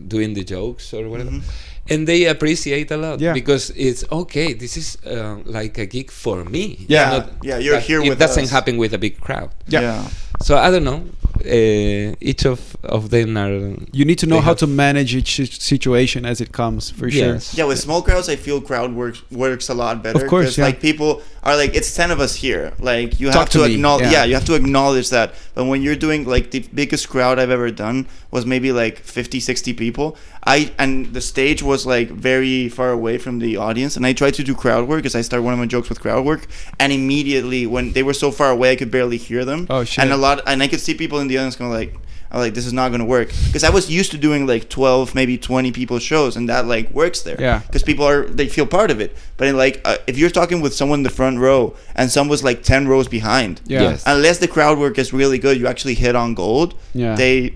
doing the jokes or whatever. And they appreciate a lot because it's okay. This is like a gig for me. Yeah, you're here with us. It doesn't happen with a big crowd. Yeah. So I don't know. Each of them are. You need to know how to manage each situation as it comes, for sure. Yeah, with small crowds, I feel crowd works a lot better. Of course, like people are like, it's 10 of us here. Like you have to acknowledge. Yeah, you have to acknowledge that. But when you're doing like the biggest crowd I've ever done was maybe like 50, 60 people. And the stage was like very far away from the audience, and I tried to do crowd work because I started one of my jokes with crowd work, and immediately when they were so far away, I could barely hear them. Oh shit! And I could see people in the audience going like, I'm like, this is not going to work, because I was used to doing like 12, maybe 20 people shows, and that like works there. Yeah. Because they feel part of it. But if you're talking with someone in the front row and someone was like 10 rows behind, unless the crowd work is really good, you actually hit on gold. Yeah. They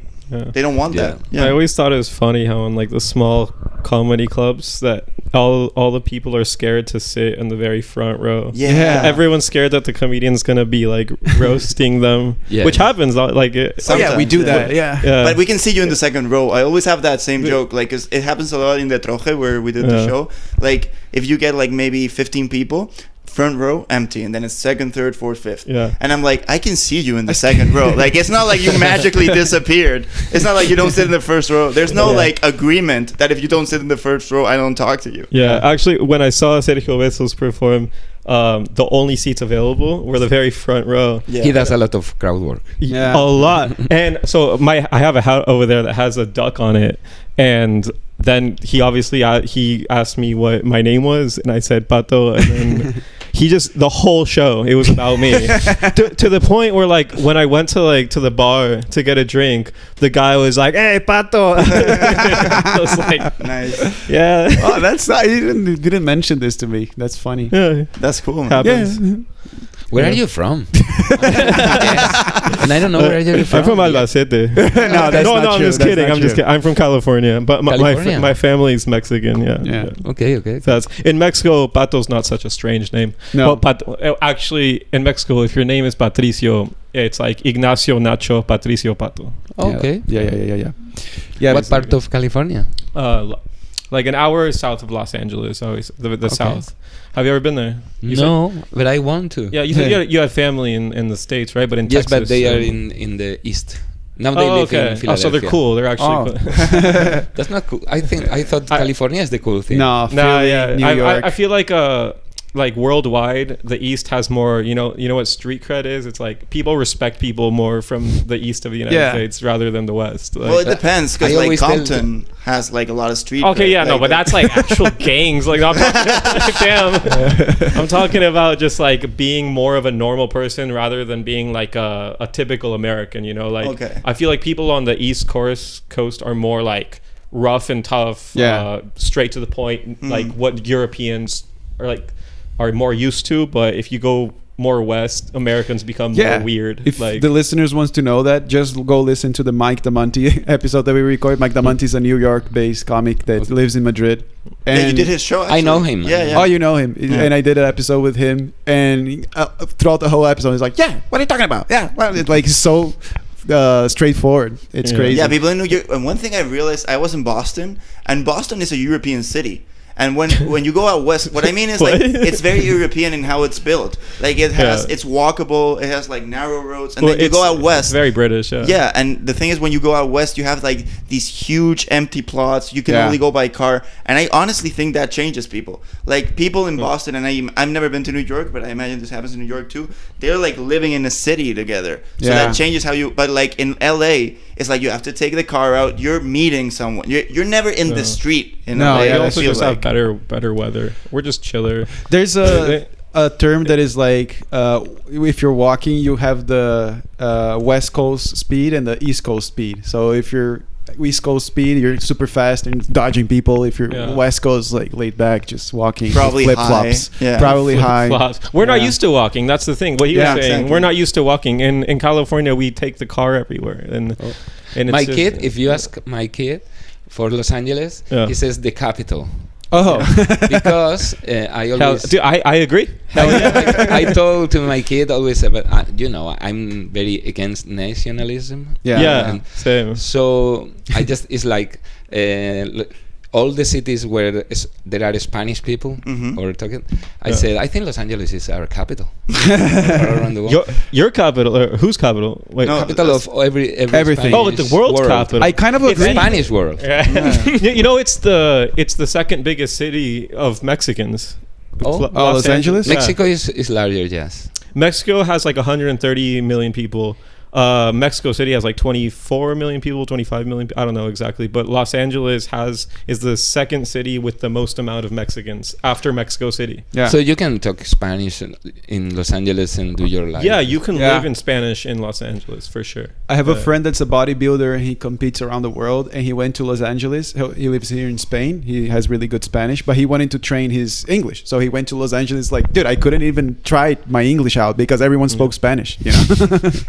don't want that. Yeah. I always thought it was funny how in like the small comedy clubs that all the people are scared to sit in the very front row. Yeah. Everyone's scared that the comedian's gonna be like roasting them, which happens. Like we do that. Yeah. But we can see you in the second row. I always have that same joke. Like, 'cause it happens a lot in the Troje where we did the show. Like, if you get like maybe 15 people, front row empty, and then it's second, third, fourth, fifth. Yeah. And I'm like, I can see you in the second row. Like, it's not like you magically disappeared. It's not like you don't sit in the first row. There's no like agreement that if you don't sit in the first row, I don't talk to you. Yeah. Actually, when I saw Sergio Besos perform, the only seats available were the very front row. Yeah. He does a lot of crowd work. Yeah. A lot. And so I have a hat over there that has a duck on it, and then he obviously he asked me what my name was, and I said Pato, and then he just, the whole show it was about me to the point where like when I went to the bar to get a drink, the guy was like, "Hey, Pato." I was like, nice. Yeah. Oh, that's not, you didn't mention this to me. That's funny. Yeah. That's cool, man. Happens. Yeah. Where are you from? And I don't know where you're from. I'm from Albacete. No, that's not I'm true. just kidding. I'm just kidding. I'm from California, but my family's Mexican. Yeah. Okay. So in Mexico, Pato's not such a strange name. No. Well, Pato, actually, in Mexico, if your name is Patricio, it's like Ignacio Nacho Patricio Pato. Okay. Yeah. What part of California? Like an hour south of Los Angeles, always the south. Have you ever been there? No, but I want to. Yeah, you said you had family in the States, right? But in Texas, but they are in the east. Now they live in Philadelphia. Oh, so they're cool. They're actually cool. That's not cool. I thought California is the cool thing. No, Philly, New York. I feel like worldwide, the East has more. You know what street cred is? It's like people respect people more from the East of the United States rather than the West. Like, well, it depends, because like Compton has like a lot of street. Okay, cred, but that's like actual gangs. Like, I'm talking about just like being more of a normal person rather than being like a typical American. I feel like people on the East Coast are more like rough and tough, straight to the point, like what Europeans are more used to. But if you go more west, Americans become more weird. If the listeners wants to know that, just go listen to the Mike Damonte episode that we recorded. Mike Damonte is a New York-based comic that lives in Madrid. And you did his show, actually. I know him. Yeah. Oh, you know him. Yeah. And I did an episode with him, and throughout the whole episode, he's like, "Yeah, what are you talking about? Yeah." Well, it's like so straightforward. It's crazy. Yeah, people in New York. And one thing I realized, I was in Boston, and Boston is a European city. And when you go out west, what I mean is like it's very European in how it's built. Like it's walkable. It has like narrow roads. And then you go out west. It's very British. Yeah. And the thing is, when you go out west, you have like these huge empty plots. You can only go by car. And I honestly think that changes people. Like people in Boston, and I've never been to New York, but I imagine this happens in New York too. They're like living in a city together. So that changes how you. But like in LA, it's like you have to take the car out. You're meeting someone. You're never in the street in LA. You also just have better weather. We're just chiller. There's a term that is like if you're walking, you have the West Coast speed and the East Coast speed. So if you're East Coast speed, you're super fast and dodging people. If you're West Coast, like laid back, just walking, probably flip flops, probably high. We're not used to walking. That's the thing. What he was saying, exactly. We're not used to walking. In California, we take the car everywhere. And my kid, if you ask my kid for Los Angeles, he says the capital. Oh, because I always. Dude, I agree. I told to my kid always about, I'm very against nationalism. Yeah, same. So I just, it's like all the cities where there are Spanish people or talking. I said, I think Los Angeles is our capital. Around the world. Your capital, or whose capital? Wait, no, capital of everything. Oh, the world's capital. I kind of agree. Spanish world. It's the second biggest city of Mexicans. Los Angeles. Mexico is larger, yes. Mexico has like 130 million people. Mexico City has like 24 million people, 25 million. I don't know exactly, but Los Angeles is the second city with the most amount of Mexicans after Mexico City. Yeah. So you can talk Spanish in Los Angeles and do your life. Yeah, you can live in Spanish in Los Angeles for sure. I have a friend that's a bodybuilder and he competes around the world, and he went to Los Angeles. He lives here in Spain. He has really good Spanish, but he wanted to train his English. So he went to Los Angeles. Like, dude, I couldn't even try my English out because everyone spoke Spanish. You know?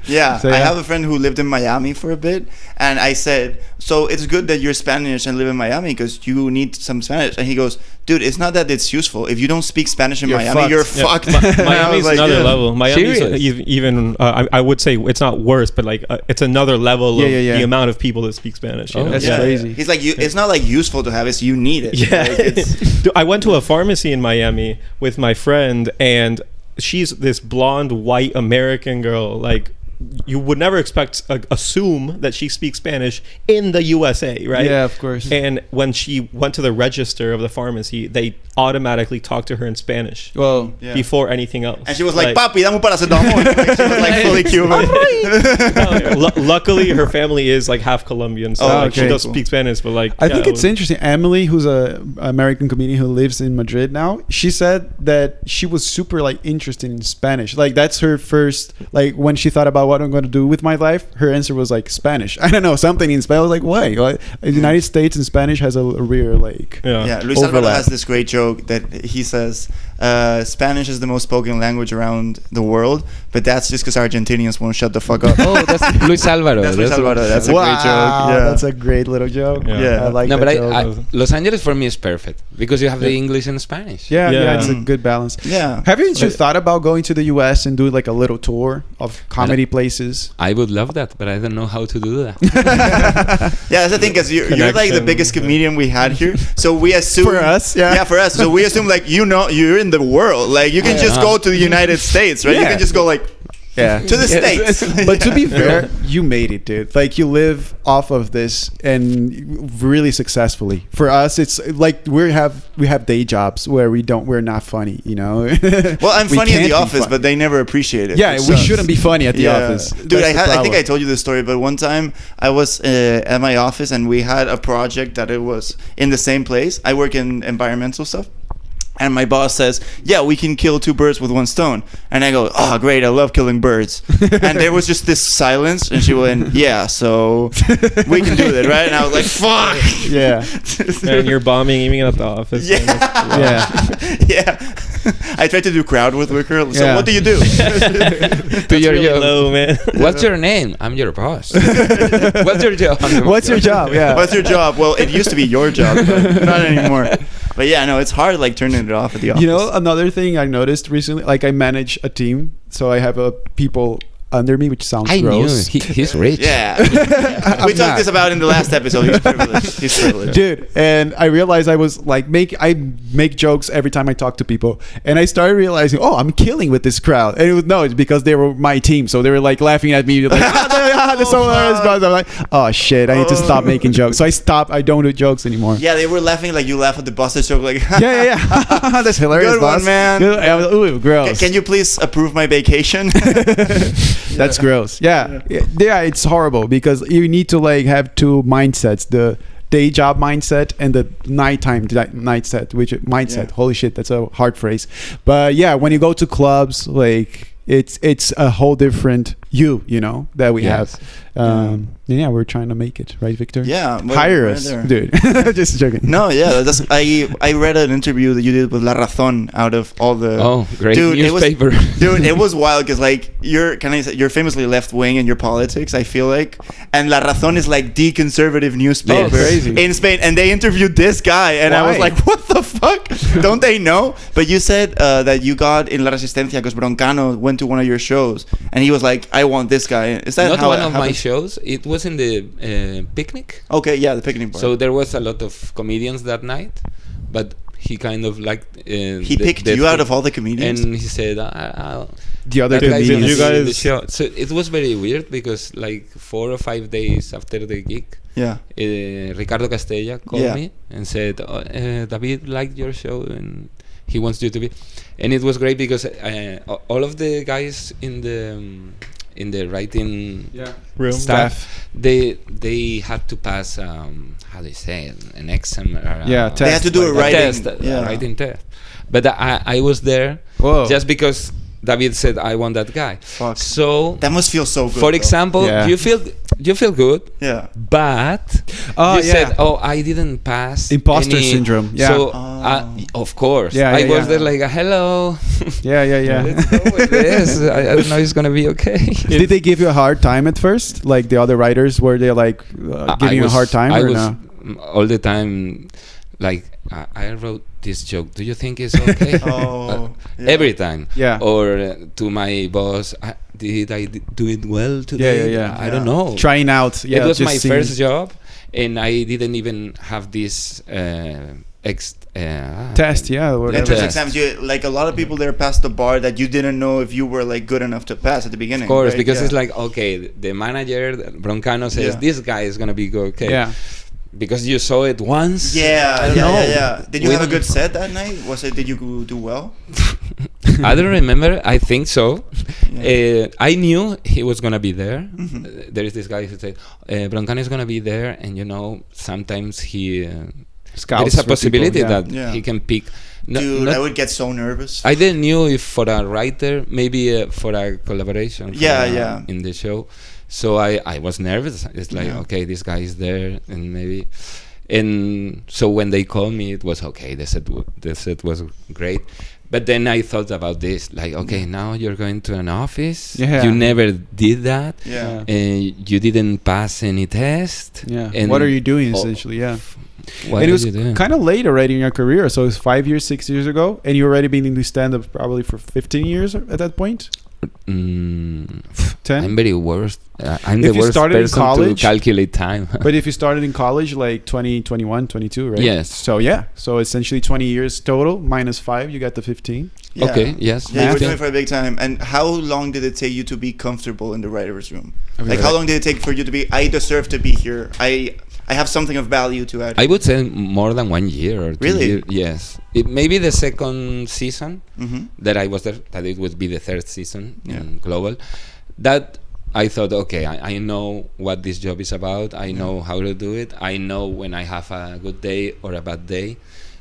Yeah. So, I have a friend who lived in Miami for a bit, and I said, so it's good that you're Spanish and live in Miami because you need some Spanish. And he goes, dude, it's not that it's useful. If you don't speak Spanish in Miami, you're fucked. Miami's another level. Miami's even, I would say it's not worse, but like it's another level of the amount of people that speak Spanish. You know? That's crazy. He's like, it's not like useful to have, it's you need it. Yeah. Like, Dude, I went to a pharmacy in Miami with my friend, and she's this blonde, white American girl, like, you would never assume that she speaks Spanish in the USA, right? Yeah, of course. And when she went to the register of the pharmacy, they automatically talked to her in Spanish. Well, before anything else. And she was like, "Papi, dame un paracetamol." Like, she was like fully Cuban. Luckily, her family is like half Colombian, so she does speak Spanish. But like, I think it's interesting. Emily, who's a American comedian who lives in Madrid now, she said that she was super like interested in Spanish. Like that's her first, like when she thought about what I'm going to do with my life, her answer was like Spanish. I don't know, something in Spanish. I was like, why? Like, the United States and Spanish has a real like Luis Alvaro has this great joke that he says Spanish is the most spoken language around the world, but that's just because Argentinians won't shut the fuck up. Oh, that's Luis Alvaro. That's Luis Alvaro. That's a great joke. Yeah, that's a great little joke. Yeah. I like that. But Los Angeles for me is perfect because you have the English and Spanish. Yeah, it's a good balance. Yeah. Haven't you thought about going to the US and doing like a little tour of comedy places? I would love that, but I don't know how to do that. Yeah, that's the thing, because you're like the biggest comedian we had here, so we assume for us, for us. So we assume like you're in the world, like you can just go to the United States, right? You can just go like to the States. But to be fair, you made it, dude. Like you live off of this and really successfully. For us, it's like we have day jobs where we're not funny, you know. Well, I'm funny at the office, but they never appreciate it. Yeah, we shouldn't be funny at the office, dude. I think I told you this story, but one time I was at my office and we had a project that it was in the same place. I work in environmental stuff. And my boss says, yeah, we can kill 2 birds with 1 stone. And I go, oh, great, I love killing birds. And there was just this silence. And she went, yeah, so we can do that, right? And I was like, fuck. Yeah. And you're bombing even at the office. Yeah. I tried to do crowd with her. So what do you do? Do your really job. Low, man. What's your name? I'm your boss. What's your job? What's your job? Yeah. What's your job? Well, it used to be your job, but not anymore. But yeah, no, it's hard like turning it off at the office. You know, another thing I noticed recently, like I manage a team, so I have people under me, which sounds gross. He's rich. Yeah. We talked this about in the last episode. He's privileged. Dude, and I realized I was like I make jokes every time I talk to people, and I started realizing, oh, I'm killing with this crowd. And it's because they were my team, so they were like laughing at me like, I'm like, oh shit, I need to stop making jokes. So I don't do jokes anymore. Yeah, they were laughing like you laugh at the busted joke, like yeah. That's hilarious. Good one, man. Ooh, gross. Can you please approve my vacation? That's gross. Yeah, it's horrible because you need to like have 2 mindsets: the day job mindset and the nighttime mindset. Holy shit, that's a hard phrase. But yeah, when you go to clubs, like it's a whole different you know, that we have. Yeah, we're trying to make it, right, Victor? Yeah, hire us, dude. Just joking. No, yeah, I read an interview that you did with La Razón out of all the great newspaper. It was wild because like you're famously left wing in your politics, I feel like, and La Razón is like the conservative newspaper in Spain, and they interviewed this guy, and I was like, what the fuck? Don't they know? But you said that you got in La Resistencia because Broncano went to one of your shows, and he was like, I want this guy. Is that not how one of my shows? It was in the picnic. Okay, yeah, the picnic bar. So there was a lot of comedians that night, but he kind of liked. He picked you out of all the comedians, and he said, "The other comedians." You guys. The show. So it was very weird because like 4 or 5 days after the gig, Ricardo Castella called me and said, "David liked your show and he wants you to be." And it was great because all of the guys in the writing room staff, they had to pass how do you say it, an exam or test. They had to do a writing test, writing test. But I was there just because David said I want that guy. Fuck. So that must feel so good. For example, you feel good. Yeah. But you said, I didn't pass. Imposter syndrome. Yeah. So of course, I was there like, hello. Yeah. Let's go with this. I don't know it's gonna be okay. Did they give you a hard time at first? Like the other writers, were they like giving you a hard time? I was all the time like I wrote this joke. Do you think it's okay? Every time. Yeah. Or to my boss, did I do it well today? I don't know. Trying out. It was my first job, and I didn't even have this test. Entrance exams. Like a lot of people there passed the bar that you didn't know if you were like good enough to pass at the beginning. Of course, because it's like, okay, the manager Broncano says this guy is gonna be okay. Yeah. Because you saw it once. Yeah. Did you have a good set that night? Did you do well? I don't remember. I think so. I knew he was gonna be there. There is this guy who said Broncano is gonna be there, and sometimes he there is a possibility that he can pick. Dude, I would get so nervous. I didn't know if for a writer, maybe for a collaboration. In the show. So I was nervous. It's like, okay, this guy is there, and maybe, and so when they called me, it was okay. The set was great, but then I thought about this, like, okay, now you're going to an office. You never did that. You didn't pass any test. And what are you doing essentially? And it was kind of late already in your career. So it's 5 years, 6 years ago, and you already been doing stand-up probably for 15 years at that point. 10. I'm very worst. I'm the worst person to calculate time. But if you started in college, like 20, 21, 22, right? Yes. So essentially 20 years total minus 5, you got the 15. Okay. Yes. Yeah, you were doing it for a big time. And how long did it take you to be comfortable in the writer's room? Like, how long did it take for you to be? I deserve to be here. I have something of value to add. I would say more than 1 year or 2 really? years. Yes. Maybe the second season that I was there, that it would be the third season in Global. That I thought, okay, I know what this job is about. I know how to do it. I know when I have a good day or a bad day.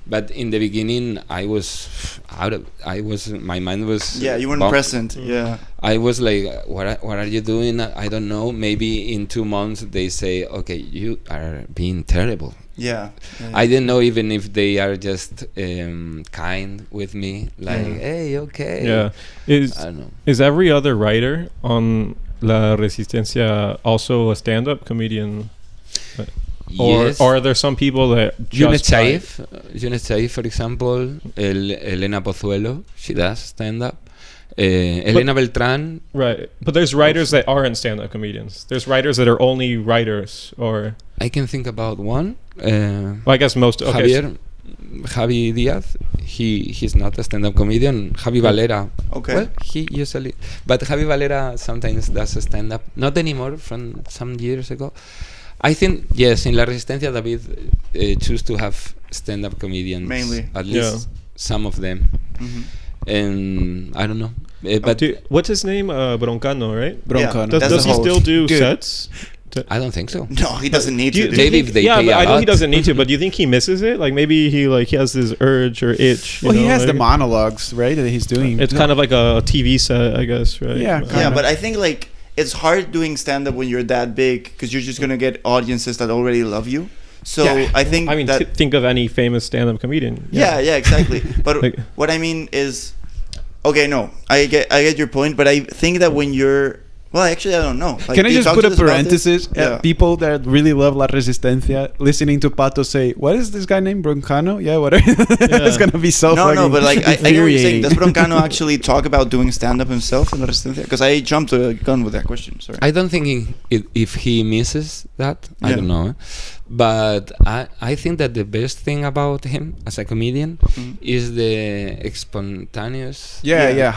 But in the beginning, I was my mind was... Yeah, you weren't present. Yeah. I was like, what are you doing? I don't know. Maybe in 2 months, they say, okay, you are being terrible. Yeah. I didn't know even if they are just kind with me. Like, hey, okay. Yeah. I don't know. Is every other writer on La Resistencia also a stand-up comedian? Yes. Or are there some people that Yunes Chaif, for example, Elena Pozuelo, she does stand-up. Elena Beltran. Right. But there's writers that aren't stand-up comedians. There's writers that are only writers, or... I can think about one. Well, I guess most... Okay. Javi Diaz, he's not a stand-up comedian. Javi Valera. Okay. Well, he usually... But Javi Valera sometimes does a stand-up. Not anymore, from some years ago. I think, yes, in La Resistencia, David choose to have stand-up comedians. Mainly. At least some of them. And I don't know. But what's his name? Broncano, right? Broncano. Yeah, does he still do sets? I don't think so. No, he doesn't need to. Maybe if they pay I know he doesn't need to, but do you think he misses it? Like maybe he has this urge or itch. Well, he has the monologues, right, that he's doing. It's kind of like a TV set, I guess, right? Yeah, but I think like it's hard doing stand-up when you're that big because you're just gonna get audiences that already love you. So I think think of any famous stand-up comedian. Yeah, exactly. But like, what I mean is, okay, no, I get your point, but I think that when you're actually, I don't know. Like, can I just put a parenthesis? People that really love La Resistencia listening to Pato say, "What is this guy named Broncano?" Yeah, whatever. It's gonna be so. No, but like I get what you're saying. Does Broncano actually talk about doing stand-up himself in La Resistencia? Because I jumped a gun with that question. Sorry. I don't think if he misses that. I don't know. But I think that the best thing about him as a comedian is the spontaneous.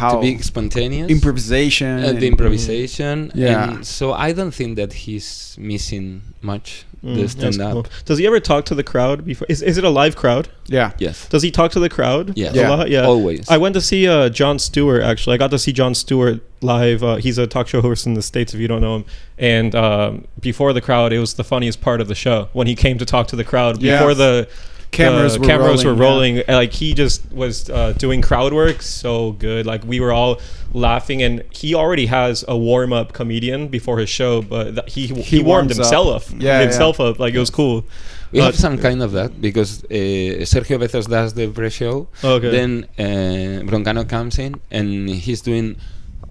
How to be spontaneous. Improvisation. The improvisation. Yeah. And so I don't think that he's missing much the stand-up. Cool. Does he ever talk to the crowd before? Is it a live crowd? Yeah. Yes. Does he talk to the crowd? Yes. A lot? Yeah. Always. I went to see Jon Stewart, actually. I got to see Jon Stewart live. He's a talk show host in the States, if you don't know him. And before the crowd, it was the funniest part of the show when he came to talk to the crowd before the cameras were rolling. Like, he just was doing crowd work so good. Like, we were all laughing, and he already has a warm-up comedian before his show, but he warmed himself up. Like, it was cool. We have some kind of that because Sergio Bezos does the pre-show. Okay. Then Broncano comes in and he's doing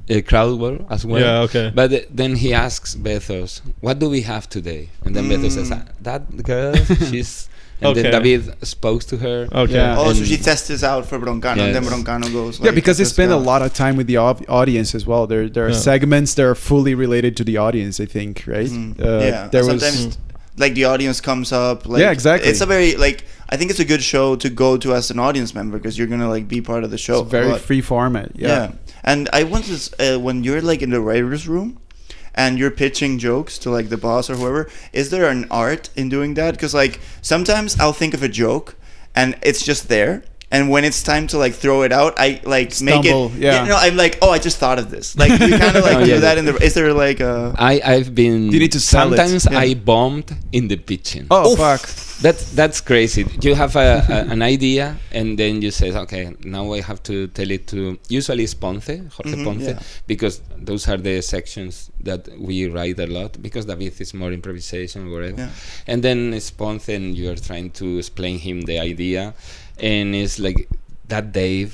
a crowd work as well. Yeah, okay. But then he asks Bezos, "What do we have today?" And then Bezos says, "That girl, she's." And then David spoke to her. Okay. Yeah. So she tests this out for Broncano, and then Broncano goes. Like, because they spend a lot of time with the audience as well. There are segments that are fully related to the audience, I think, right? Sometimes like the audience comes up. Like, exactly. It's a very I think it's a good show to go to as an audience member because you're gonna like be part of the show. It's very free format. Yeah. And I want to when you're like in the writers' room and you're pitching jokes to like the boss or whoever, is there an art in doing that? Because like sometimes I'll think of a joke and it's just there, and when it's time to like throw it out, I like stumble, make it. I'm like, I just thought of this. Like we kind of like do that in the. Is there like a? I've been. You need to sell sometimes it. I bombed in the pitching. Oh fuck. That's crazy. You have an idea, and then you say, okay, now I have to tell it to. Usually it's Jorge Ponce, because those are the sections that we write a lot. Because David is more improvisation, whatever. Yeah. And then it's Ponce, and you are trying to explain him the idea, and it's like that day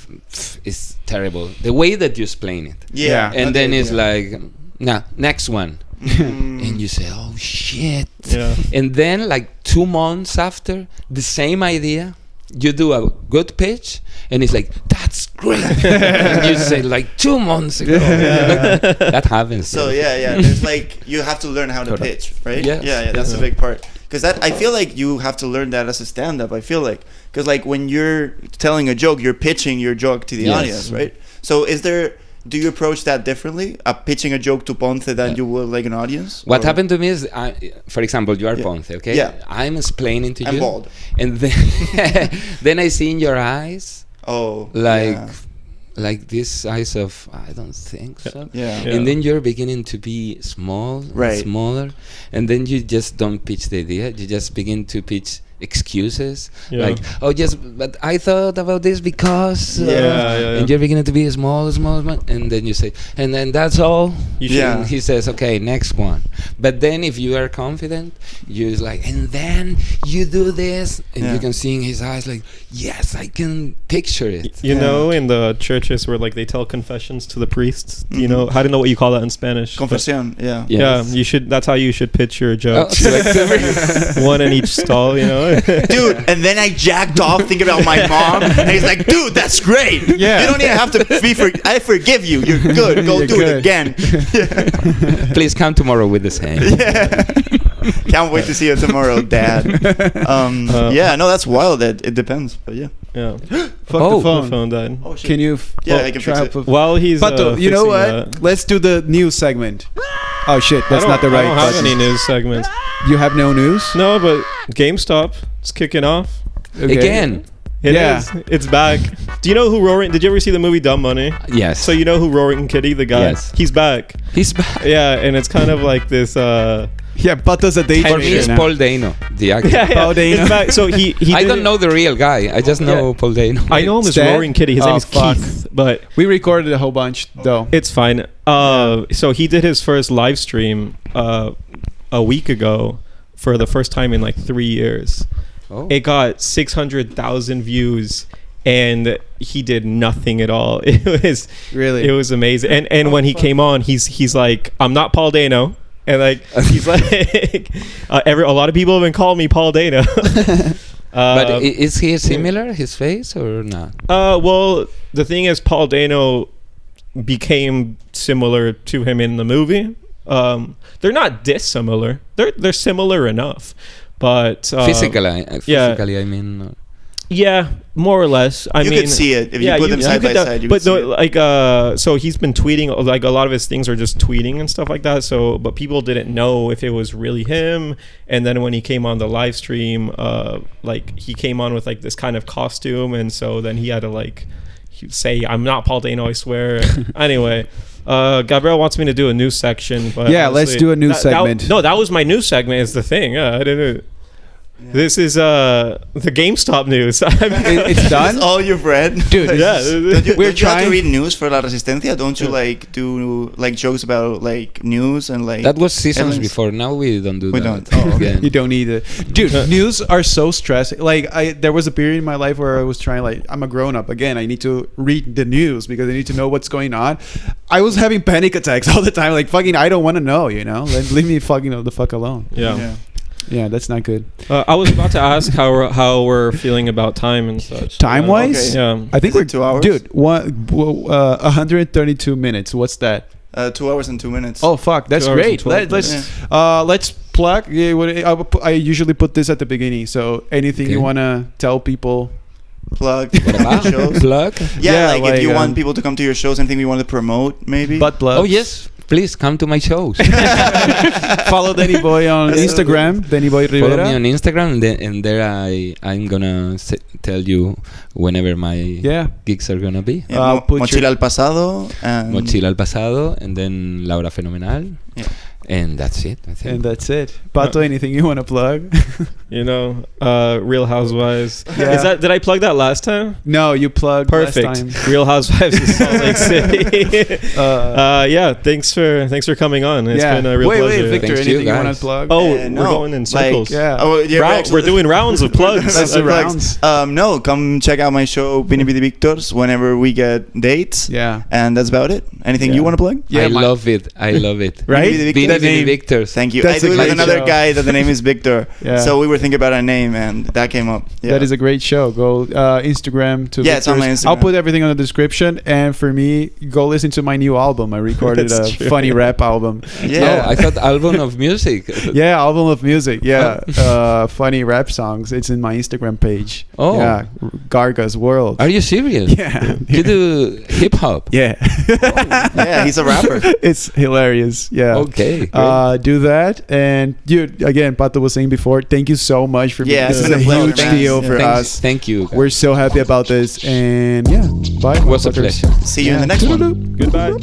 is terrible. The way that you explain it. Yeah. And then it's like, nah, next one. And you say, oh shit. Yeah. And then like 2 months after, the same idea, you do a good pitch and it's like, that's great. And you say like 2 months ago. Like, that happens. So there's like, you have to learn how to pitch, right? Yeah. That's a big part. Because that, I feel like you have to learn that as a stand-up. I feel like, because like when you're telling a joke, you're pitching your joke to the audience, right? So do you approach that differently, pitching a joke to Ponce than you would like an audience? What happened to me is, for example, you are Ponce, okay? Yeah. I'm explaining to you. I'm bald. And then, then I see in your eyes, like these eyes of, I don't think so. Yeah. And then you're beginning to be small, smaller. And then you just don't pitch the idea. You just begin to pitch excuses, like, oh yes, but I thought about this because and you're beginning to be small, and then you say, and then that's all. And he says, okay, next one. But then if you are confident, you like, and then you do this, and you can see in his eyes like, yes, I can picture it. You know, in the churches where like they tell confessions to the priests, you know, I don't know what you call that in Spanish. Confesión, yeah, you should. That's how you should pitch your jokes. One in each stall, you know. Dude, and then I jacked off thinking about my mom, and he's like, dude, that's great. Yeah. You don't even have to be I forgive you. You're good. Go do it again. Please come tomorrow with the same. Can't wait to see you tomorrow, Dad. That's wild. It depends, but yeah. Fuck, the phone died. Oh, shit. Can you I can fix it. While he's Pato, you know what? Let's do the news segment. Oh shit, that's not the right button. I don't have any news segments. You have no news? No, but GameStop is kicking off. Okay. Again. It is. It's back. Do you know who Roaring... Did you ever see the movie Dumb Money? Yes. So you know who Roaring Kitty, the guy? Yes. He's back. He's back. Yeah, and it's kind of like this... Yeah, Pato's a day For me, it's Paul Dano, the actor. Paul Dano. In fact, so he I don't know the real guy. I just know Paul Dano. I know him as Roaring Kitty. His name is Keith, but we recorded a whole bunch though. It's fine. So he did his first live stream a week ago for the first time in like 3 years. Oh. It got 600,000 views. And he did nothing at all. It was amazing. And when he came on, he's like, I'm not Paul Dano. And like he's like a lot of people have been calling me Paul Dano. But is he similar, his face, or not? Well, the thing is, Paul Dano became similar to him in the movie. They're not dissimilar. They're similar enough. But physically, I mean. Yeah, more or less. I mean, you could see it if you put them side by side. You could see it. So he's been tweeting. Like a lot of his things are just tweeting and stuff like that. So, but people didn't know if it was really him. And then when he came on the live stream, like he came on with like this kind of costume, and so then he had to like say, "I'm not Paul Dano, I swear." Anyway. Gabriel wants me to do a news section, but yeah, let's do a news segment. That was my news segment. Is the thing. I didn't know. Yeah. This is the GameStop news. I mean, it's done. That's all you've read, dude. Yeah, we're trying to read news for La Resistencia. Don't you like do like jokes about like news and like that was seasons before. Now we don't do that. We don't. Oh, okay. You don't need it, dude. News are so stressing. Like there was a period in my life where I was trying like I'm a grown up again. I need to read the news because I need to know what's going on. I was having panic attacks all the time. Like fucking, I don't want to know. You know, leave me fucking the fuck alone. Yeah. Yeah, that's not good. I was about to ask how we're feeling about time and such. Time wise, yeah. I think we're 2 hours. Dude, 132 minutes. What's that? 2 hours and 2 minutes. Oh fuck, that's great. Let's plug. Yeah, I usually put this at the beginning. So anything you wanna tell people. Plug. What about shows? Plug? Yeah, like if you want people to come to your shows, anything you want to promote, maybe. Butt plug. Oh yes. Please come to my shows. Follow Danny Boy on Instagram, Danny Boy-Rivera. Follow me on Instagram, and there I'm gonna tell you whenever my gigs are gonna be. Yeah, Mochila al Pasado. Mochila al Pasado, and then La Hora Fenomenal. Yeah. And that's it, I think. And that's it. Pato, anything you want to plug? You know, Real Housewives. Yeah. Did I plug that last time? No, you plugged Perfect. last time. Real Housewives of Salt Lake City. Yeah, thanks for coming on. It's been a real pleasure. Wait, Victor, thanks anything you want to plug? Oh, we're going in circles. We're doing rounds of plugs. That's the rounds. No, come check out my show, Binibidi Victors, whenever we get dates. Yeah. And that's about it. Anything you want to plug? Yeah, I love it. Right? Binibidi Victors. Thank you. I do it with another guy that the name is Victor. So we were thinking about a name and that came up. Yeah. That is a great show. Go Instagram to Victor's. It's on my Instagram. I'll put everything on the description. And for me, go listen to my new album. I recorded a funny rap album. Yeah. Oh, I thought album of music. Yeah, album of music. Yeah. Funny rap songs. It's in my Instagram page. Oh. Yeah. Garga's World. Are you serious? Yeah. You do hip hop? Yeah. Yeah, he's a rapper. It's hilarious. Yeah. Okay. Do that. And dude, again, Pato was saying before, thank you so much for being this is a huge deal for us. Thank you. Guys. We're so happy about this. And yeah, bye. It was a pleasure. See you in the next one. Goodbye.